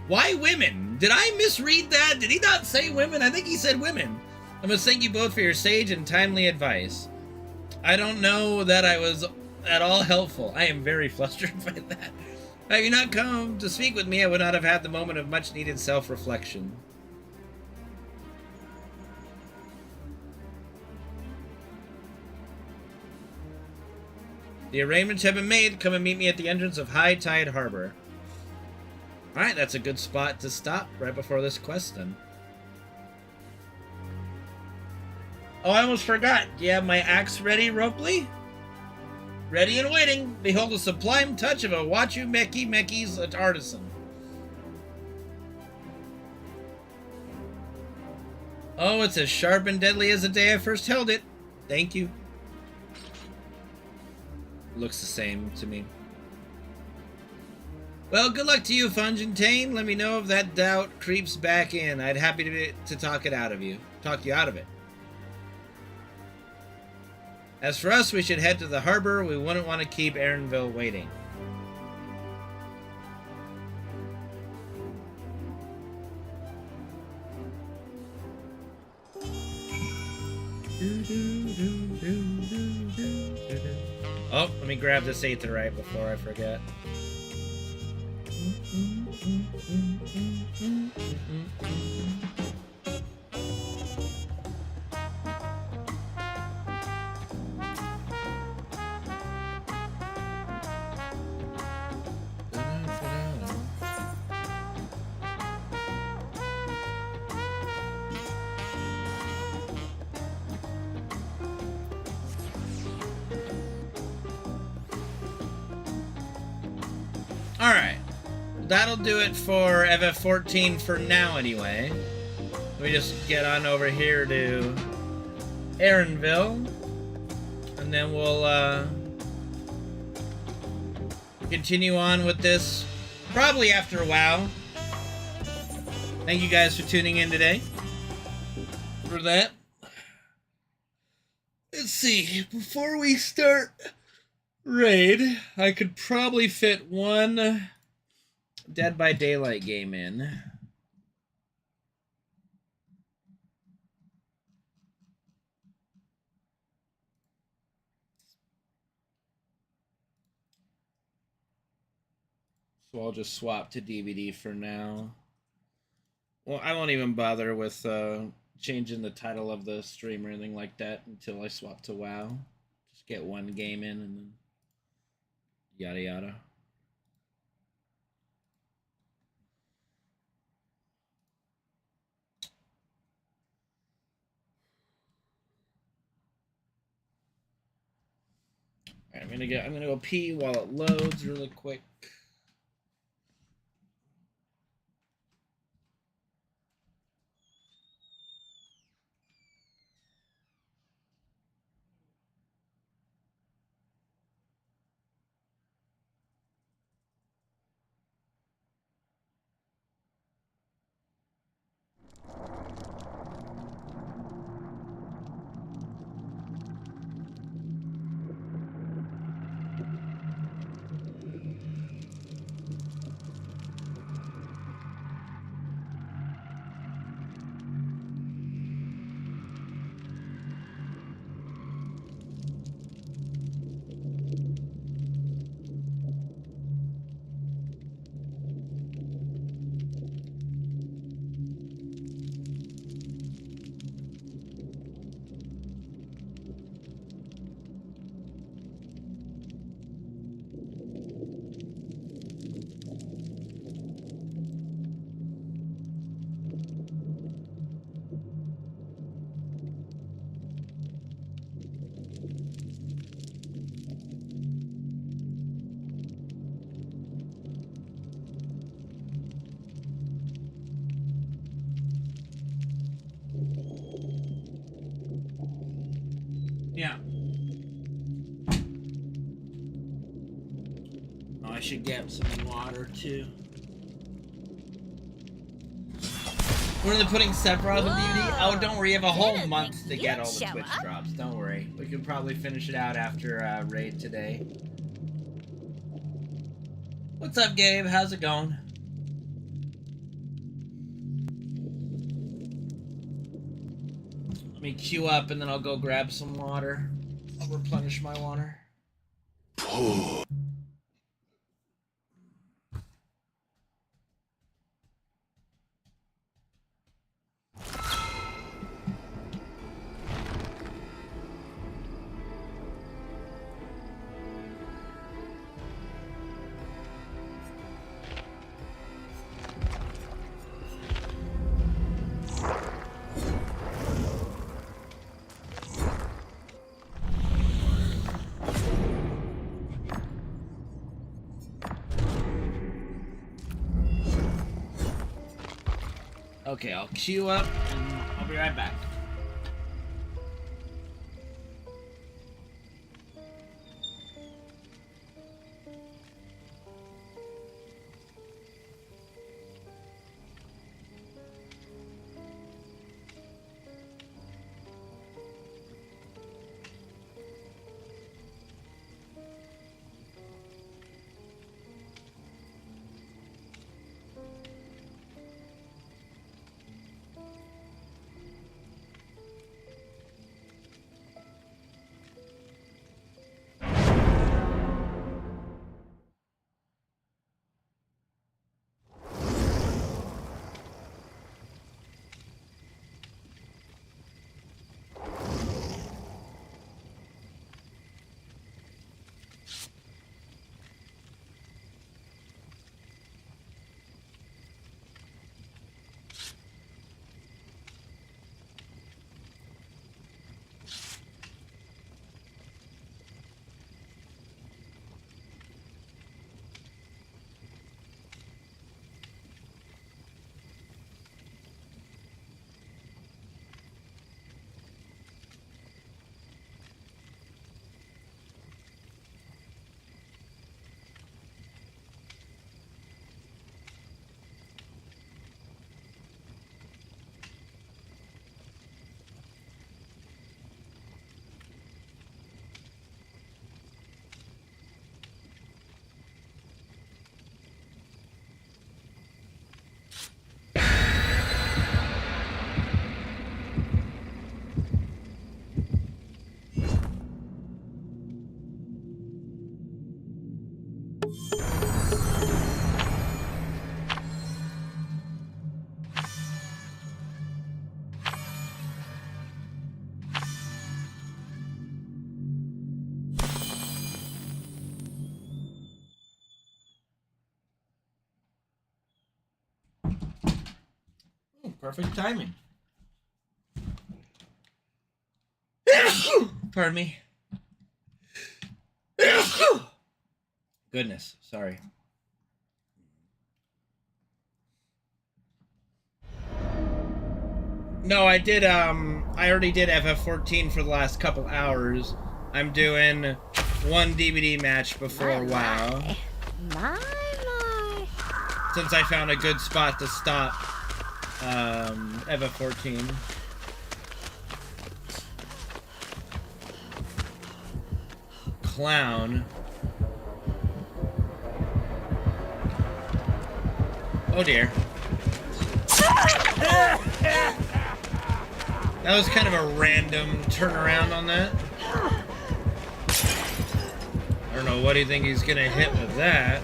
Speaker 1: Why women? Did I misread that? Did he not say women? I think he said women. I must thank you both for your sage and timely advice. I don't know that I was at all helpful. I am very flustered by that. Had you not come to speak with me, I would not have had the moment of much needed self-reflection. The arrangements have been made. Come and meet me at the entrance of High Tide Harbor. Alright, that's a good spot to stop right before this quest then. Oh, I almost forgot. Do you have my axe ready, Ropley? Ready and waiting. Behold the sublime touch of a Wachumeki's artisan. Oh, it's as sharp and deadly as the day I first held it. Thank you. Looks the same to me. Well, good luck to you, Fonjintain. Let me know if that doubt creeps back in. I'd happy to talk you out of it. As for us, we should head to the harbor. We wouldn't want to keep Aaronville waiting. Oh, let me grab this aetherite before I forget. Alright, that'll do it for FF14 for now anyway. We just get on over here to Aaronville, and then we'll continue on with this probably after WoW. Thank you guys for tuning in today for that. Let's see, before we start Raid, I could probably fit one Dead by Daylight game in. So I'll just swap to DVD for now. Well, I won't even bother with changing the title of the stream or anything like that until I swap to WoW. Just get one game in and then yada yada. All right, I'm gonna go pee while it loads really quick. Yeah. Oh, I should get some water too. When are they putting Sephiroth on DVD? Oh, don't worry, you have a whole month to get all the Twitch drops. Don't worry. We can probably finish it out after Raid today. What's up, Gabe? How's it going? Let me queue up and then I'll go grab some water. I'll replenish my water. Okay, I'll queue up and I'll be right back. Perfect timing. Pardon me. Goodness, sorry. No, I did, I already did FF14 for the last couple hours. I'm doing one DVD match before WoW.
Speaker 10: My.
Speaker 1: Since I found a good spot to stop, FF14. Clown. Oh dear. That was kind of a random turnaround on that. I don't know what do you think he's gonna hit with that.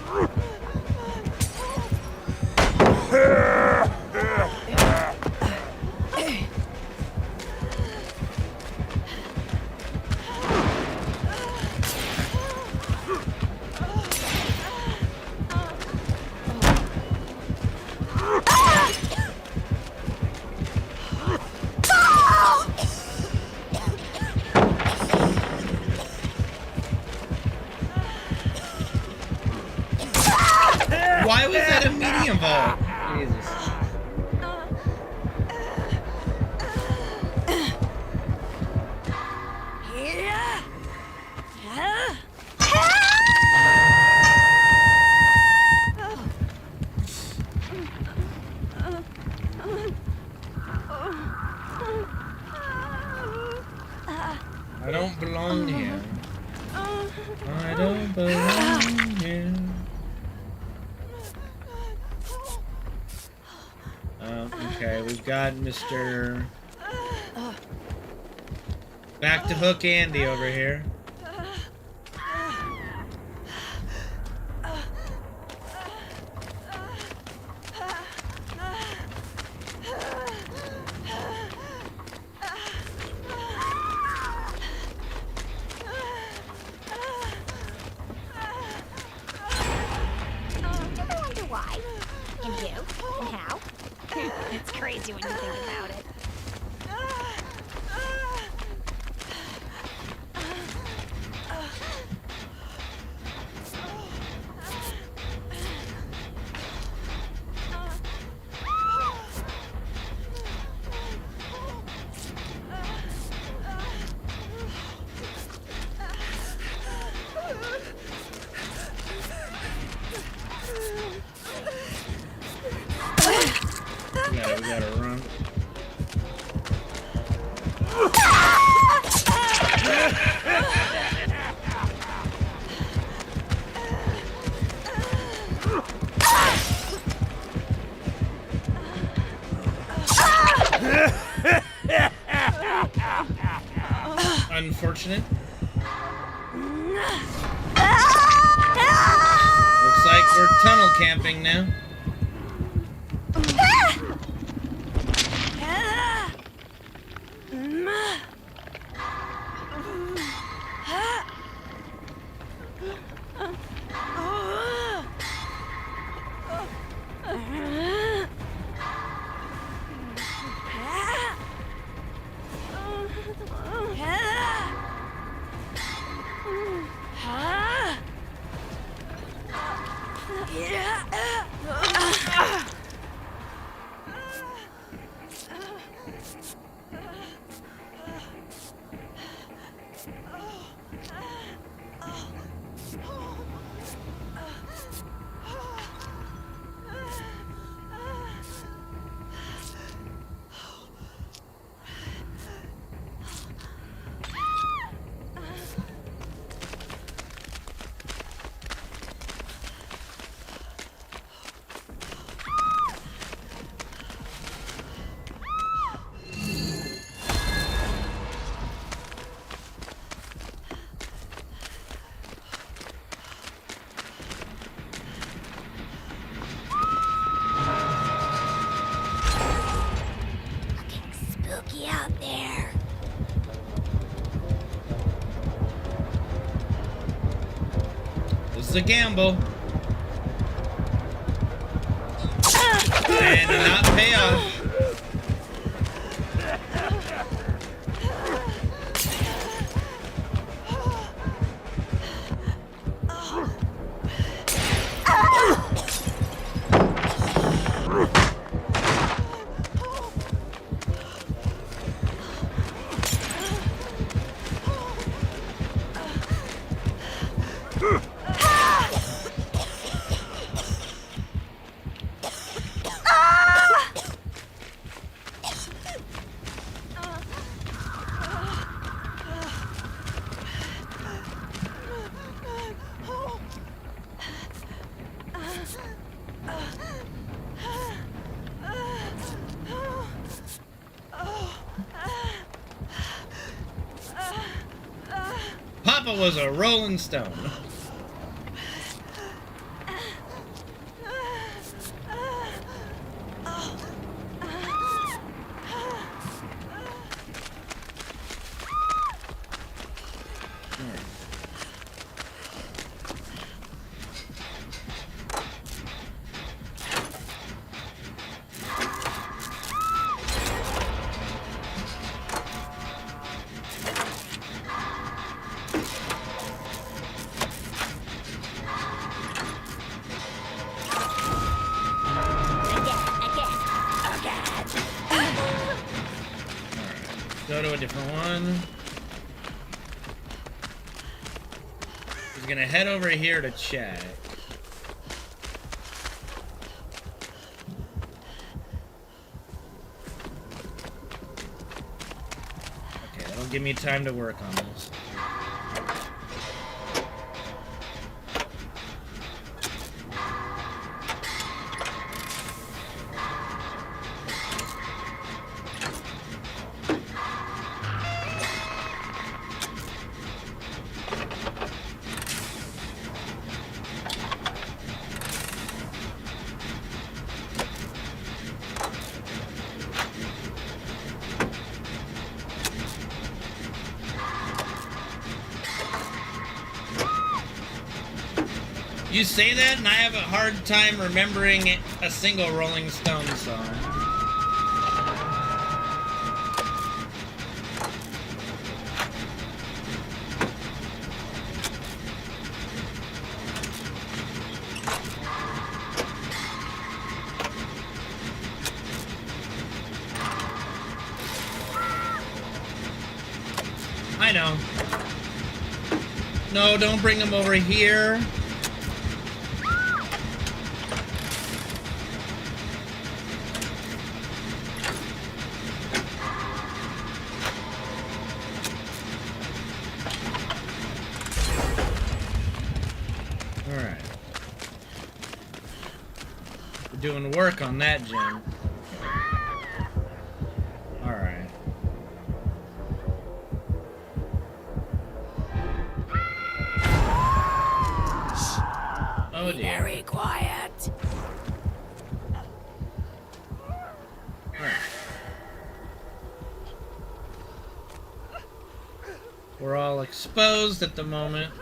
Speaker 1: Why was that a medium vault? Jesus. I don't belong here. I don't belong here. Okay, we've got Mr. Back to Hook Andy over here.
Speaker 10: It's crazy when you think about it.
Speaker 1: We gotta run. Unfortunate. Looks like we're tunnel camping now. This is a gamble. And not payoff. Papa was a rolling stone. Go to a different one. He's gonna head over here to check. Okay, that'll give me time to work on this. You say that, and I have a hard time remembering a single Rolling Stones song. I know. No, don't bring him over here. Doing work on that gem. Alright. Oh dear.
Speaker 6: Very quiet.
Speaker 1: Alright. We're all exposed at the moment.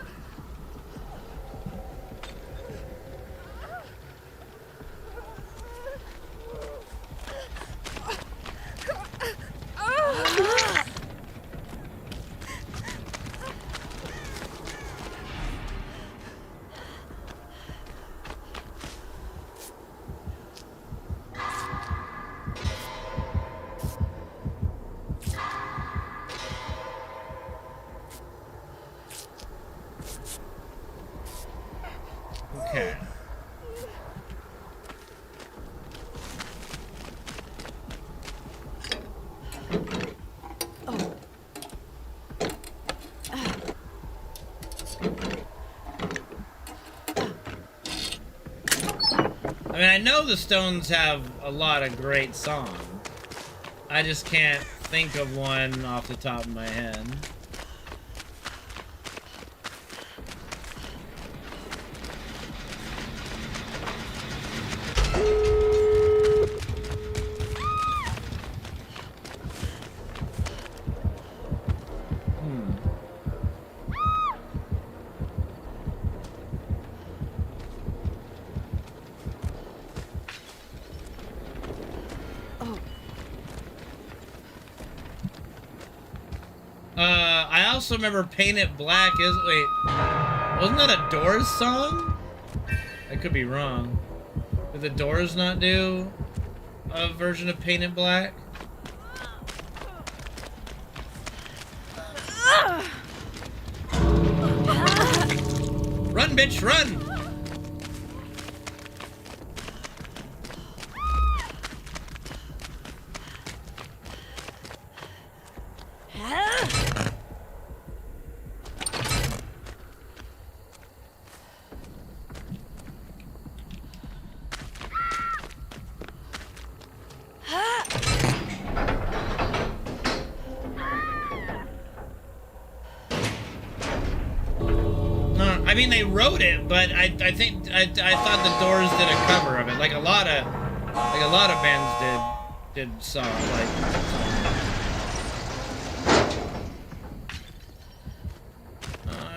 Speaker 1: Okay. I mean, I know the Stones have a lot of great songs. I just can't think of one off the top of my head. I also remember Paint It Black is... Wait. Wasn't that a Doors song? I could be wrong. Did the Doors not do a version of Paint It Black? Run, bitch, run! mean, they wrote it, but I think I thought the Doors did a cover of it, like a lot of bands did songs like.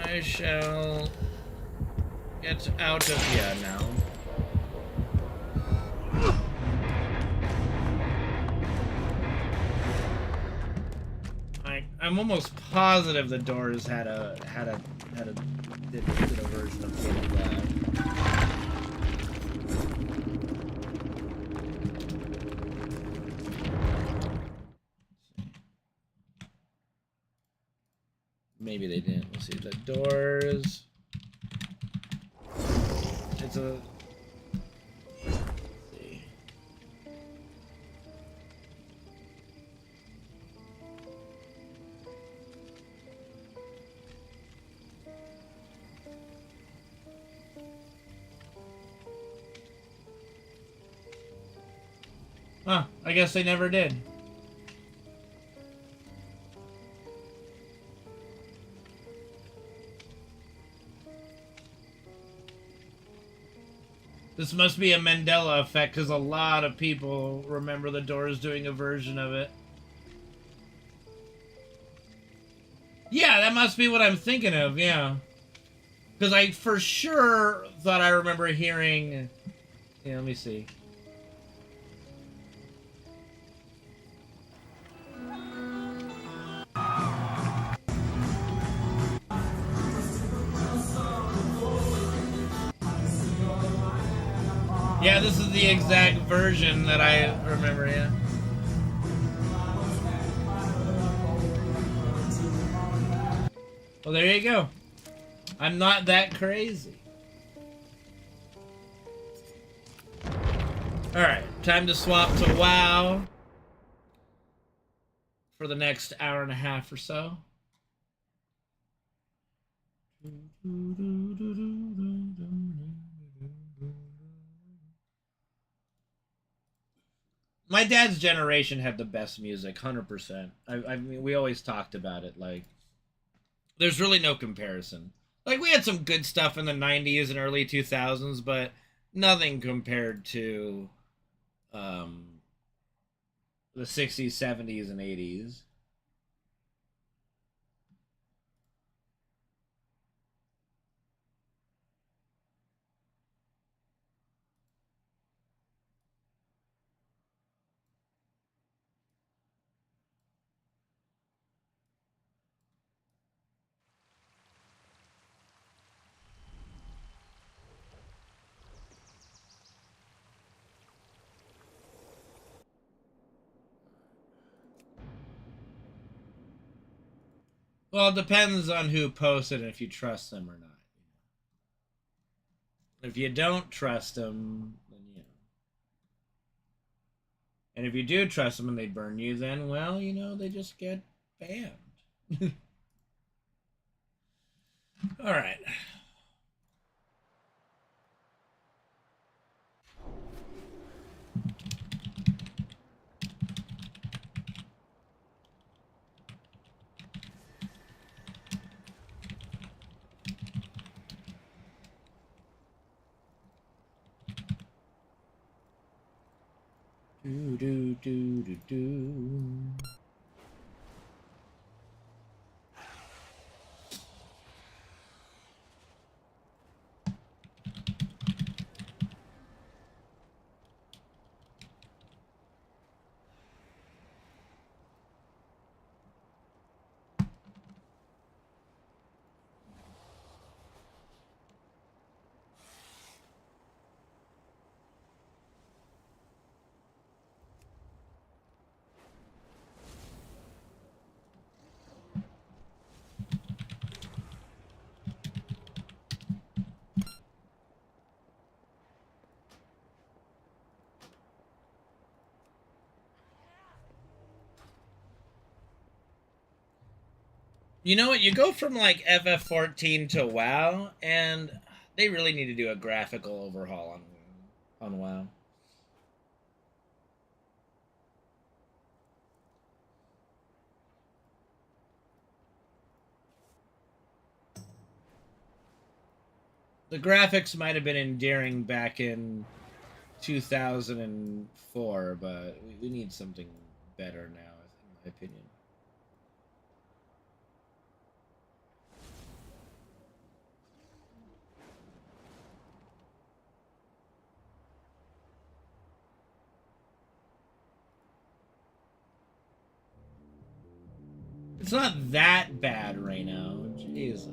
Speaker 1: I shall get out of here now. I'm almost positive the Doors did a version of Getting Glad. Maybe they didn't. Let's see. The Doors. It's a. Let's see. Huh, I guess they never did. This must be a Mandela effect, because a lot of people remember the Doors doing a version of it. Yeah, that must be what I'm thinking of, yeah. Because I for sure thought I remember hearing... Yeah, let me see. Yeah, this is the exact version that I remember, yeah. Well, there you go. I'm not that crazy. Alright, time to swap to WoW for the next hour and a half or so. My dad's generation had the best music, 100%. I mean, we always talked about it. Like, there's really no comparison. Like, we had some good stuff in the 90s and early 2000s, but nothing compared to the 60s, 70s, and 80s. Well, it depends on who posted and if you trust them or not. If you don't trust them, then you know. And if you do trust them and they burn you, then, well, you know, they just get banned. All right. Do do do do do. You know what? You go from like FF14 to WoW, and they really need to do a graphical overhaul on WoW. The graphics might have been endearing back in 2004, but we need something better now, in my opinion. It's not that bad right now. Jesus.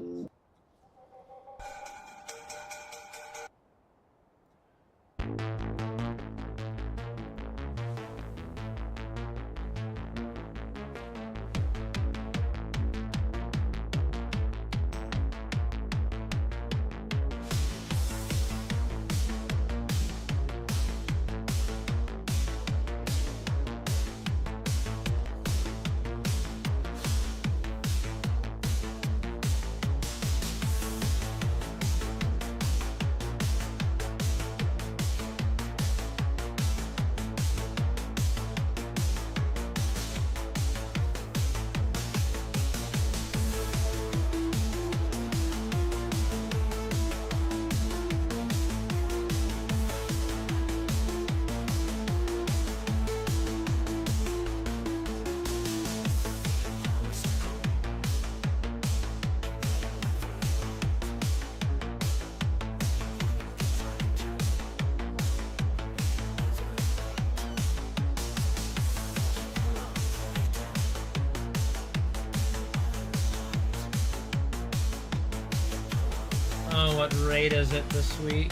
Speaker 1: Oh, what raid is it this week?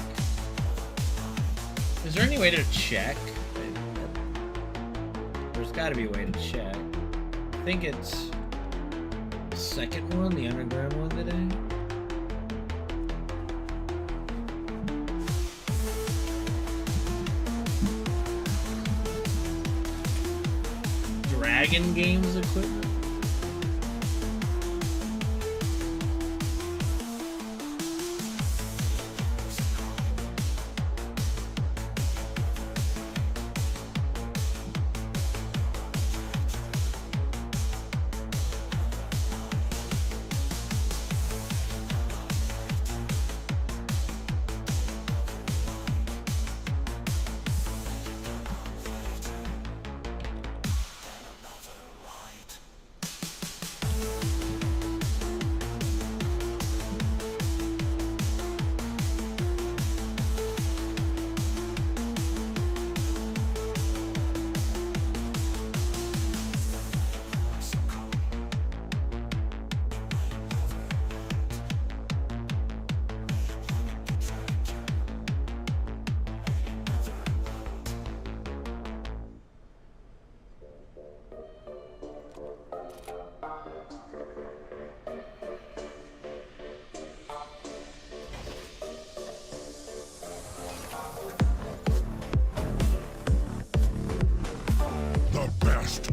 Speaker 1: Is there any way to check? There's got to be a way to check. I think it's the second one, the underground one today. Dragon Games equipment.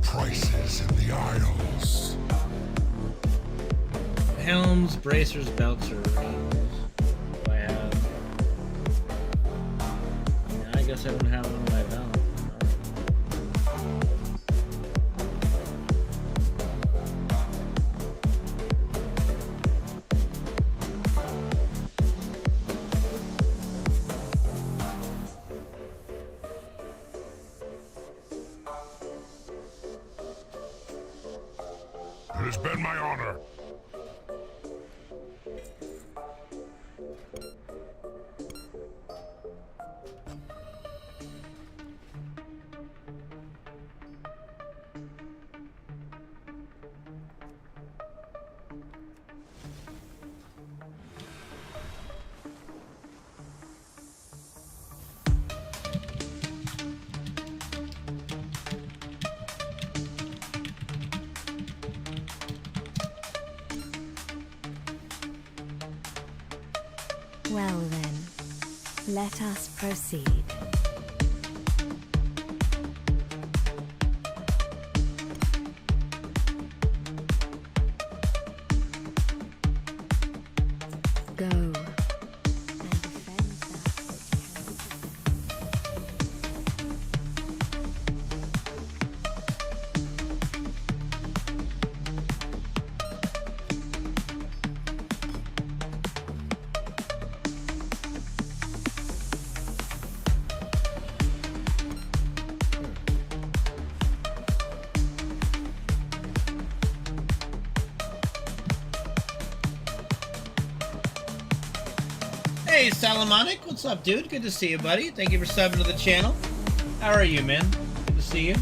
Speaker 12: Prices in the Isles.
Speaker 1: Helms, bracers, belts, or rings. Do I have? Yeah, I guess I don't have one on my belt.
Speaker 12: It has been my honor.
Speaker 13: Well then, let us proceed. Go.
Speaker 1: Hey, Salamonic, what's up, dude? Good to see you, buddy. Thank you for subbing to the channel. How are you, man? Good to see you.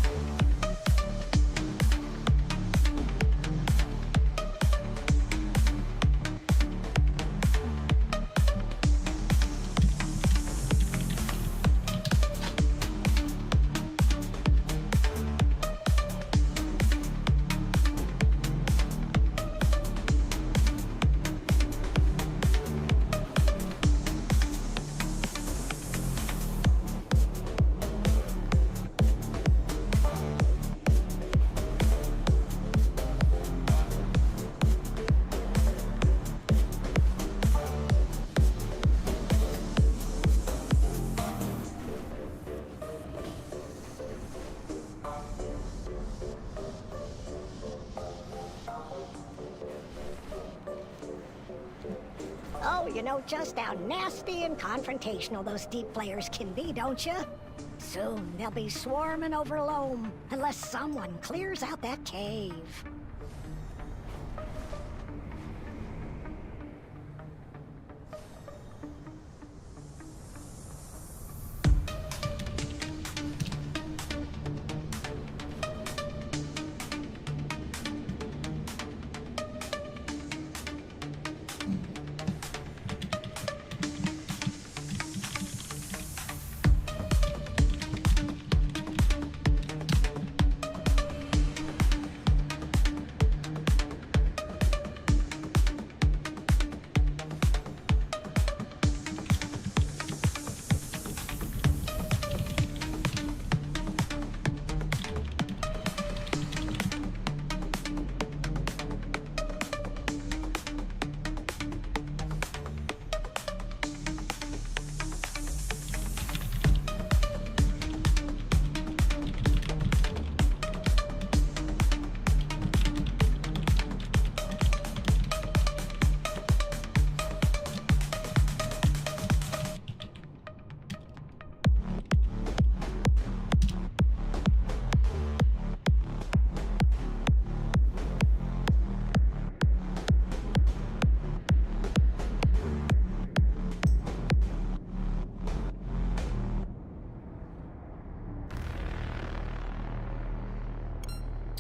Speaker 14: Oh, you know just how nasty and confrontational those deep players can be, don't you? Soon they'll be swarming over Loam, unless someone clears out that cave.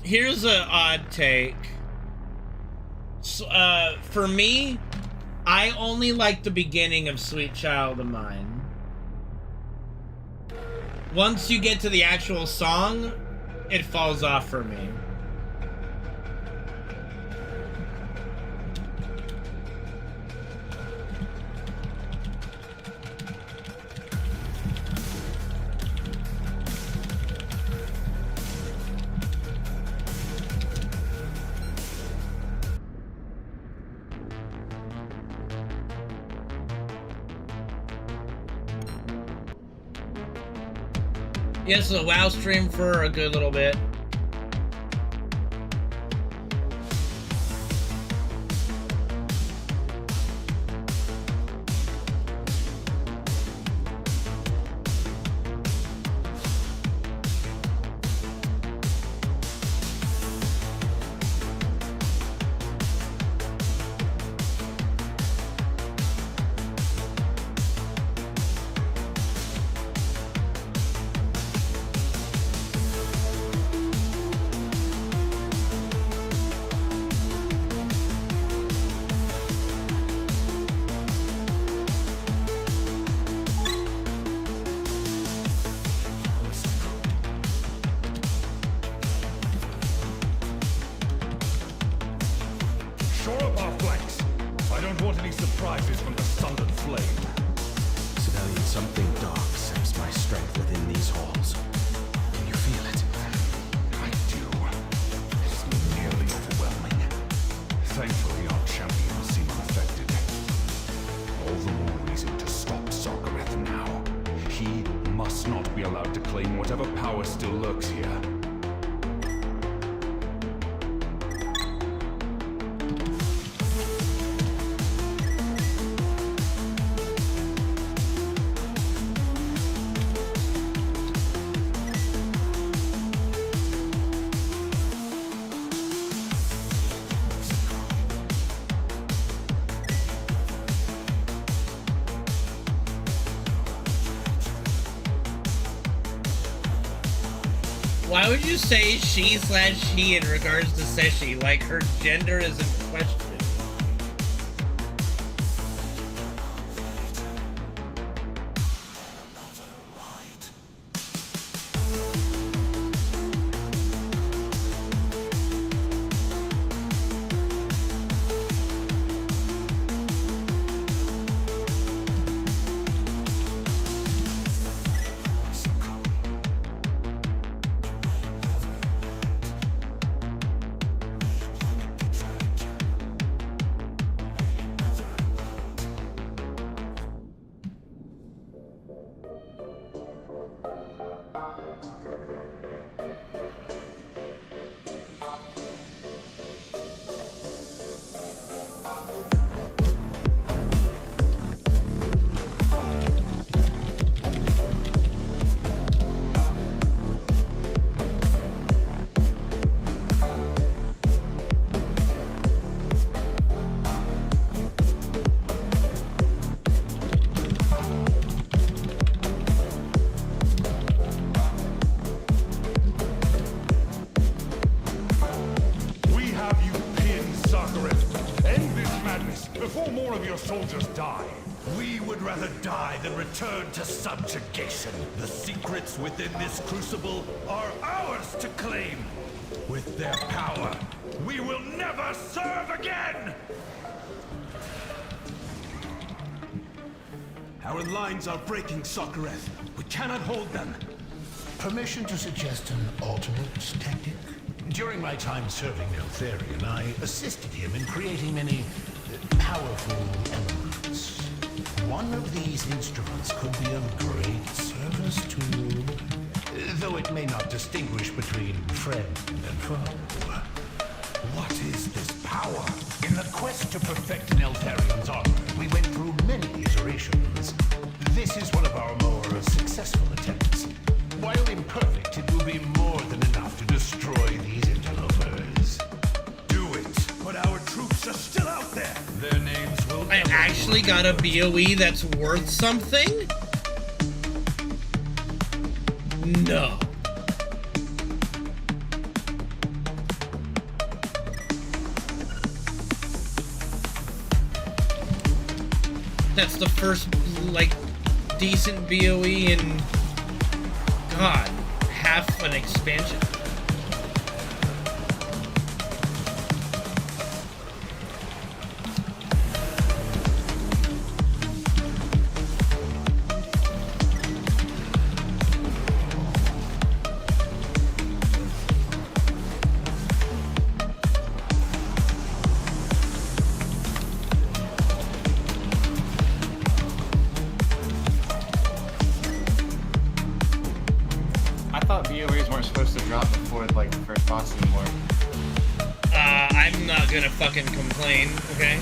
Speaker 1: Here's an odd take. So, for me, I only like the beginning of Sweet Child of Mine. Once you get to the actual song, it falls off for me. Yes, a WoW stream for a good little bit. Why would you say she/he in regards to Seshi? Like her gender is in question.
Speaker 12: soldiers die. We would rather die than return to subjugation. The secrets within this crucible are ours to claim. With their power, we will never serve again!
Speaker 15: Our lines are breaking, Sokareth. We cannot hold them.
Speaker 16: Permission to suggest an alternate tactic? During my time serving Neltharion, I assisted him in creating many powerful elements. One of these instruments could be of great service to you, though it may not distinguish between friend and foe.
Speaker 15: What is this power?
Speaker 16: In the quest to perfect Neltharion's armor, we went through many iterations. This is one of our more successful attempts. While imperfect, it will be more than enough to destroy these interlopers.
Speaker 15: Do it, but our troops are still out there. Their names will
Speaker 1: I actually got a BOE that's worth something? No. That's the first, like, decent BOE in, God, half an expansion. I'm not gonna fucking complain, okay?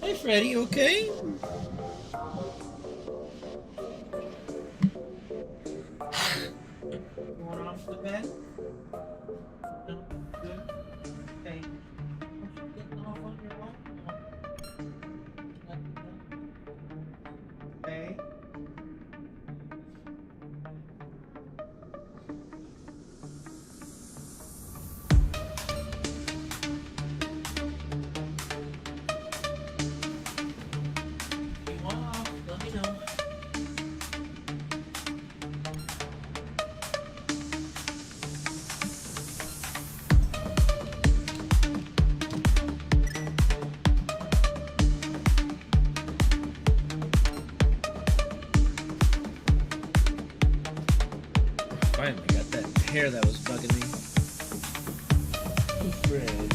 Speaker 1: Hey Freddy, okay? Finally got that hair that was bugging me. Fred.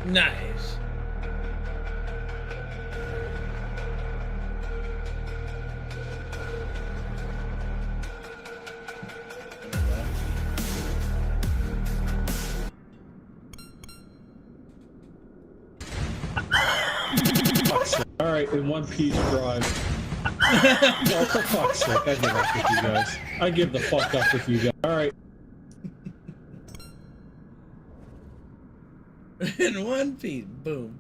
Speaker 1: Nice.
Speaker 17: Alright, in one piece drive. Oh, for fuck's sake, I give up with you guys. I give the fuck up with you guys. Alright.
Speaker 1: In one piece, boom.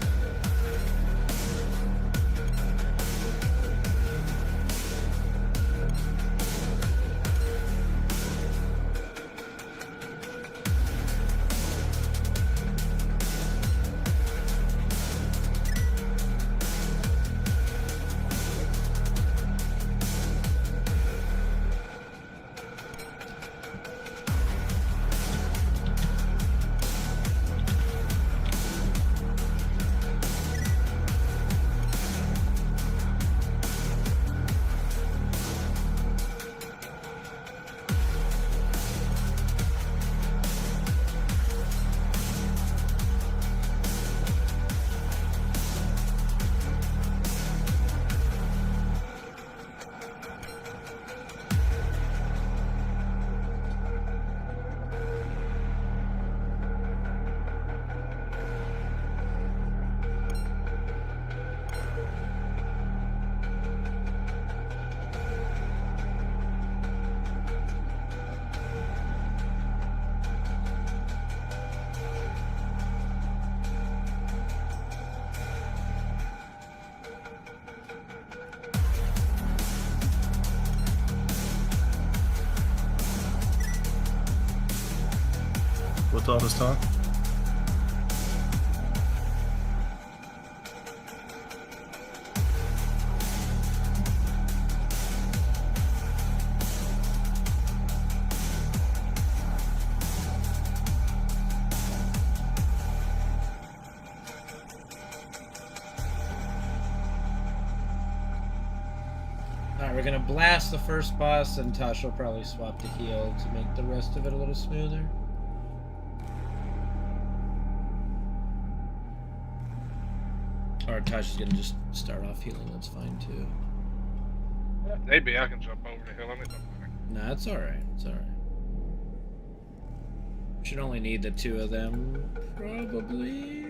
Speaker 17: What's all this talk?
Speaker 1: Alright, we're gonna blast the first boss, and Tasha will probably swap to heal to make the rest of it a little smoother. Or Tasha's gonna just start off healing, that's fine too.
Speaker 18: Maybe I can jump over the hill.
Speaker 1: Nah, it's alright, it's alright. Should only need the two of them, probably.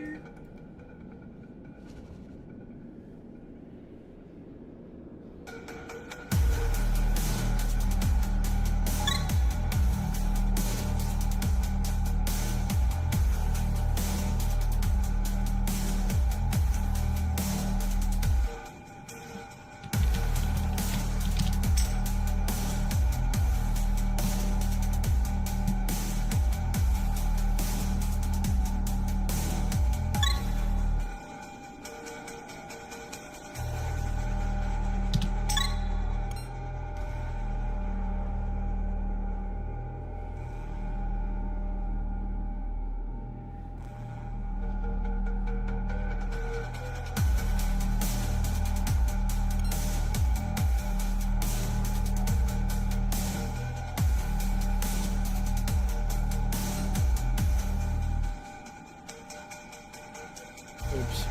Speaker 1: Oops.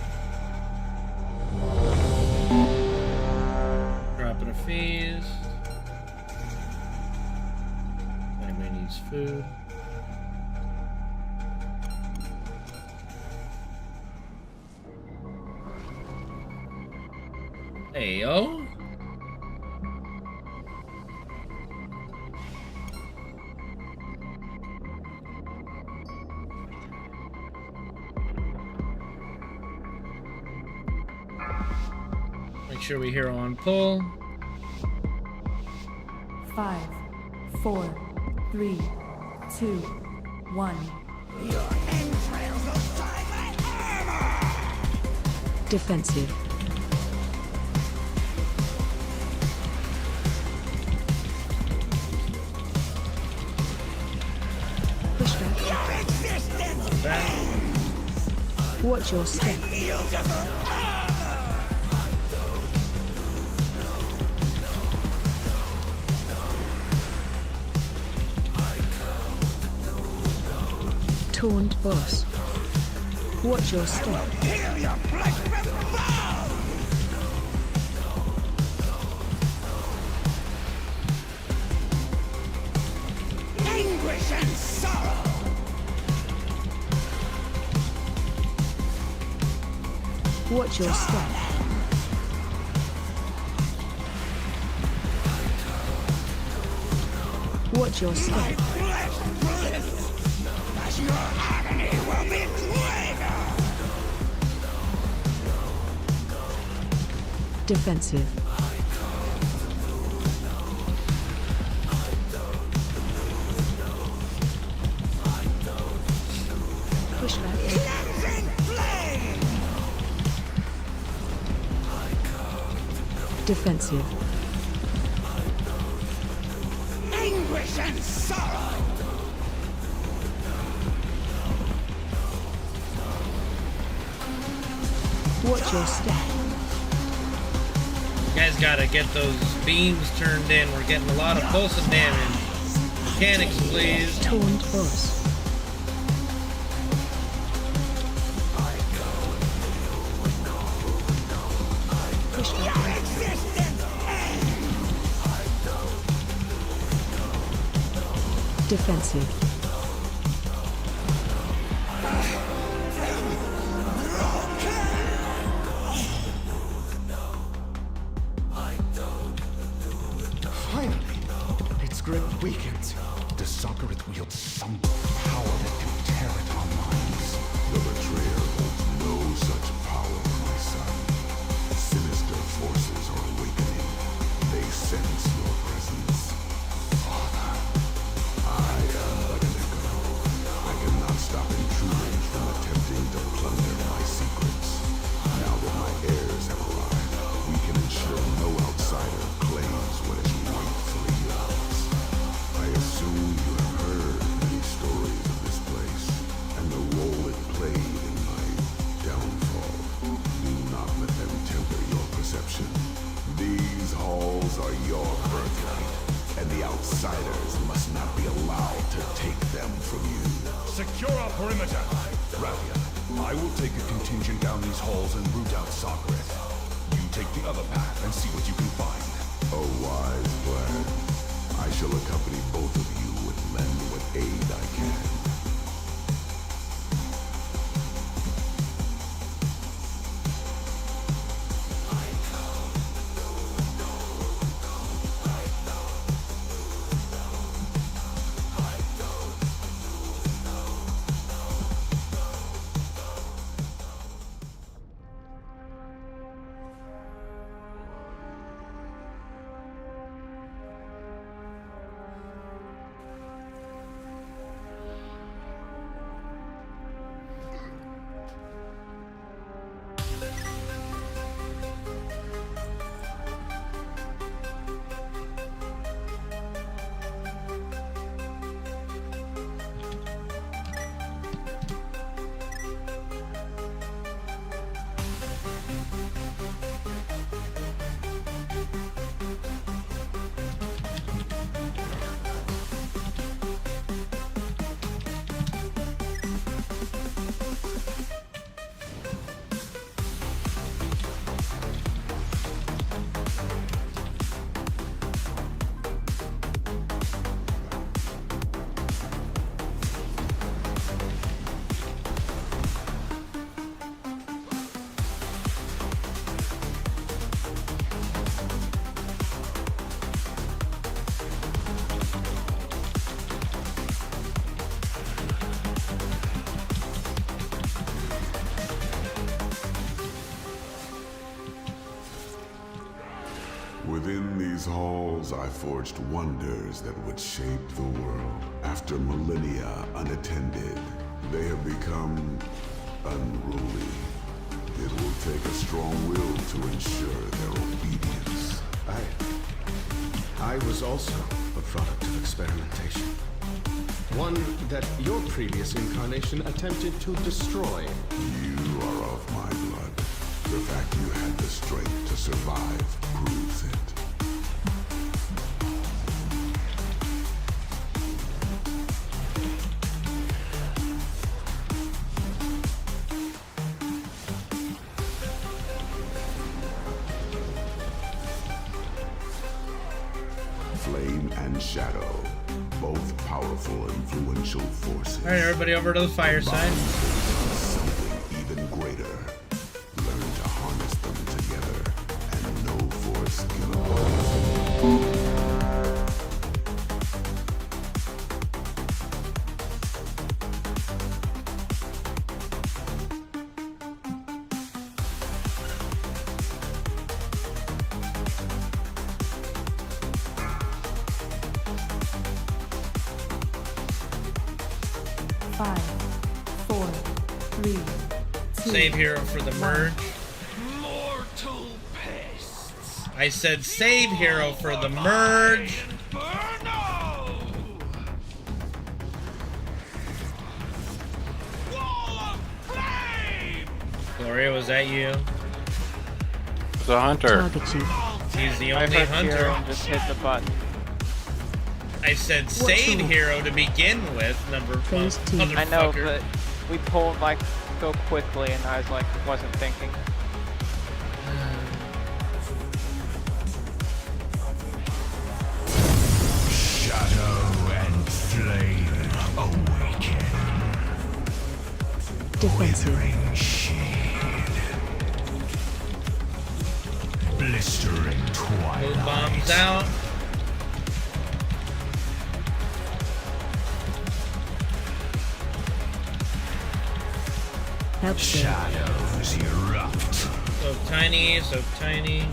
Speaker 1: Dropping a feast. Anybody needs food. Hey, yo. Make sure we hero on pull.
Speaker 13: 5, 4, 3, 2, 1. Defensive. Push back. Watch your step. Taunt boss. Watch your step.
Speaker 15: Heal your flesh will fall! Anguish and sorrow!
Speaker 13: Watch your step. Watch your step.
Speaker 15: Flesh bliss! As your agony will be greater!
Speaker 13: Defensive. Push back.
Speaker 15: Cleansing flame!
Speaker 13: Defensive.
Speaker 15: Anguish and sorrow!
Speaker 13: Watch your step.
Speaker 1: You guys gotta get those beams turned in. We're getting a lot of pulsing damage. Mechanics, please.
Speaker 13: Taunt boss. Push back.
Speaker 15: Your existence ends!
Speaker 13: Defensive.
Speaker 16: Finally, its grip weakens. Does Soccerith wield some power that can tear at our minds?
Speaker 12: The betrayer holds no such power, my son. Sinister forces are awakening. They sense your presence. Father, I am but an echo. I cannot stop intruders from attempting to plunder my secrets. Now that my heirs have arrived, we can ensure no outsider claims what is rightfully yours. I assume you have heard many stories of this place, and the role it played in my downfall. Do not let them temper your perception. These halls are your birthright, and the outsiders must not be allowed to take them from you.
Speaker 15: Secure our perimeter!
Speaker 12: Ravia, I will take a contingent down these halls and root out Soccerith. You take the other path and see what you can find. A wise plan. I shall accompany both of you and lend what aid I can. Within these halls, I forged wonders that would shape the world. After millennia unattended, they have become unruly. It will take a strong will to ensure their obedience.
Speaker 19: I was also a product of experimentation. One that your previous incarnation attempted to destroy.
Speaker 12: You are of my blood. The fact you had the strength to survive proves it.
Speaker 20: flame and shadow, both powerful, influential forces.
Speaker 1: All right, everybody over to the fireside.
Speaker 20: Something even greater. Learn to harness them together, and no force can oppose.
Speaker 1: Save hero for the merge.
Speaker 12: Mortal pests.
Speaker 1: I said save hero for the merge. Gloria, was that you?
Speaker 21: It's a hunter.
Speaker 1: He's the only hunter.
Speaker 22: Just hit the button.
Speaker 1: I said save hero to begin with.
Speaker 22: I know, but we pulled like so quickly, and I was like, wasn't thinking.
Speaker 12: Shadow and flame awaken. Withering shade. Blistering twilight.
Speaker 1: Move bombs out.
Speaker 12: Shadows erupt.
Speaker 1: So tiny, so tiny.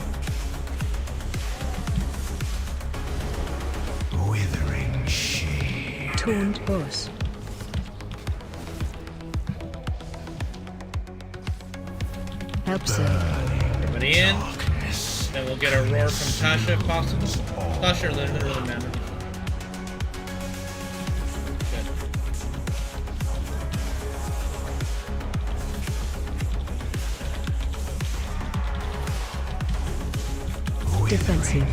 Speaker 12: Withering shade.
Speaker 13: Toned boss. Help
Speaker 1: Everybody in. Then we'll get a roar from Tasha if possible. Tasha, doesn't really matter.
Speaker 13: Defensive.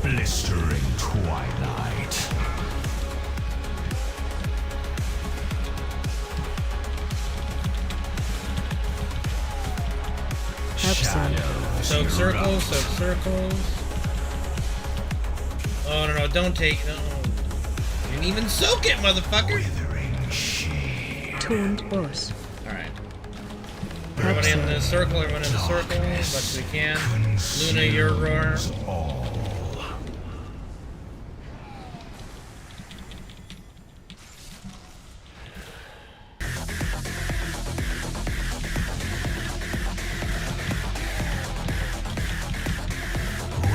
Speaker 12: Blistering twilight.
Speaker 1: Soak circles, soak circles. Oh no, don't take no. You didn't even soak it, motherfucker!
Speaker 13: Toned boss.
Speaker 1: Alright. Everybody in the circle, everyone in the circle, as much as we can. Luna, your roar.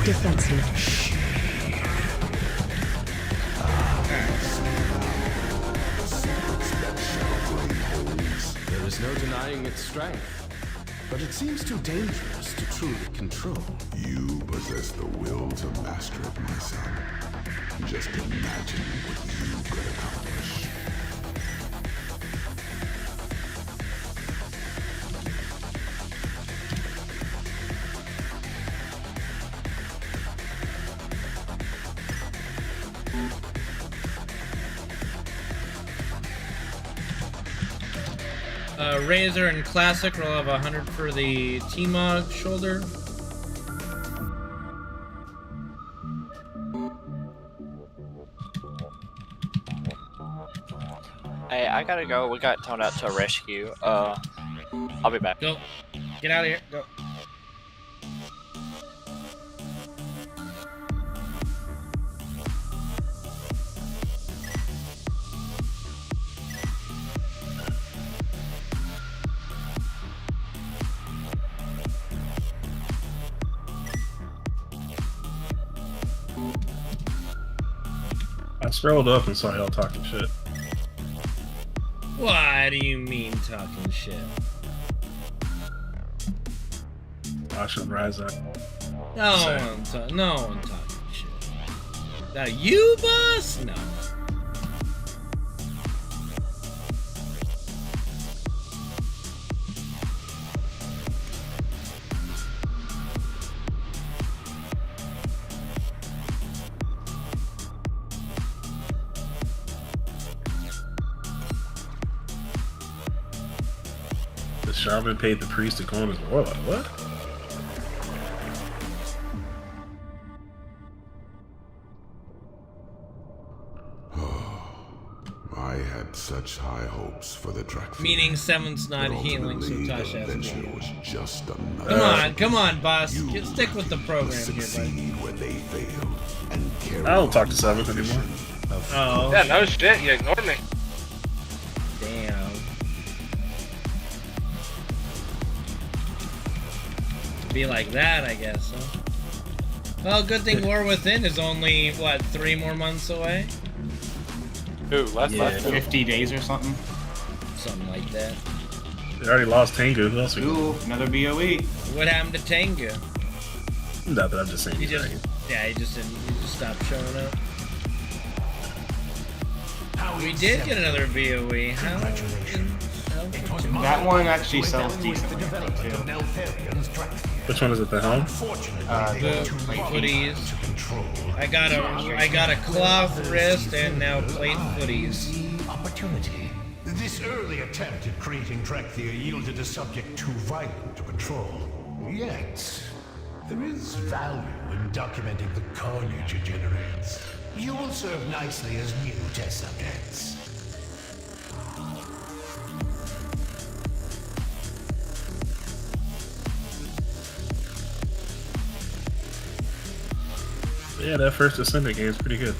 Speaker 13: Defensive.
Speaker 19: There is no denying its strength, but it seems too dangerous to truly control.
Speaker 20: You possess the will to master it, my son. Just imagine what you could accomplish.
Speaker 1: Razor and Classic will have 100 for the T-Mod shoulder.
Speaker 22: Hey, I gotta go. We got toned out to a rescue. I'll be back.
Speaker 1: Go. Get out of here. Go.
Speaker 17: I scrolled up and saw y'all talking shit.
Speaker 1: Why do you mean talking shit?
Speaker 17: I should rise up.
Speaker 1: No one talking shit. Now you, boss? No.
Speaker 17: The shaman paid the priest to go on his warlock. What?
Speaker 20: had such high hopes for the Drakthir.
Speaker 1: Meaning someone's not healing, so
Speaker 20: Ultimately,
Speaker 1: Tasha
Speaker 20: the
Speaker 1: has to
Speaker 20: venture
Speaker 1: heal.
Speaker 20: was just another.
Speaker 1: Come on, boss. Stick with the program here,
Speaker 20: Succeed where they failed and carry
Speaker 21: I don't talk to Savage anymore.
Speaker 1: Oh.
Speaker 18: Yeah, no shit. You ignored me.
Speaker 1: Damn. Be like that, I guess, huh? Well, good thing War Within is only, what, 3 more months away?
Speaker 21: Ooh, last
Speaker 5: 50 days or something.
Speaker 1: Something like that.
Speaker 21: They already lost Tengu. Who else?
Speaker 5: Ooh, another BOE.
Speaker 1: What happened to Tengu?
Speaker 21: No, but I'm just saying.
Speaker 1: He just stopped showing up. We did get another BOE.
Speaker 5: That one actually sells decently, I think, too.
Speaker 21: Which one is it? The helm?
Speaker 1: The footies. I got a cloth wrist and now plate footies.
Speaker 16: Opportunity. This early attempt at creating Drakthir yielded a subject too violent to control. Yet, there is value in documenting the carnage it generates. You will serve nicely as new test subjects.
Speaker 21: Yeah, that first Ascendant game is pretty good.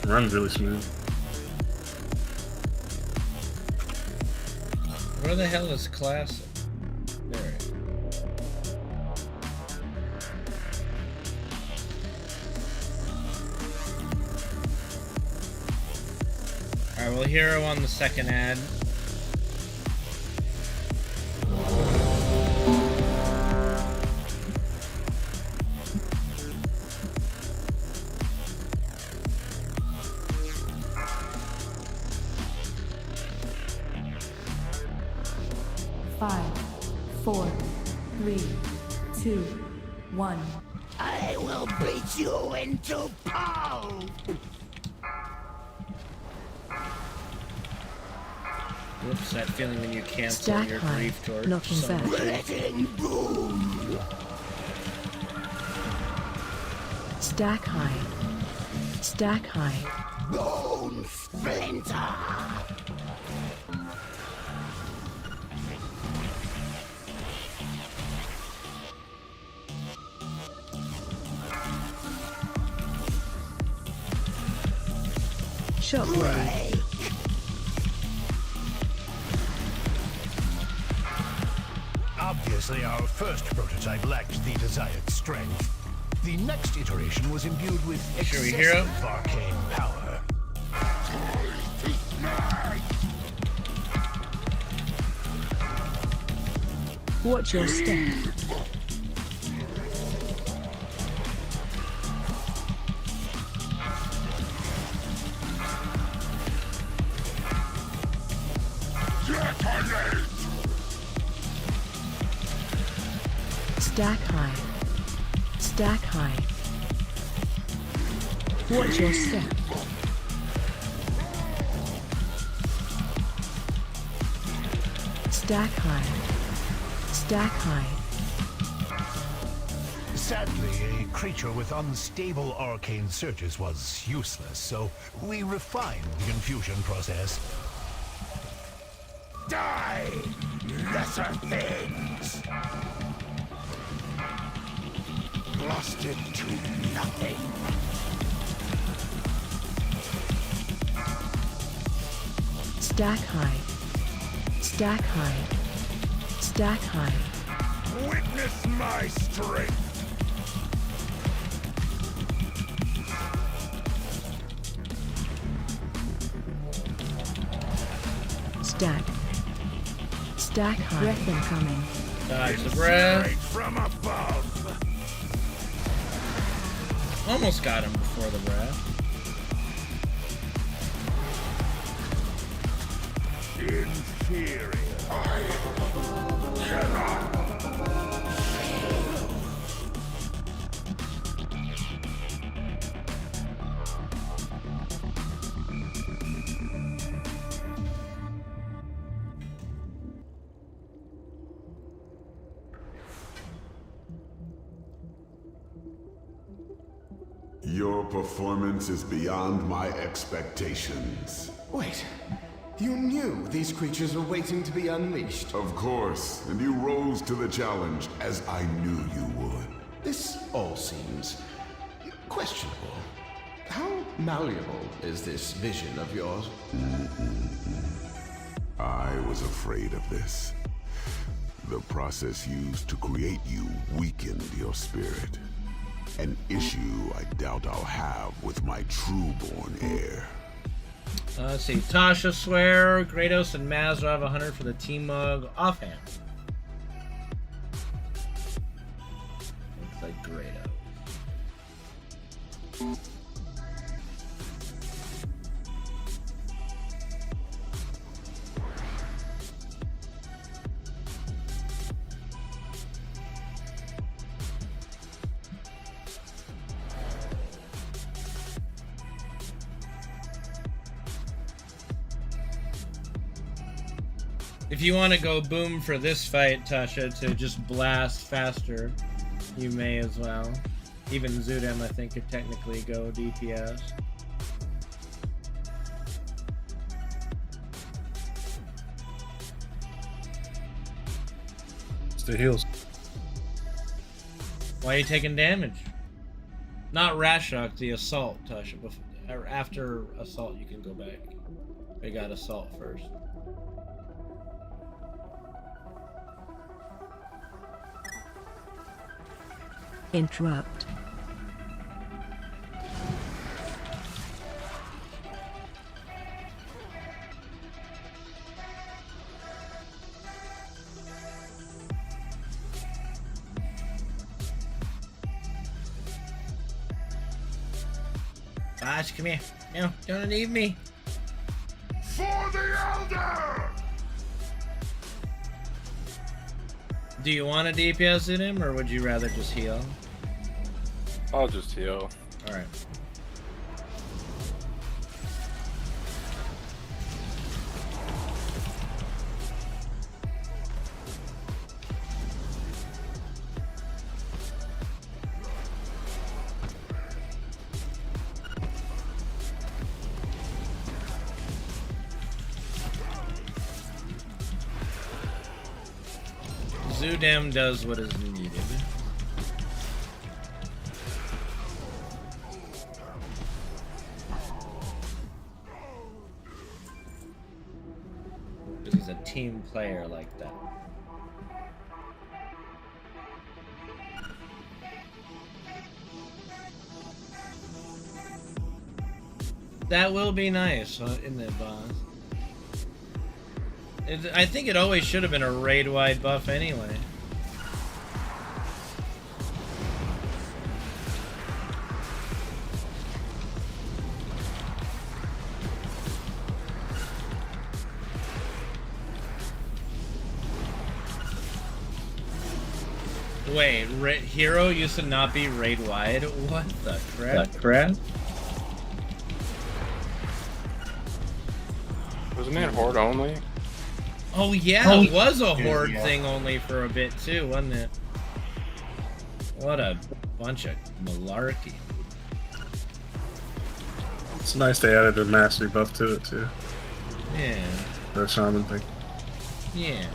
Speaker 21: It runs really smooth.
Speaker 1: Where the hell is Classic? There. Alright, well, hero on the second ad.
Speaker 16: I will beat you into pulp!
Speaker 1: Whoops, that feeling when you cancel your grief torch.
Speaker 13: Knocking back.
Speaker 16: Letting boom!
Speaker 13: Stack high. Stack high.
Speaker 16: Bone splinter!
Speaker 13: Shockwave.
Speaker 16: Obviously, our first prototype lacked the desired strength. The next iteration was imbued with excessive arcane power.
Speaker 13: Watch your step. Stack high. Stack high. Watch your step. Stack high. Stack high.
Speaker 16: Sadly, a creature with unstable arcane surges was useless, so we refined the infusion process. Die, lesser things! Blasted to nothing.
Speaker 13: Stack high. Stack high. Stack high.
Speaker 12: Witness my strength!
Speaker 13: Stack. Stack high.
Speaker 1: Breath incoming. Dodge the breath.
Speaker 12: From above!
Speaker 1: Almost got him before the breath.
Speaker 12: Inferior. I cannot.
Speaker 20: Your performance is beyond my expectations.
Speaker 19: Wait, you knew these creatures were waiting to be unleashed?
Speaker 20: Of course, and you rose to the challenge, as I knew you would.
Speaker 19: This all seems questionable. How malleable is this vision of yours?
Speaker 20: I was afraid of this. The process used to create you weakened your spirit. An issue I doubt I'll have with my true-born heir.
Speaker 1: Let's see. Tasha, Swear, Kratos, and Mazra have 100 for the team mug offhand. Looks like Kratos. If you want to go boom for this fight, Tasha, to just blast faster, you may as well. Even Zudem, I think, could technically go DPS.
Speaker 21: It's the heals.
Speaker 1: Why are you taking damage? Not Rashok, the assault, Tasha. After assault, you can go back. We got assault first.
Speaker 13: Interrupt.
Speaker 1: Bosh, come here. No, don't leave me.
Speaker 15: For the Elder!
Speaker 1: Do you want a DPS in him, or would you rather just heal?
Speaker 7: I'll just heal.
Speaker 1: Alright. Zudem does what is needed. Because he's a team player like that. That will be nice, isn't it, boss? I think it always should have been a raid-wide buff anyway. Wait, Hero used to not be raid-wide? What the crap?
Speaker 7: Wasn't it Horde only?
Speaker 1: Oh yeah, it was a Horde thing only for a bit too, wasn't it? What a bunch of malarkey.
Speaker 21: It's nice they added a mastery buff to it too.
Speaker 1: Yeah.
Speaker 21: The shaman thing.
Speaker 1: Yeah.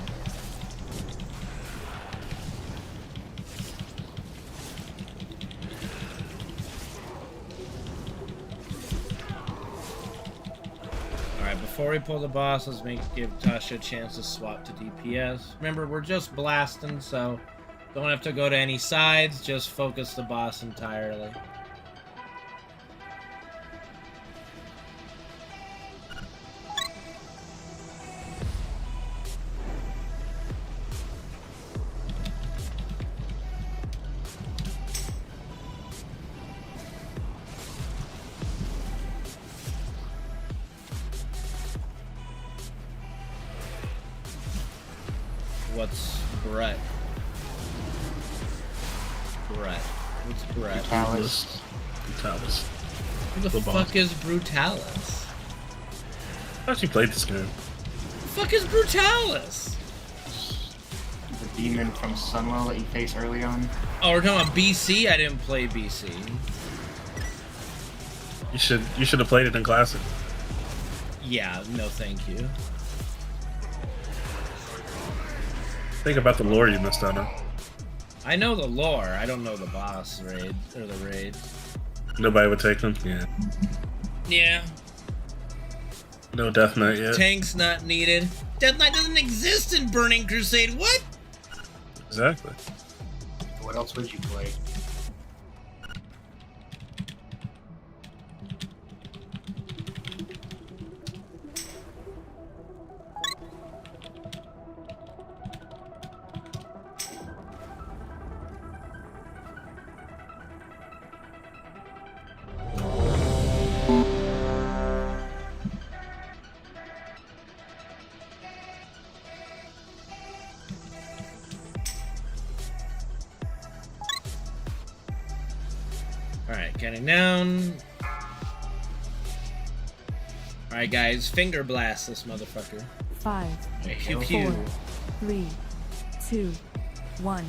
Speaker 1: Before we pull the boss, let's give Tasha a chance to swap to DPS. Remember, we're just blasting, so don't have to go to any sides, just focus the boss entirely. What's Brett? What's Brett?
Speaker 21: Brutalis.
Speaker 1: Who the fuck is Brutalis?
Speaker 21: I actually played this game.
Speaker 1: Who the fuck is Brutalis?
Speaker 5: The demon from Sunwell that you face early on.
Speaker 1: Oh, we're talking about BC? I didn't play BC.
Speaker 21: You should have played it in Classic.
Speaker 1: Yeah, no thank you.
Speaker 21: Think about the lore you missed out on.
Speaker 1: I know the lore, I don't know the boss raid, or the raid.
Speaker 21: Nobody would take them? Yeah.
Speaker 1: Yeah.
Speaker 21: No Death Knight yet.
Speaker 1: Tanks not needed. Death Knight doesn't exist in Burning Crusade, what?
Speaker 21: Exactly.
Speaker 5: What else would you play?
Speaker 1: Alright, getting down. Alright guys, finger blast this motherfucker.
Speaker 13: 5,
Speaker 1: Pew pew.
Speaker 13: 4, 3, 2, 1.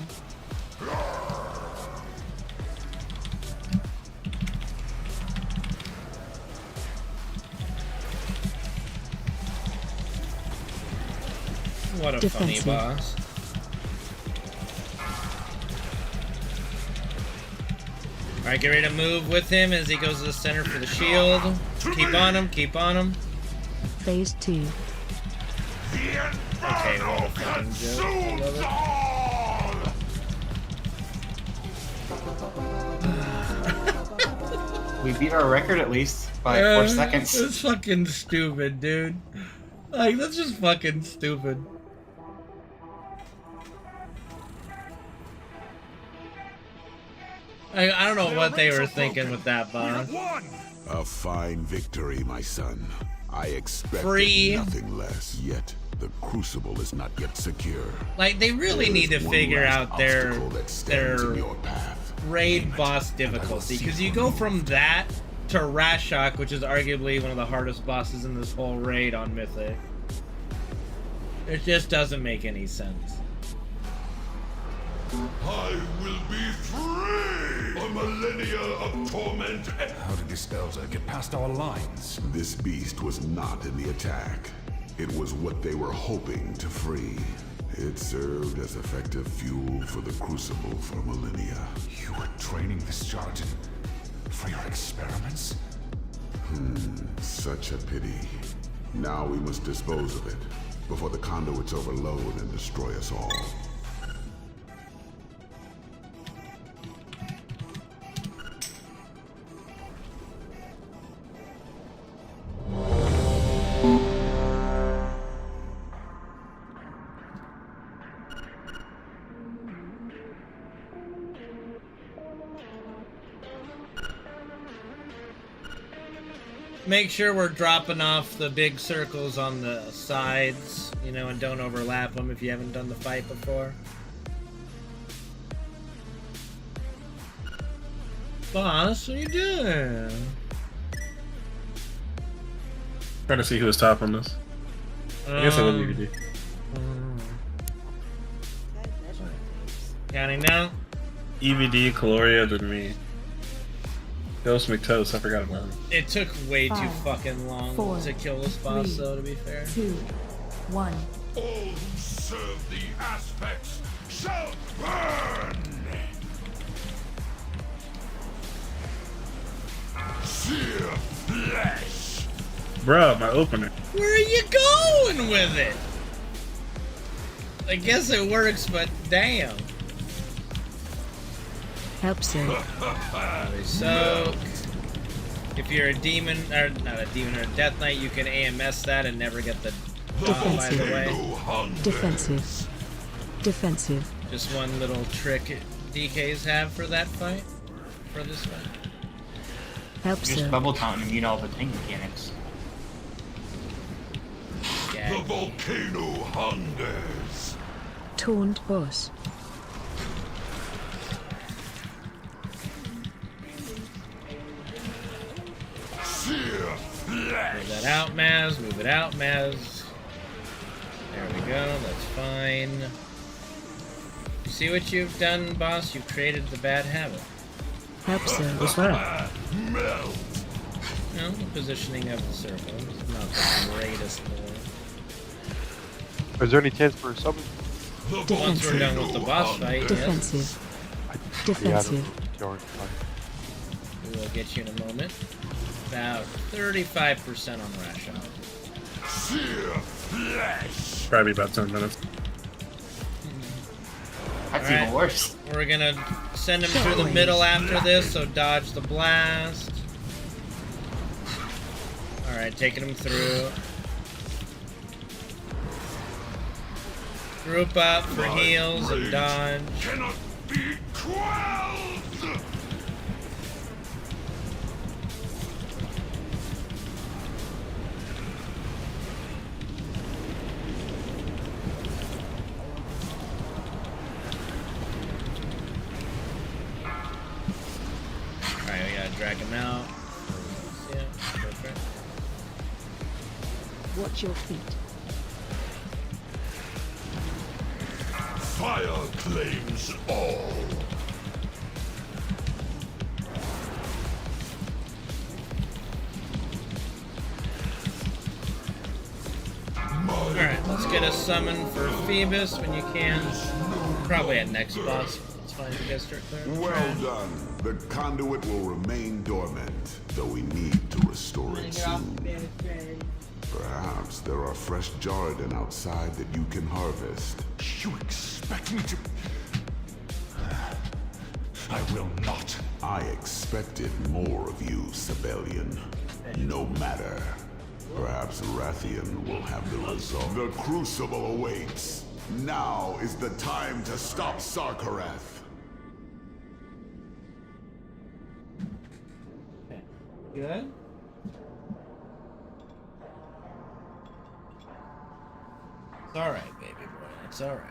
Speaker 1: What a funny boss. Alright, get ready to move with him as he goes to the center for the shield. Keep on him, keep on him.
Speaker 13: Phase 2.
Speaker 1: Okay, what a fucking joke. I love it.
Speaker 5: We beat our record at least by 4 seconds.
Speaker 1: That's fucking stupid, dude. Like, that's just fucking stupid. I don't know what they were thinking with that boss.
Speaker 20: A fine victory, my son. I expected nothing less. Yet the crucible is not yet secure.
Speaker 1: Like, they really need to figure out their raid boss difficulty, because you go from that to Rashok, which is arguably one of the hardest bosses in this whole raid on Mythic. It just doesn't make any sense.
Speaker 12: I will be free! A millennia of torment.
Speaker 19: How did this elder get past our lines?
Speaker 20: This beast was not in the attack. It was what they were hoping to free. It served as effective fuel for the crucible for millennia.
Speaker 19: You were training this Jarden for your experiments?
Speaker 20: Such a pity. Now we must dispose of it before the conduits overload and destroy us all.
Speaker 1: Make sure we're dropping off the big circles on the sides, you know, and don't overlap them if you haven't done the fight before. Boss, what are you doing?
Speaker 21: Trying to see who was top on this. I guess I would EVD.
Speaker 1: Counting down.
Speaker 21: EVD, Caloria, then me. Ghost McToast, I forgot about him.
Speaker 1: It took way too
Speaker 13: 5,
Speaker 1: fucking long
Speaker 13: 4,
Speaker 1: to kill this boss,
Speaker 13: 3,
Speaker 1: though, to be fair.
Speaker 13: 2, 1.
Speaker 12: All who serve the aspects shall burn! Sear flesh!
Speaker 21: Bruh, my opener.
Speaker 1: Where are you going with it? I guess it works, but damn.
Speaker 13: Help save.
Speaker 1: So, if you're a demon, or not a demon, or a death knight, you can AMS that and never get the bomb, by the way.
Speaker 13: Defensive. Defensive.
Speaker 1: Just one little trick DKs have for that fight, for this fight.
Speaker 13: Help
Speaker 5: Just
Speaker 13: save.
Speaker 5: bubble count and mute all the tank mechanics.
Speaker 12: The volcano hungers.
Speaker 13: Taunt boss.
Speaker 1: Move that out, Maz. Move it out, Maz. There we go. That's fine. You see what you've done, boss? You've created the bad habit.
Speaker 13: Help save.
Speaker 21: What's that?
Speaker 1: Well, the positioning of the circle is not the greatest lore.
Speaker 7: Is there any chance for a summon?
Speaker 1: Once we're done with the boss fight,
Speaker 13: Defensive.
Speaker 1: yes.
Speaker 13: Defensive.
Speaker 1: We will get you in a moment. About 35% on Rash Out.
Speaker 21: Probably about 10 minutes.
Speaker 5: That's even worse.
Speaker 1: We're gonna send him through the middle after this, so dodge the blast. Alright, taking him through. Group up for heals and dodge.
Speaker 12: Cannot be quelled!
Speaker 1: Alright, we gotta drag him out. Yeah, perfect.
Speaker 13: Watch your feet.
Speaker 12: Fire claims all.
Speaker 1: Alright, let's get a summon for Phoebus when you can. Probably at next boss. It's fine if you guys start clearing.
Speaker 20: Well done. The conduit will remain dormant, though we need to restore it soon. Perhaps there are fresh Jarden outside that you can harvest.
Speaker 12: You expect me to... I will not.
Speaker 20: I expected more of you, Sibelian. No matter. Perhaps Rathian will have the result. The Crucible awaits. Now is the time to stop Sarkareth.
Speaker 1: Good? It's alright, baby boy. It's alright.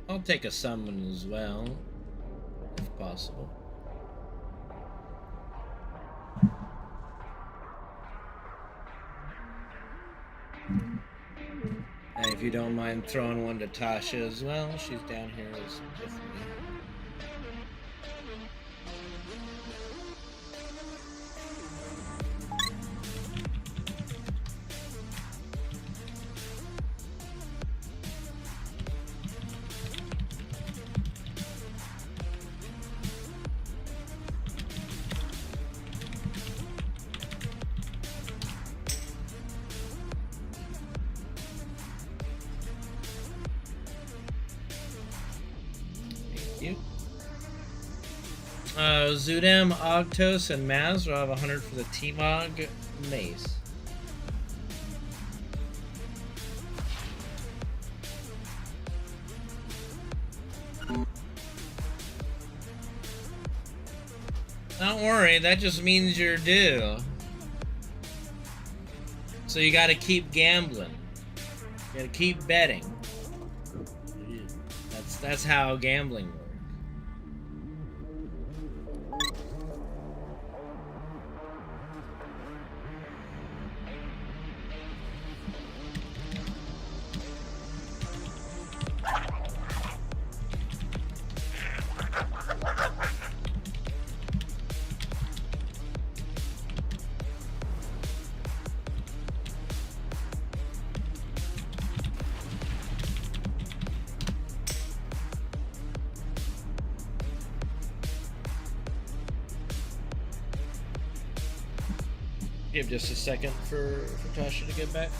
Speaker 1: I'll take a summon as well, if possible. And if you don't mind throwing one to Tasha as well, she's down here with me. Zudem, Ogtos, and Maz will have 100 for the T-Mog Mace. Don't worry, that just means you're due. So you gotta keep gambling. You gotta keep betting. That's how gambling works. Give just a second for Tasha to get back.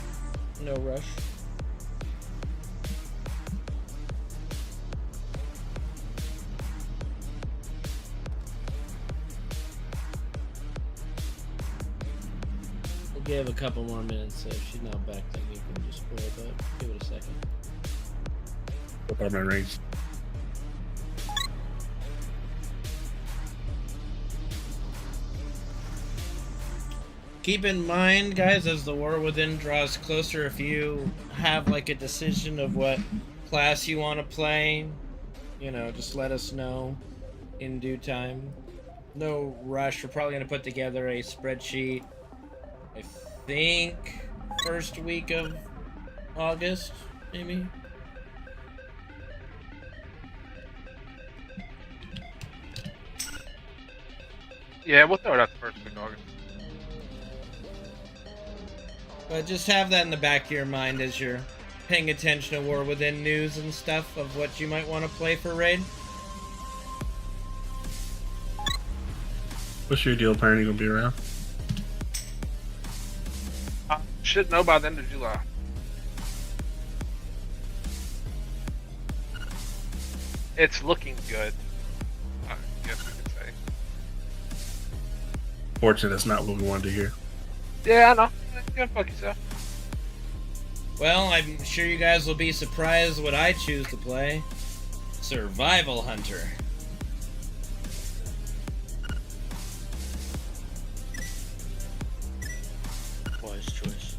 Speaker 1: No rush. We'll give a couple more minutes, so if she's not back, then we can just pull it up. Give it a second.
Speaker 21: What are my rings?
Speaker 1: Keep in mind, guys, as the War Within draws closer, if you have like a decision of what class you want to play, you know, just let us know in due time. No rush. We're probably going to put together a spreadsheet, I think, first week of August, maybe.
Speaker 18: Yeah, we'll throw it out the first week of August.
Speaker 1: But just have that in the back of your mind as you're paying attention to War Within news and stuff of what you might want to play for Raid.
Speaker 21: What's your deal, Pioneer? You gonna be around?
Speaker 18: Should know by the end of July. It's looking good, I guess we could say.
Speaker 21: Fortunately, that's not what we wanted to hear.
Speaker 18: Yeah, I know. Go fuck yourself.
Speaker 1: Well, I'm sure you guys will be surprised what I choose to play. Survival Hunter. Wise choice.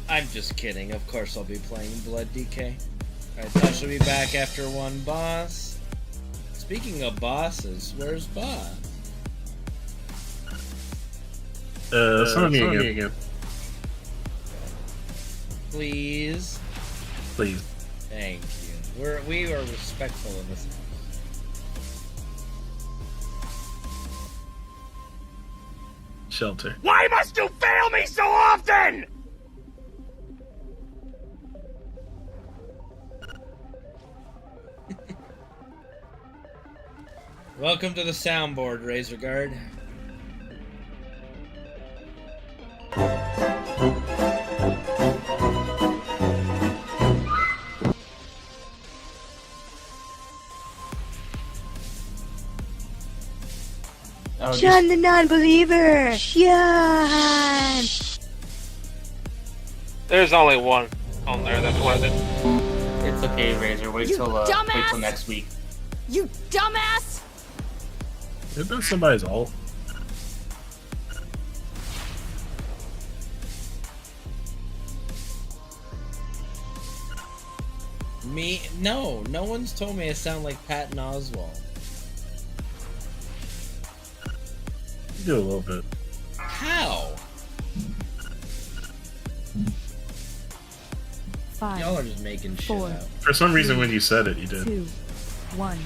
Speaker 1: I'm just kidding. Of course I'll be playing Blood DK. Alright, Tasha will be back after one boss. Speaking of bosses, where's Boss?
Speaker 21: Sony again.
Speaker 1: Please.
Speaker 21: Please.
Speaker 1: Thank you. We are respectful in this house.
Speaker 21: Shelter.
Speaker 15: Why must you fail me so often?
Speaker 1: Welcome to the soundboard, Razor Guard.
Speaker 8: Sean the non-believer! Sean!
Speaker 18: There's only one on there that's worth it.
Speaker 5: It's okay, Razor. Wait till next week.
Speaker 8: You dumbass!
Speaker 21: Is that somebody's ult?
Speaker 1: Me? No. No one's told me I sound like Patton Oswalt.
Speaker 21: You do a little bit.
Speaker 1: How?
Speaker 11: 5,
Speaker 1: Y'all are just making shit
Speaker 11: 4,
Speaker 1: up.
Speaker 21: For some reason, when you said it, you did.
Speaker 11: 2, 1.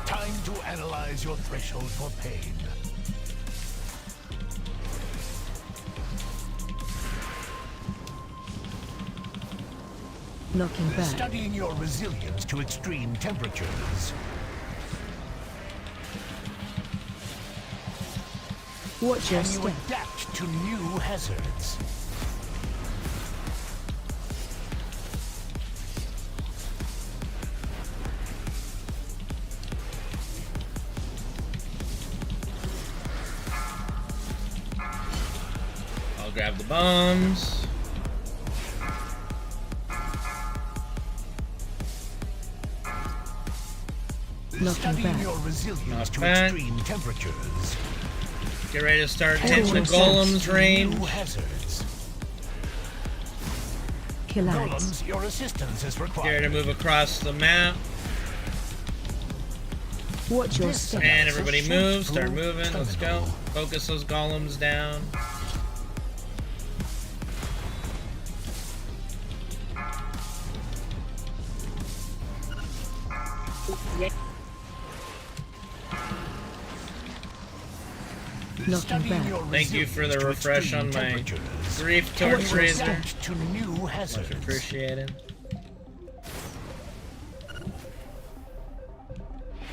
Speaker 16: Time to analyze your threshold for pain.
Speaker 13: Looking back.
Speaker 16: Studying your resilience to extreme temperatures.
Speaker 13: Watch your
Speaker 16: Can you
Speaker 13: step.
Speaker 16: adapt to new hazards?
Speaker 1: I'll grab the bombs.
Speaker 16: Studying your resilience to extreme temperatures.
Speaker 1: Get ready to start hitting the golems range.
Speaker 16: New hazards. Golems, your assistance is required.
Speaker 1: Get ready to move across the map.
Speaker 13: Watch your step.
Speaker 1: And everybody move. Start moving. Let's go. Focus those golems down.
Speaker 13: Looking back.
Speaker 1: Thank you for the refresh on my grief torch razor. Much appreciated.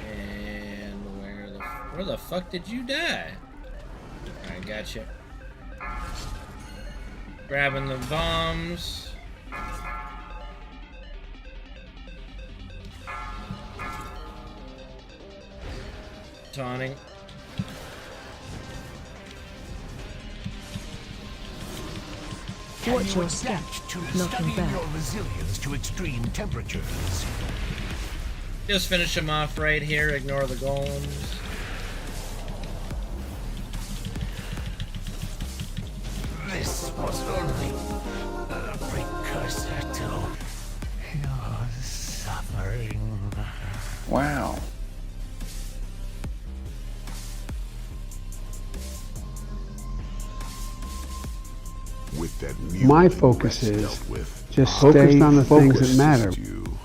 Speaker 1: And where the Where the fuck did you die? Alright, gotcha. Grabbing the bombs. Taunting.
Speaker 13: Watch your step. Knocking back.
Speaker 16: Your resilience to extreme temperatures.
Speaker 1: Just finish him off right here. Ignore the golems.
Speaker 16: This was only a precursor to your suffering.
Speaker 4: Wow.
Speaker 20: With that
Speaker 9: My focus is just
Speaker 20: focus
Speaker 9: stay on the things that matter.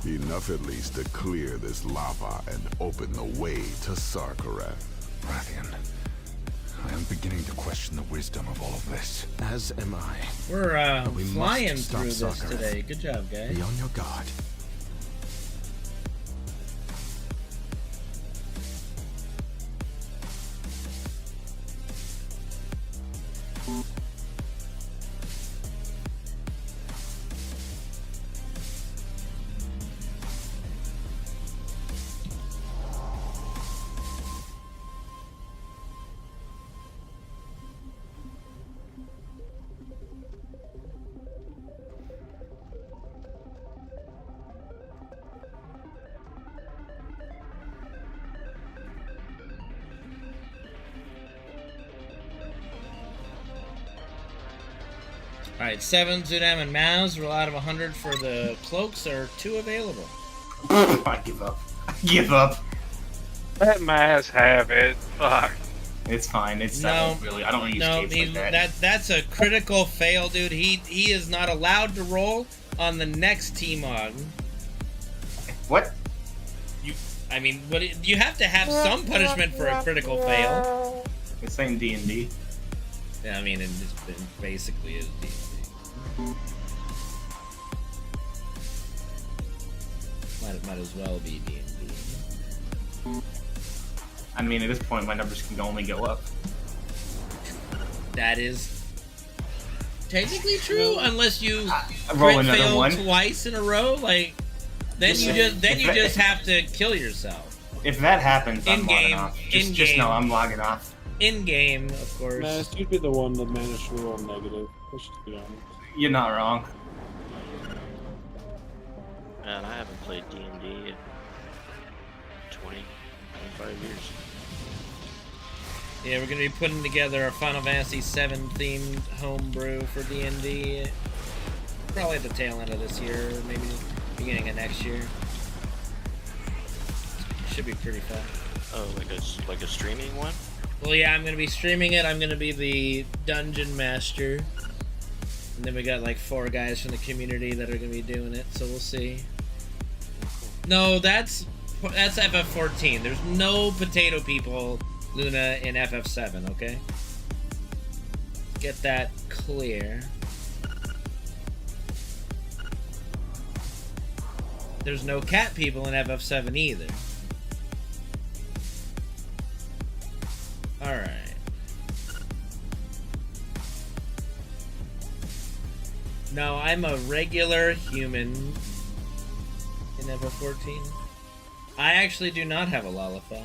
Speaker 20: Enough at least to clear this lava and open the way to Sarkareth.
Speaker 15: Rathian, I am beginning to question the wisdom of all of this.
Speaker 19: As am I.
Speaker 1: We're
Speaker 19: But we must
Speaker 1: flying
Speaker 19: stop
Speaker 1: through this
Speaker 19: Sarkareth.
Speaker 1: today. Good job, guys.
Speaker 19: Be on your guard.
Speaker 1: Alright, 7 Zudam and Maz. Roll out of 100 for the cloaks. There are 2 available.
Speaker 5: I give up. I give up.
Speaker 18: Let Maz have it. Fuck.
Speaker 5: It's fine. It's I don't really use capes like that.
Speaker 1: That's a critical fail, dude. He is not allowed to roll on the next T-Mog.
Speaker 5: What?
Speaker 1: I mean, you have to have some punishment for a critical fail.
Speaker 5: It's ain't D&D.
Speaker 1: Yeah, I mean, it basically is D&D. Might as well be D&D.
Speaker 5: I mean, at this point, my numbers can only go up.
Speaker 1: That is technically true, unless you
Speaker 5: roll
Speaker 1: crit
Speaker 5: another
Speaker 1: fail
Speaker 5: one
Speaker 1: twice in a row. Like, then you just have to kill yourself.
Speaker 5: If that happens, I'm logging off. Just know I'm logging off.
Speaker 1: In game, of course.
Speaker 17: Maz, you'd be the one that managed to roll negative. Let's just be honest.
Speaker 5: You're not wrong.
Speaker 23: Man, I haven't played D&D in 25 years.
Speaker 1: Yeah, we're gonna be putting together a Final Fantasy VII themed homebrew for D&D. Probably at the tail end of this year, maybe beginning of next year. Should be pretty fun.
Speaker 23: Oh, like a streaming one?
Speaker 1: Well, yeah, I'm gonna be streaming it. I'm gonna be the dungeon master, and then we got like 4 guys from the community that are gonna be doing it. So we'll see. No, that's FF14. There's no potato people, Luna, in FF7. Okay, get that clear. There's no cat people in FF7 either. Alright. No, I'm a regular human in FF14. I actually do not have a Lalafell.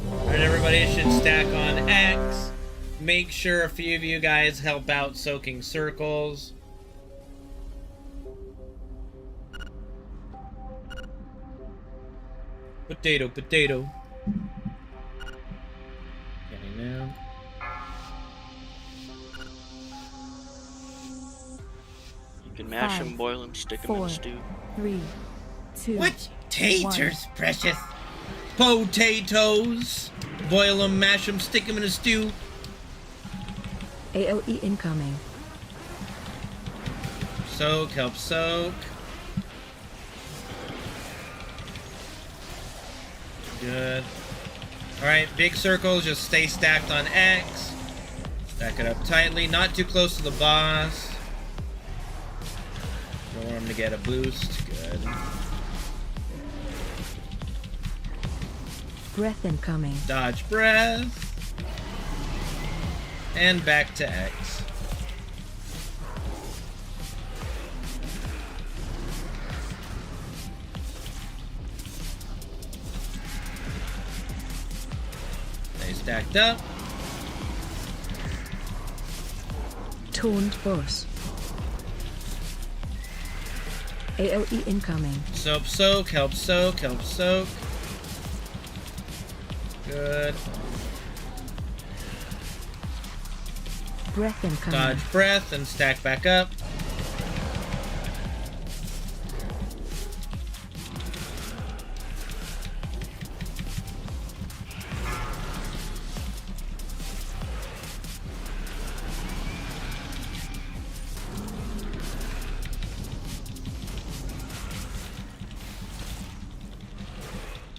Speaker 1: Alright, everybody should stack on X. Make sure a few of you guys help out soaking circles. Potato, potato. Okay, now.
Speaker 23: You can mash them, boil them, stick them in the stew.
Speaker 13: 3, 2.
Speaker 1: What? Taters, precious. Potatoes. Boil them, mash them, stick them in a stew.
Speaker 13: AOE incoming.
Speaker 1: Soak, help soak. Good. Alright, big circles, just stay stacked on X. Stack it up tightly, not too close to the boss. Don't want him to get a boost. Good.
Speaker 13: Breath incoming.
Speaker 1: Dodge breath. And back to X. They stacked up.
Speaker 13: Taunt boss. AoE incoming.
Speaker 1: Soap soak, help soak, help soak. Good.
Speaker 13: Breath incoming.
Speaker 1: Dodge breath and stack back up.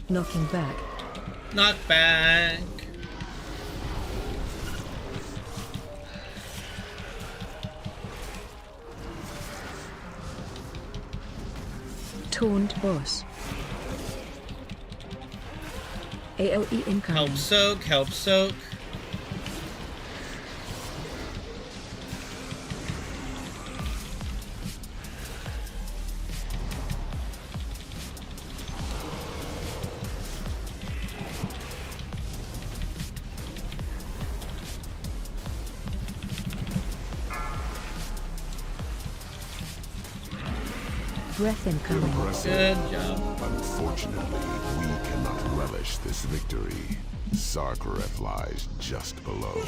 Speaker 13: Knocking back.
Speaker 1: Knock back.
Speaker 13: Taunt boss. AoE incoming.
Speaker 1: Help soak, help soak.
Speaker 13: Breath incoming.
Speaker 1: Good job.
Speaker 20: Unfortunately, we cannot relish this victory. Sarkareth lies just below.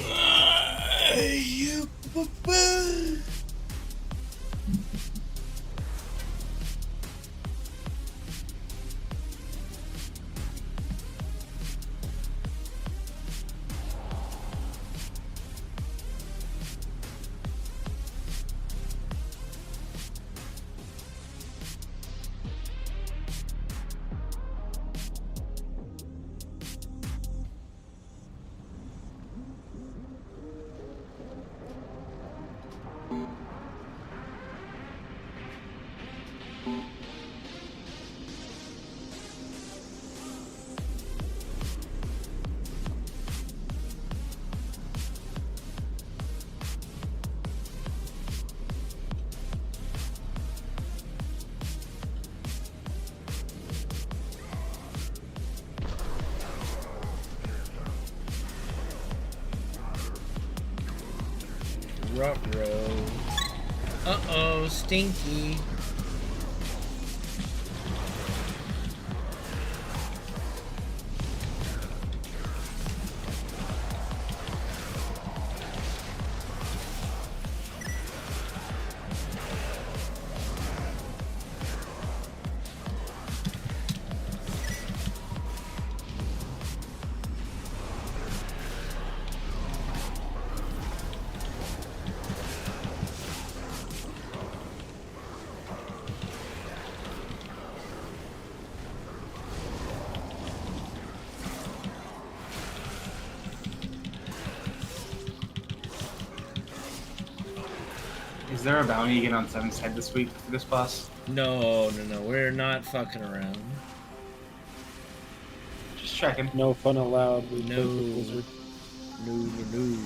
Speaker 1: Ruh-roh. Uh-oh, stinky.
Speaker 5: Is there a bounty you get on Seven's Head this week for this boss?
Speaker 1: No, we're not fucking around.
Speaker 5: Just checking.
Speaker 17: No fun allowed. We
Speaker 1: No.
Speaker 17: play with Blizzard.
Speaker 1: No.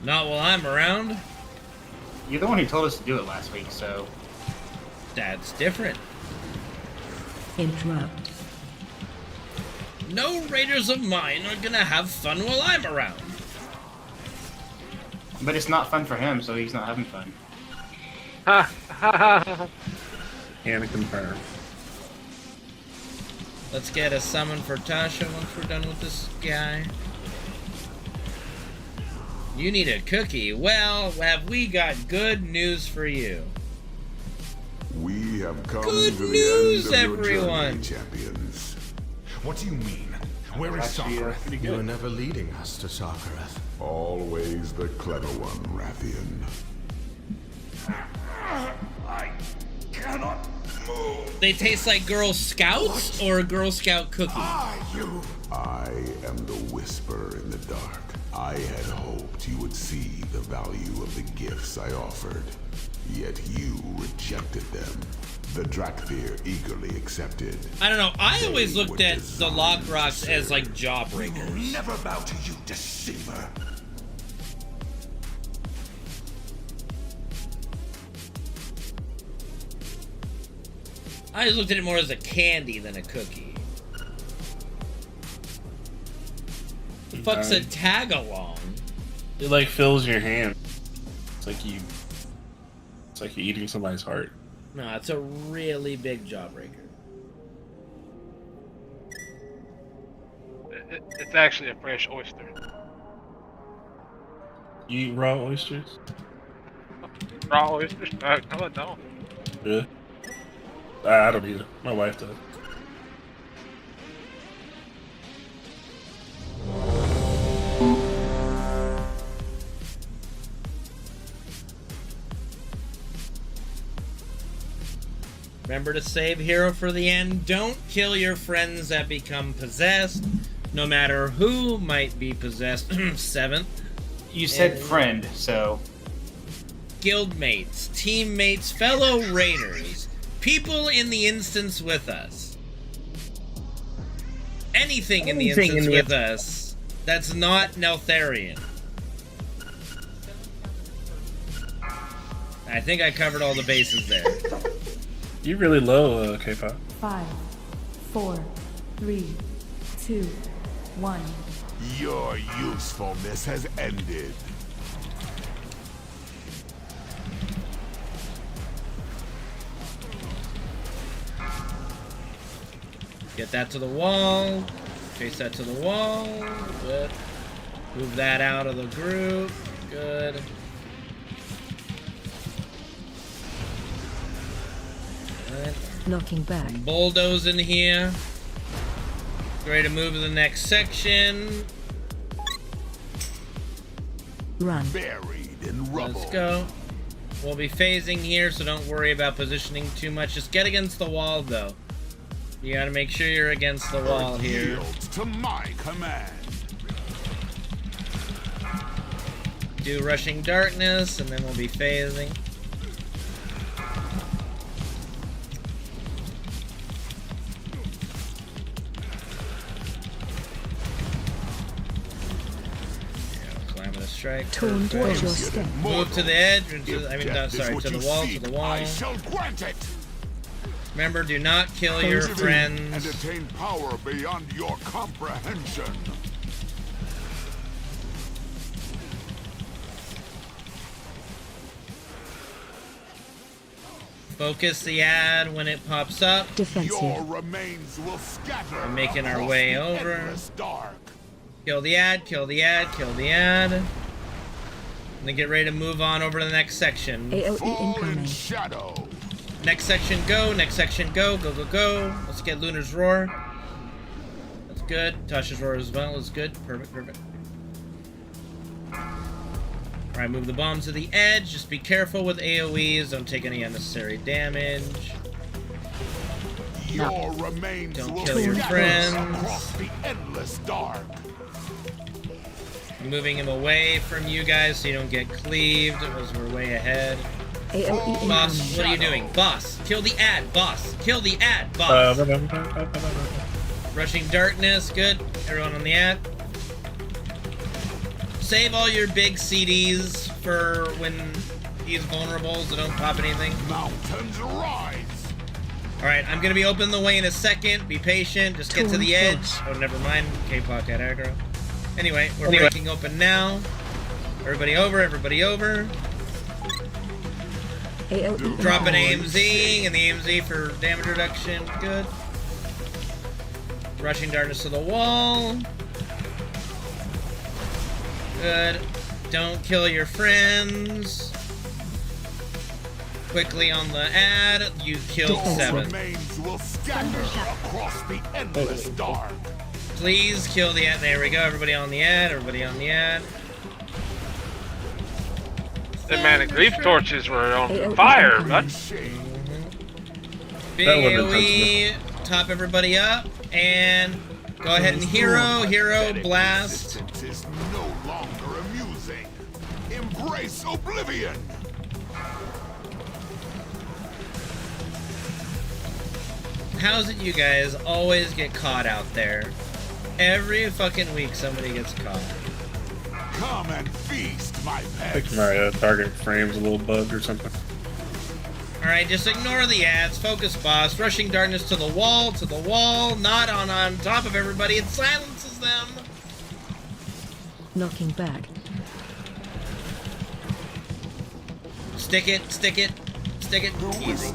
Speaker 1: Not while I'm around.
Speaker 5: You're the one who told us to do it last week, so...
Speaker 1: That's different.
Speaker 13: Interrupt.
Speaker 1: No raiders of mine are gonna have fun while I'm around.
Speaker 5: But it's not fun for him, so he's not having fun.
Speaker 18: Ha ha ha.
Speaker 21: Can confirm.
Speaker 1: Let's get a summon for Tasha once we're done with this guy. You need a cookie. Well, have we got good news for you?
Speaker 20: We have come
Speaker 1: Good
Speaker 20: to the
Speaker 1: news,
Speaker 20: end of your
Speaker 1: everyone.
Speaker 20: journey, champions.
Speaker 12: What do you mean? Where is Sarkareth?
Speaker 19: You were never leading us to Sarkareth.
Speaker 20: Always the clever one, Rathian.
Speaker 12: I cannot move.
Speaker 1: They taste like Girl Scouts or a Girl Scout cookie?
Speaker 20: I am the whisper in the dark. I had hoped you would see the value of the gifts I offered, yet you rejected them. The Drakthir eagerly accepted.
Speaker 1: I don't know. I always looked at the Lock Rocks as like jawbreakers.
Speaker 12: We will never bow to you, deceiver.
Speaker 1: I just looked at it more as a candy than a cookie. The fuck's a tag along?
Speaker 21: It like fills your hand. It's like you're eating somebody's heart.
Speaker 1: No, it's a really big jawbreaker.
Speaker 18: It's actually a fresh oyster.
Speaker 21: You eat raw oysters?
Speaker 18: Raw oysters? No, I don't.
Speaker 21: Yeah. I don't either. My wife does.
Speaker 1: Remember to save hero for the end. Don't kill your friends that become possessed, no matter who might be possessed. 7th.
Speaker 5: You said friend, so...
Speaker 1: Guildmates, teammates, fellow raiders, people in the instance with us. Anything in the instance with us that's not Neltharion. I think I covered all the bases there.
Speaker 21: You're really low, K-pop.
Speaker 13: 5, 4, 3, 2, 1.
Speaker 20: Your usefulness has ended.
Speaker 1: Get that to the wall. Chase that to the wall. Good. Move that out of the group. Good. Good.
Speaker 13: Knocking back.
Speaker 1: Bulldoze in here. Ready to move to the next section.
Speaker 13: Run.
Speaker 20: Buried in rubble.
Speaker 1: Let's go. We'll be phasing here, so don't worry about positioning too much. Just get against the wall, though. You gotta make sure you're against the wall here.
Speaker 20: Yields to my command.
Speaker 1: Do Rushing Darkness, and then we'll be phasing. Calamitous Strike.
Speaker 13: Turn towards your step.
Speaker 1: Move to the edge. Sorry, to the wall, to the wall.
Speaker 20: I shall grant it.
Speaker 1: Remember, do not kill your friends.
Speaker 20: And attain power beyond your comprehension.
Speaker 1: Focus the ad when it pops up.
Speaker 13: Defensive.
Speaker 20: Your remains will scatter.
Speaker 1: We're making our way over.
Speaker 20: Dark.
Speaker 1: Kill the ad, kill the ad, kill the ad. And then get ready to move on over to the next section.
Speaker 13: AOE incoming.
Speaker 20: Shadow.
Speaker 1: Next section, go. Next section, go. Go, go, go. Let's get Lunar's Roar. That's good. Tasha's Roar as well is good. Perfect, perfect. Alright, move the bomb to the edge. Just be careful with AoEs. Don't take any unnecessary damage.
Speaker 20: Your remains
Speaker 1: Don't
Speaker 20: will
Speaker 1: kill your friends.
Speaker 20: across the endless dark.
Speaker 1: Moving him away from you guys so you don't get cleaved as we're way ahead.
Speaker 13: AOE
Speaker 1: Boss,
Speaker 13: incoming.
Speaker 1: what are you doing? Boss, kill the ad. Boss, kill the ad. Boss. Rushing Darkness, good. Everyone on the ad. Save all your big CDs for when he's vulnerable, so don't pop anything.
Speaker 20: Mountains rise.
Speaker 1: Alright, I'm gonna be opening the way in a second. Be patient, just get to the edge. Oh, never mind. K-Pop had aggro. Anyway, we're breaking open now. Everybody over, everybody over.
Speaker 13: AOE
Speaker 1: Drop an AMZ, and the AMZ for damage reduction. Good. Rushing Darkness to the wall. Good. Don't kill your friends. Quickly on the ad, you killed 7.
Speaker 20: Remains will scatter across the endless dark.
Speaker 1: Please kill the ad. There we go. Everybody on the ad. Everybody on the ad.
Speaker 18: The manic grief torches were on fire, but
Speaker 1: Big AoE. Top everybody up. And go ahead and hero blast.
Speaker 20: Resistance is no longer amusing. Embrace oblivion.
Speaker 1: How's it you guys always get caught out there? Every fucking week somebody gets caught.
Speaker 20: Come and feast, my
Speaker 21: I
Speaker 20: pets.
Speaker 21: think my target frame's a little bugged or something.
Speaker 1: Alright, just ignore the ads, focus boss, rushing darkness to the wall, not on top of everybody, it silences them!
Speaker 13: Knocking back.
Speaker 1: Stick it. Easy.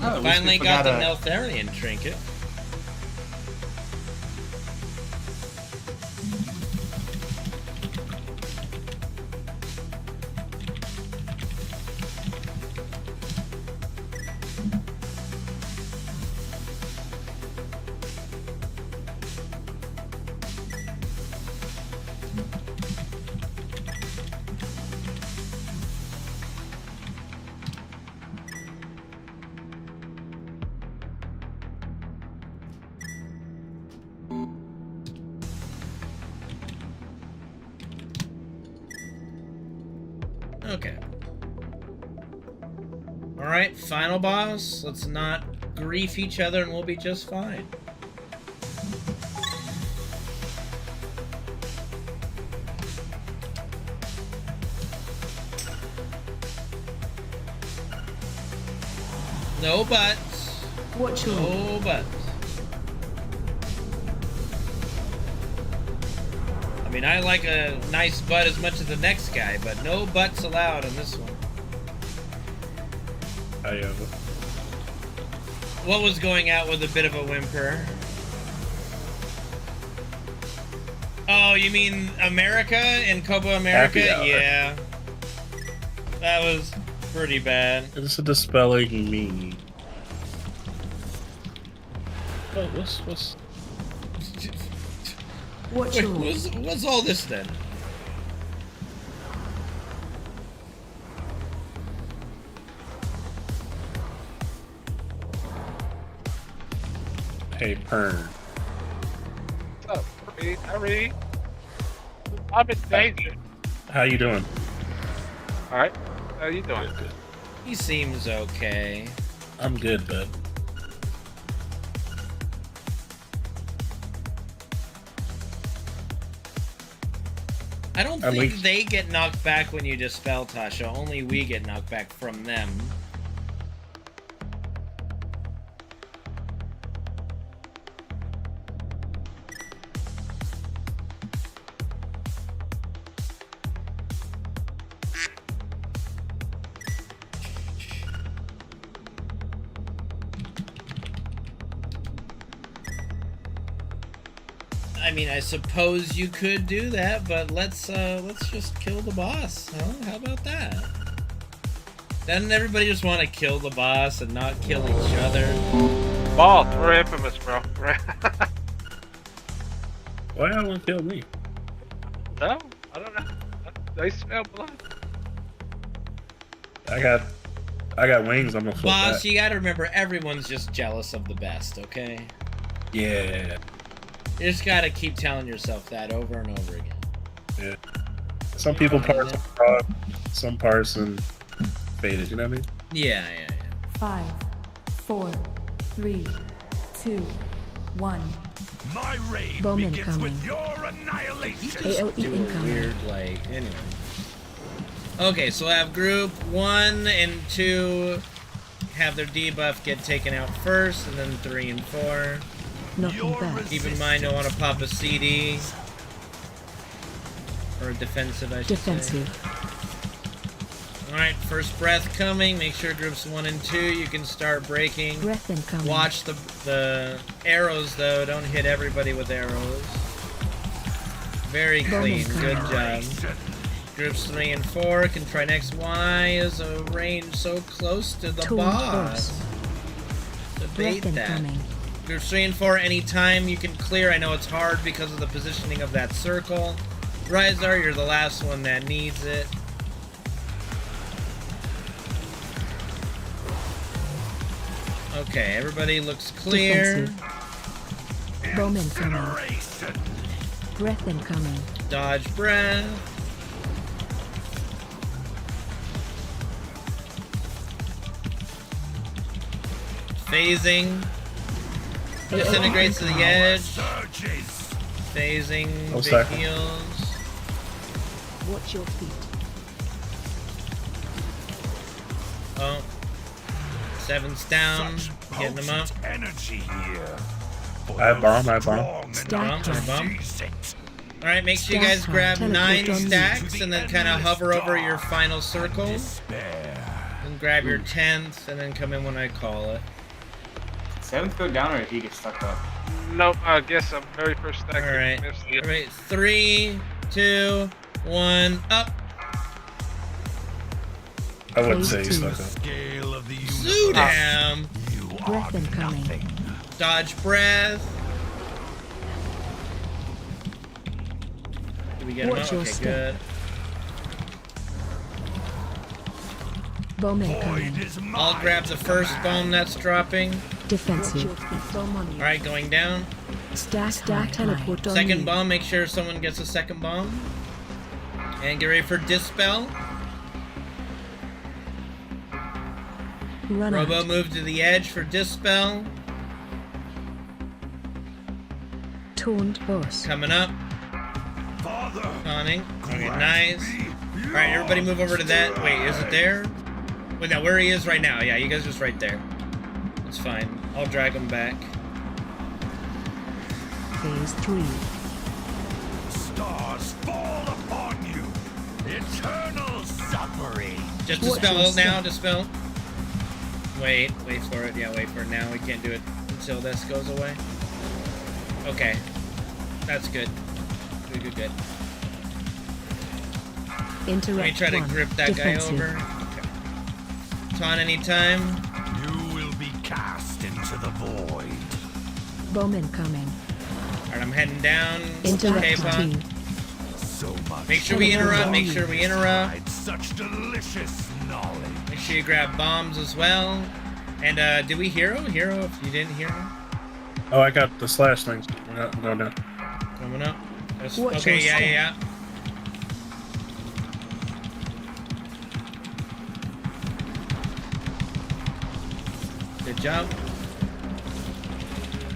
Speaker 5: Oh, at least
Speaker 1: Finally
Speaker 5: we
Speaker 1: got the
Speaker 5: forgot
Speaker 1: Neltharion trinket. Okay. Alright, final boss. Let's not grief each other and we'll be just fine. No buts.
Speaker 13: Watch your
Speaker 1: No buts. I mean, I like a nice butt as much as the next guy, but no butts allowed on this one. What was going out with a bit of a whimper? Oh, you mean America and Copa America? Yeah. That was pretty bad.
Speaker 21: It's a dispelling me. Oh, what's...
Speaker 13: Watch
Speaker 1: Wait, what's all this then?
Speaker 21: Hey, Pern.
Speaker 18: What's up, Reed? Hi, Reed. I'm in danger.
Speaker 21: How you doing?
Speaker 18: Alright. How you doing?
Speaker 21: Good.
Speaker 1: He seems okay.
Speaker 21: I'm good, bud.
Speaker 1: I don't think they get knocked back when you dispel Tasha. Only we get knocked back from them. I mean, I suppose you could do that, but let's just kill the boss, huh? How about that? Doesn't everybody just want to kill the boss and not kill each other?
Speaker 18: Boss, we're infamous, bro.
Speaker 21: Why y'all want to kill me?
Speaker 18: No, I don't know. They smell blood.
Speaker 21: I got wings. I'm gonna flip
Speaker 1: Boss,
Speaker 21: that.
Speaker 1: you gotta remember, everyone's just jealous of the best, okay?
Speaker 21: Yeah.
Speaker 1: You just gotta keep telling yourself that over and over again.
Speaker 21: Yeah. Some people parse on fraud, some parse and faded. You know what I mean?
Speaker 1: Yeah.
Speaker 13: 5, 4, 3, 2, 1.
Speaker 12: My raid
Speaker 13: Bomb
Speaker 12: begins
Speaker 13: incoming.
Speaker 12: with your annihilation.
Speaker 13: AOE
Speaker 1: Do a
Speaker 13: incoming.
Speaker 1: weird, like, anyway. Okay, so I have group 1 and 2 have their debuff get taken out first, and then 3 and 4.
Speaker 13: Knocking back.
Speaker 1: Keep in mind, I want to pop a CD. Or a defensive, I should say. Alright, first breath coming. Make sure groups 1 and 2, you can start breaking.
Speaker 13: Breath incoming.
Speaker 1: Watch the arrows, though. Don't hit everybody with arrows. Very clean. Good job. Groups 3 and 4 can try next. Why is a range so close to the boss? Debate that. Groups 3 and 4, anytime you can clear. I know it's hard because of the positioning of that circle. Ryzar, you're the last one that needs it. Okay, everybody looks clear.
Speaker 13: Bomb incoming. Breath incoming.
Speaker 1: Dodge breath. Phasing. Disintegrates to the edge. Phasing.
Speaker 21: Oh,
Speaker 1: Big
Speaker 21: second.
Speaker 1: heals.
Speaker 13: Watch your feet.
Speaker 1: Oh. 7's down. Getting them up.
Speaker 12: Energy here.
Speaker 21: I have bomb, I have bomb.
Speaker 1: Bomb. Alright, make sure you guys grab 9 stacks and then kind of hover over your final circle. And grab your 10th and then come in when I call it.
Speaker 5: 7th go down or if he gets stuck up?
Speaker 18: Nope, I guess I'm very first stack.
Speaker 1: Alright. Alright, 3, 2, 1, up.
Speaker 21: I wouldn't say he's stuck up.
Speaker 1: Zoodam!
Speaker 13: Breath incoming.
Speaker 1: Dodge breath. Did we get him
Speaker 13: Watch
Speaker 1: up?
Speaker 13: your
Speaker 1: Okay,
Speaker 13: step.
Speaker 1: good.
Speaker 13: Bomb incoming.
Speaker 1: I'll grab the first bomb that's dropping.
Speaker 13: Defensive.
Speaker 1: Alright, going down.
Speaker 13: Stack teleport on
Speaker 1: Second
Speaker 13: me.
Speaker 1: bomb, make sure someone gets a second bomb. And get ready for Dispel.
Speaker 13: Run
Speaker 1: Robo
Speaker 13: out.
Speaker 1: move to the edge for Dispel.
Speaker 13: Taunt boss.
Speaker 1: Coming up. Conning. Okay, nice. Alright, everybody move over to that. Wait, is it there? Wait, now where he is right now. Yeah, you guys just right there. It's fine. I'll drag him back.
Speaker 13: Phase 3.
Speaker 12: Stars fall upon you. Eternal suffering.
Speaker 1: Just Dispel now, Dispel. Wait for it. Yeah, wait for it now. We can't do it until this goes away. Okay. That's good. Good.
Speaker 13: Interrupt.
Speaker 1: Let me try to grip that
Speaker 13: Defensive.
Speaker 1: guy over. Okay. Taunt anytime.
Speaker 12: You will be cast into the void.
Speaker 13: Bomb incoming.
Speaker 1: Alright, I'm heading down.
Speaker 13: Interrupt
Speaker 1: K-pop.
Speaker 13: team.
Speaker 12: So much.
Speaker 1: Make sure we interrupt.
Speaker 12: Such delicious knowledge.
Speaker 1: Make sure you grab bombs as well. And did we hero? Hero if you didn't hero?
Speaker 21: Oh, I got the slash things. No.
Speaker 1: Coming up. That's,
Speaker 13: Watch
Speaker 1: okay,
Speaker 13: your
Speaker 1: yeah. Good job.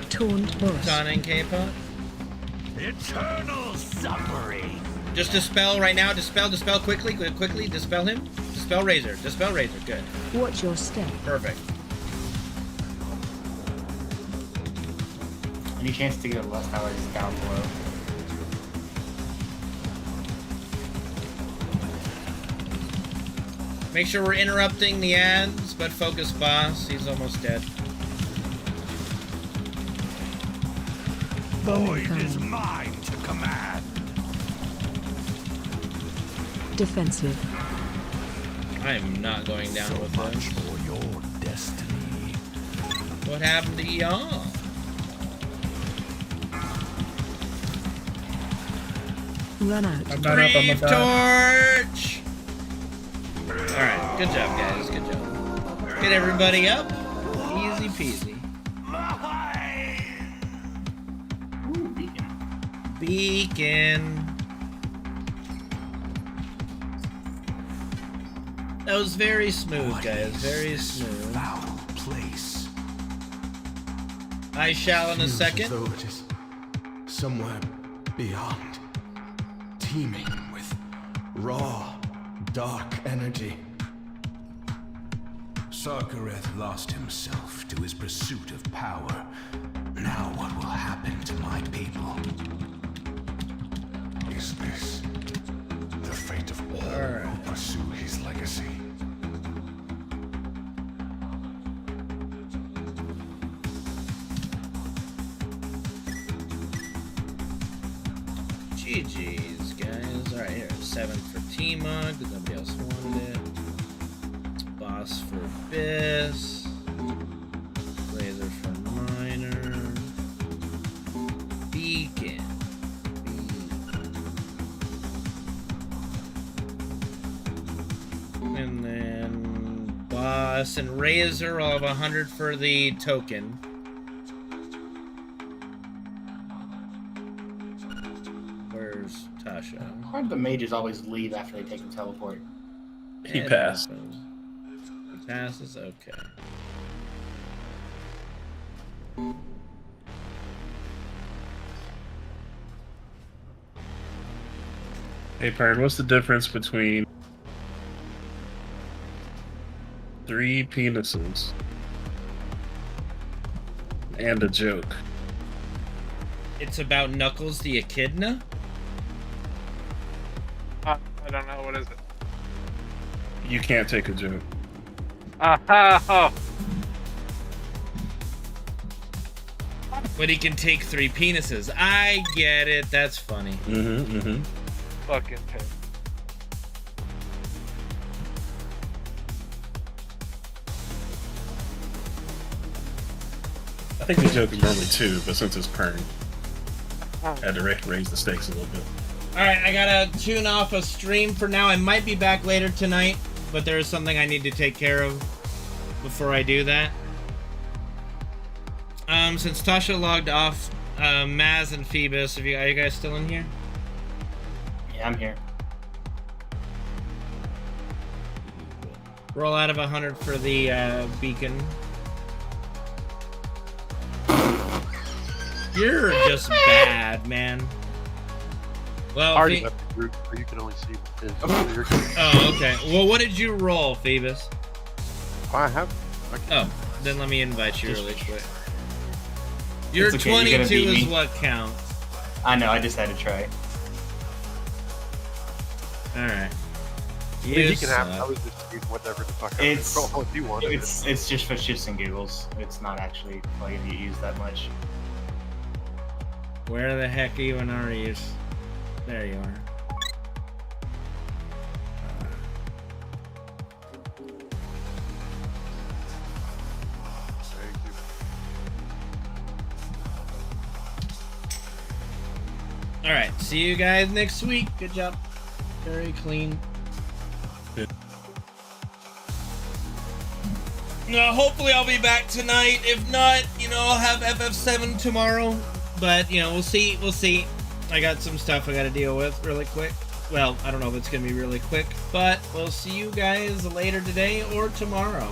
Speaker 13: Taunt boss.
Speaker 1: Taunting K-pop.
Speaker 12: Eternal suffering.
Speaker 1: Just dispel right now. Dispel quickly. Dispel him. Dispel Razor. Good.
Speaker 13: Watch your step.
Speaker 1: Perfect.
Speaker 5: Any chance to get left hours down below?
Speaker 1: Make sure we're interrupting the ads, but focus boss. He's almost dead.
Speaker 12: Void is mine to command.
Speaker 13: Defensive.
Speaker 1: I'm not going down with this.
Speaker 12: For your destiny.
Speaker 1: What happened to y'all?
Speaker 13: Run out.
Speaker 21: I'm not up on the
Speaker 1: Brief
Speaker 21: back.
Speaker 1: torch! Alright, good job, guys. Good job. Get everybody up. Easy peasy.
Speaker 5: Ooh,
Speaker 1: Beacon. That was very smooth, guys. Very smooth.
Speaker 12: Foul place.
Speaker 1: I shall in a
Speaker 19: Feels as
Speaker 1: second.
Speaker 19: though it is somewhere beyond, teeming with raw, dark energy.
Speaker 16: Sarkareth lost himself to his pursuit of power. Now what will happen to my people?
Speaker 12: Is this the fate of all who pursue his legacy?
Speaker 1: GG's, guys. Alright, here. 7 for T-Mug, because nobody else wanted it. Boss for Biss. Laser for Miner. Beacon. And then Boss and Razor, I'll have 100 for the token. Where's Tasha?
Speaker 5: Why do the mages always leave after they take the teleport?
Speaker 21: He passed.
Speaker 1: He passes? Okay.
Speaker 21: Hey, Pern, what's the difference between 3 penises and a joke?
Speaker 1: It's about Knuckles the Echidna?
Speaker 18: I don't know, what is it?
Speaker 21: You can't take a joke.
Speaker 18: Oh.
Speaker 1: But he can take 3 penises. I get it. That's funny.
Speaker 18: Fucking pig.
Speaker 21: I think the joke is normally 2, but since it's Pern, I had to raise the stakes a little bit.
Speaker 1: Alright, I gotta tune off a stream for now. I might be back later tonight, but there is something I need to take care of before I do that. Since Tasha logged off, Maz and Phoebus, are you guys still in here?
Speaker 5: Yeah, I'm here.
Speaker 1: Roll out of 100 for the beacon. You're just bad, man. Well,
Speaker 7: already left the group, where you can only see the
Speaker 1: oh, okay. Well, what did you roll, Phoebus?
Speaker 7: I have.
Speaker 1: Oh, then let me invite you really quick. Your
Speaker 5: It's okay, you're gonna
Speaker 1: 22
Speaker 5: beat
Speaker 1: is
Speaker 5: me.
Speaker 1: what counts.
Speaker 5: I know, I just had to try.
Speaker 1: Alright.
Speaker 7: He can have. I was just doing whatever the fuck.
Speaker 5: It's
Speaker 7: I if you wanted.
Speaker 5: it's just for shits and giggles. It's not actually like you use that much.
Speaker 1: Where the heck even are you? There you are. Alright, see you guys next week. Good job. Very clean. Hopefully I'll be back tonight. If not, I'll have FF7 tomorrow. But, we'll see. We'll see. I got some stuff I gotta deal with really quick. Well, I don't know if it's gonna be really quick, but we'll see you guys later today or tomorrow.